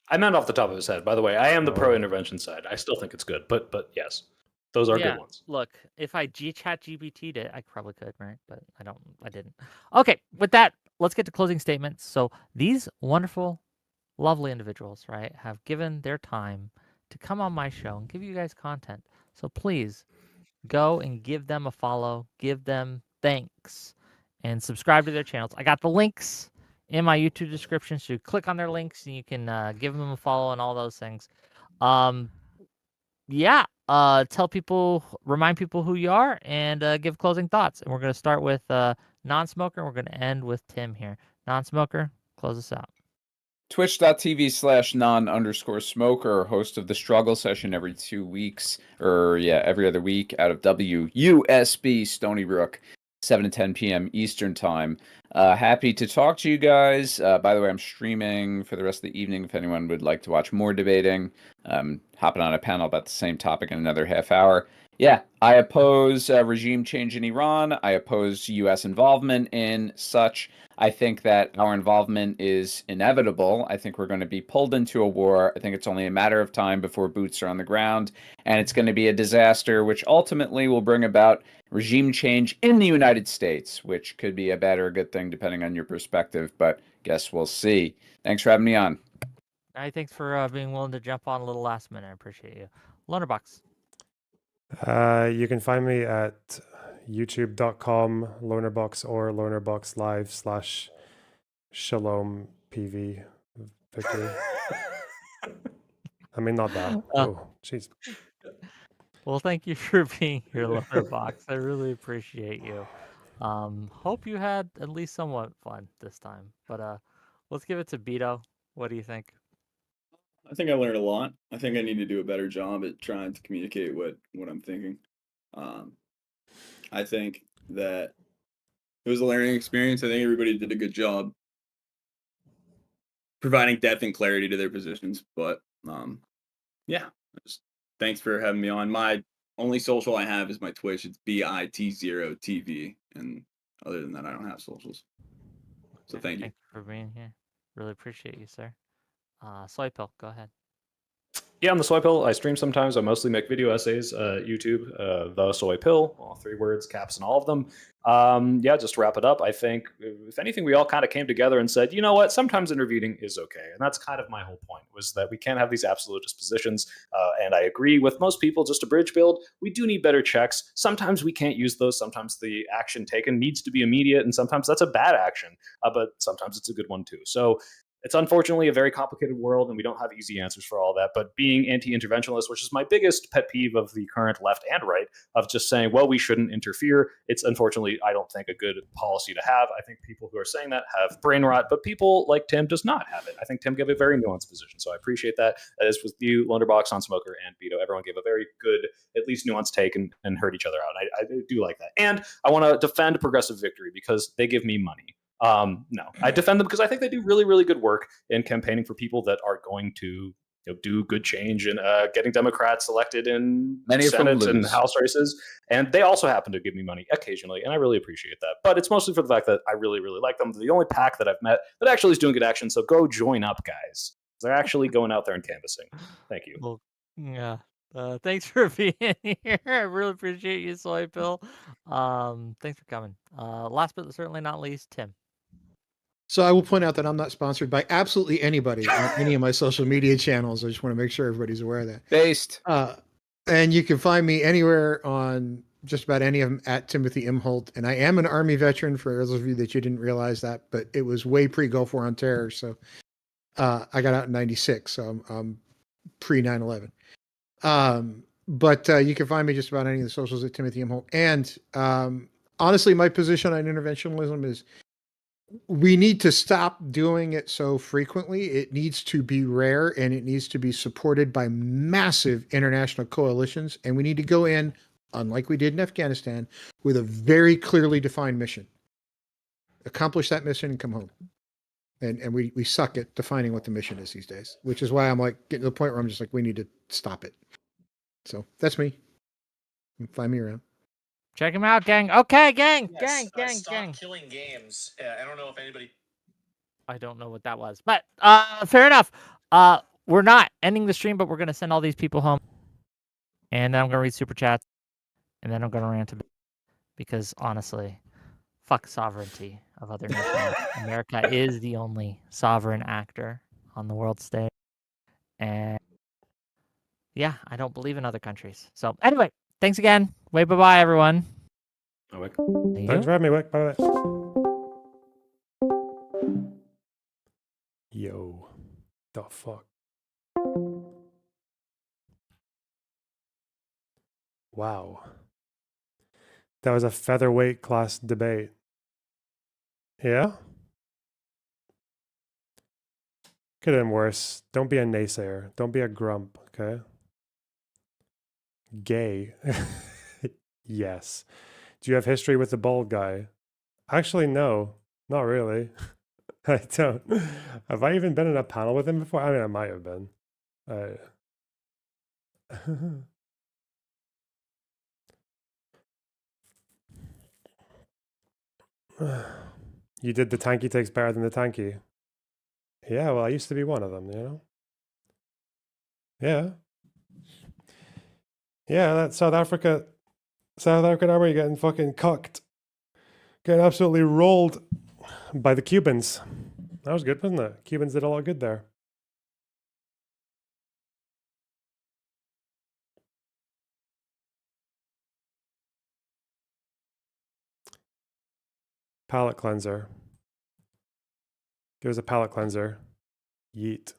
I meant off the top of his head. By the way, I am the pro-intervention side. I still think it's good, but yes, those are good ones. Look, if I chat GBT'd it, I probably could, right? But I didn't. Okay, with that, let's get to closing statements. So these wonderful, lovely individuals, right, have given their time to come on my show and give you guys content. So please go and give them a follow, give them thanks, and subscribe to their channels. I got the links in my YouTube description, so you click on their links and you can give them a follow and all those things. Tell people, remind people who you are, and give closing thoughts. And we're going to start with Non-Smoker, and we're going to end with Tim here. Non-Smoker, close us out. Twitch.tv/non_smoker, host of the struggle session every 2 weeks, every other week out of WUSB Stony Brook, 7 to 10 p.m. Eastern time. Happy to talk to you guys. By the way, I'm streaming for the rest of the evening if anyone would like to watch more debating. Hopping on a panel about the same topic in another half hour. Yeah, I oppose regime change in Iran. I oppose U.S. involvement in such. I think that our involvement is inevitable. I think we're going to be pulled into a war. I think it's only a matter of time before boots are on the ground, and it's going to be a disaster, which ultimately will bring about regime change in the United States, which could be a bad or a good thing depending on your perspective, but guess we'll see. Thanks for having me on. Thanks for being willing to jump on a little last minute. I appreciate you. Lonerbox. You can find me at youtube.com, Lonerbox, or Lonerbox Live /Shalom PV victory. I mean, not that. Uh, Oh, jeez. Well, thank you for being here, Lonerbox. I really appreciate you. Hope you had at least somewhat fun this time. But let's give it to Bito. What do you think? I think I learned a lot. I think I need to do a better job at trying to communicate what I'm thinking. I think that it was a learning experience. I think everybody did a good job providing depth and clarity to their positions. But yeah, just thanks for having me on. My only social I have is my Twitch. It's BIT0TV, and other than that, I don't have socials. So thank you. Thank you for being here. Really appreciate you, sir. Soy Pill, go ahead. Yeah, I'm the Soy Pill. I stream sometimes. I mostly make video essays. YouTube, the Soy Pill, all 3 words, caps, and all of them. Yeah, just to wrap it up, I think if anything, we all kind of came together and said, you know what, sometimes intervening is okay, and that's kind of my whole point, was that we can't have these absolutist positions. And I agree with most people. Just a bridge build, we do need better checks. Sometimes we can't use those. Sometimes the action taken needs to be immediate, and sometimes that's a bad action, but sometimes it's a good one too. So it's unfortunately a very complicated world, and we don't have easy answers for all that. But being anti-interventionist, which is my biggest pet peeve of the current left and right, of just saying, well, we shouldn't interfere, it's unfortunately, I don't think, a good policy to have. I think people who are saying that have brain rot, but people like Tim does not have it. I think Tim gave a very nuanced position, so I appreciate that. As with you, Lonerbox, Unsmoker, and Bito, everyone gave a very good, at least nuanced take and heard each other out. I do like that. And I want to defend Progressive Victory because they give me money. No, I defend them because I think they do really, really good work in campaigning for people that are going to do good change and getting Democrats elected in Senate and House races. And they also happen to give me money occasionally, and I really appreciate that. But it's mostly for the fact that I really, really like them. They're the only PAC that I've met that actually is doing good action. So go join up, guys. They're actually going out there and canvassing. Thank you. Well, yeah. Thanks for being here. I really appreciate you, Soy Pill. Thanks for coming. Last but certainly not least, Tim. So I will point out that I'm not sponsored by absolutely anybody on any of my social media channels. I just want to make sure everybody's aware of that. Based. And you can find me anywhere on just about any of them at Timothy Imholt. And I am an Army veteran, for those of you that you didn't realize that, but it was way pre-Gulf War on Terror. So I got out in 96, so I'm pre 9/11. But you can find me just about any of the socials at Timothy Imholt. And honestly, my position on interventionism is we need to stop doing it so frequently. It needs to be rare, and it needs to be supported by massive international coalitions. And we need to go in, unlike we did in Afghanistan, with a very clearly defined mission. Accomplish that mission and come home. And we suck at defining what the mission is these days, which is why I'm like getting to the point where I'm just like, we need to stop it. So that's me. Find me around. Check him out, gang. Okay, gang, Yes, gang. stop killing games. I don't know if anybody. I don't know what that was, but fair enough. We're not ending the stream, but we're gonna send all these people home, and then I'm gonna read super chats, and then I'm gonna rant a bit because honestly, fuck sovereignty of other nations. America is the only sovereign actor on the world stage, and yeah, I don't believe in other countries. So anyway, thanks again. Bye bye, everyone. Thanks for having me, Wick. Bye bye. Yo, the fuck. Wow. That was a featherweight class debate. Yeah? Could have been worse. Don't be a naysayer. Don't be a grump, okay? Gay. Yes. Do you have history with the bald guy? Actually, no. Not really. I don't. Have I even been in a panel with him before? I mean, I might have been. You did the tanky takes better than the tanky. Yeah, well, I used to be one of them, you know? Yeah. Yeah, that South African army getting fucking cucked. Getting absolutely rolled by the Cubans. That was good, wasn't it? Cubans did a lot of good there. Palate cleanser. There's a palate cleanser. Yeet.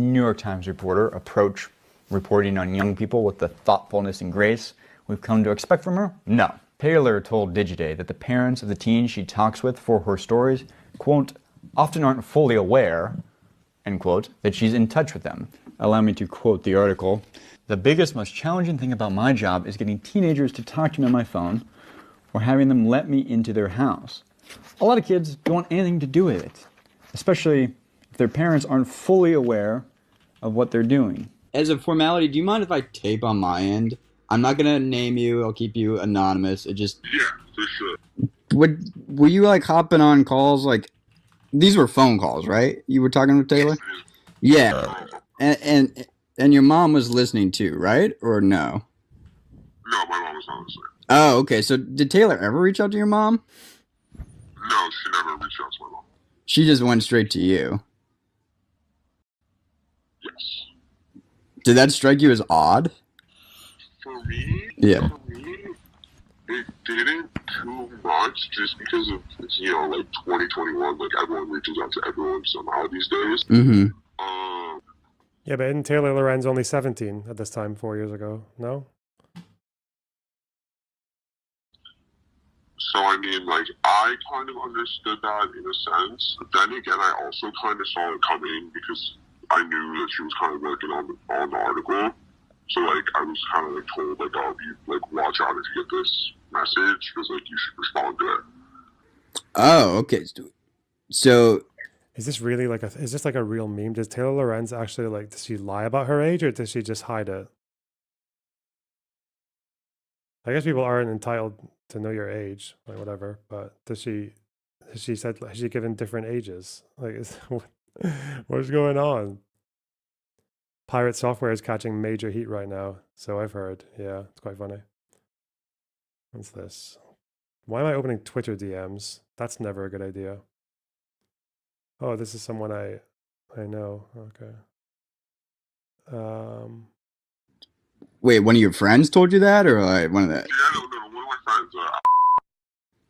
New York Times reporter approach reporting on young people with the thoughtfulness and grace we've come to expect from her? No. Taylor told Digiday that the parents of the teens she talks with for her stories, quote, often aren't fully aware, end quote, that she's in touch with them. Allow me to quote the article. The biggest, most challenging thing about my job is getting teenagers to talk to me on my phone or having them let me into their house. A lot of kids don't want anything to do with it, especially if their parents aren't fully aware of what they're doing. As a formality, do you mind if I tape on my end? I'm not gonna name you. I'll keep you anonymous. It just for sure. were you like hopping on calls? Like these were phone calls, right? You were talking with Taylor. Yeah, and your mom was listening too, right? Or no? No, my mom was not listening. Oh, okay. So did Taylor ever reach out to your mom? No, she never reached out to my mom. She just went straight to you. Yes. Did that strike you as odd? For me? Yeah. For me, it didn't too much just because of, you know, like 2021, like everyone reaches out to everyone somehow these days. Mm-hmm. Yeah, but isn't Taylor Lorenz only 17 at this time 4 years ago? No? So, I mean, like, I kind of understood that in a sense. But then again, I also kind of saw it coming because I knew that she was kind of working on the article. So, like, I was kind of, like, told, like, oh, you, like, watch out if you get this message because, like, you should respond to it. Oh, okay. So Is this really like is this like a real meme? Does Taylor Lorenz actually like, does she lie about her age or does she just hide it? I guess people aren't entitled to know your age, like whatever, but has she given different ages? Like, what's going on? Pirate software is catching major heat right now, so I've heard. Yeah, it's quite funny. What's this? Why am I opening Twitter DMs? That's never a good idea. Oh, this is someone I know. Okay. wait, one of your friends told you that, or like one of the? Yeah, no, one of my friends,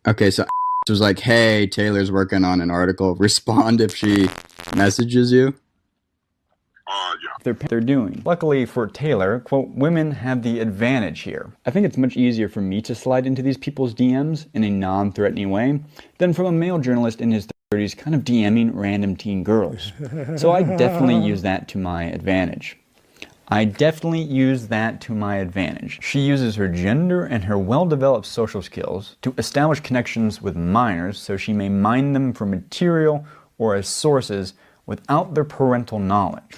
Okay, so was like, hey, Taylor's working on an article. Respond if she messages you. yeah. They're doing. Luckily for Taylor, quote, women have the advantage here. I think it's much easier for me to slide into these people's DMs in a non-threatening way than from a male journalist in his 30s kind of DMing random teen girls. So I definitely use that to my advantage. She uses her gender and her well-developed social skills to establish connections with minors so she may mine them for material or as sources without their parental knowledge.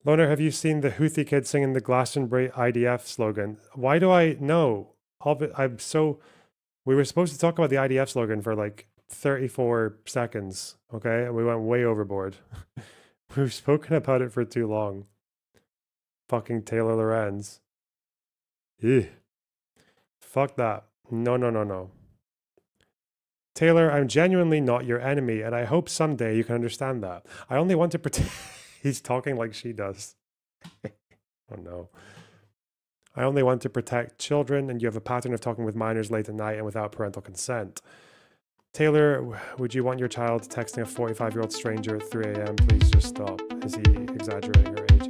Loner, have you seen the Houthi kid singing the Glastonbury IDF slogan? Why do I know? We were supposed to talk about the IDF slogan for like 34 seconds, okay? And we went way overboard. We've spoken about it for too long. Fucking Taylor Lorenz. Ew. Fuck that. No. Taylor, I'm genuinely not your enemy, and I hope someday you can understand that. I only want to pretend... He's talking like she does. Oh no. I only want to protect children, and you have a pattern of talking with minors late at night and without parental consent. Taylor, would you want your child texting a 45-year-old stranger at 3 a.m.? Please just stop. Is he exaggerating her age?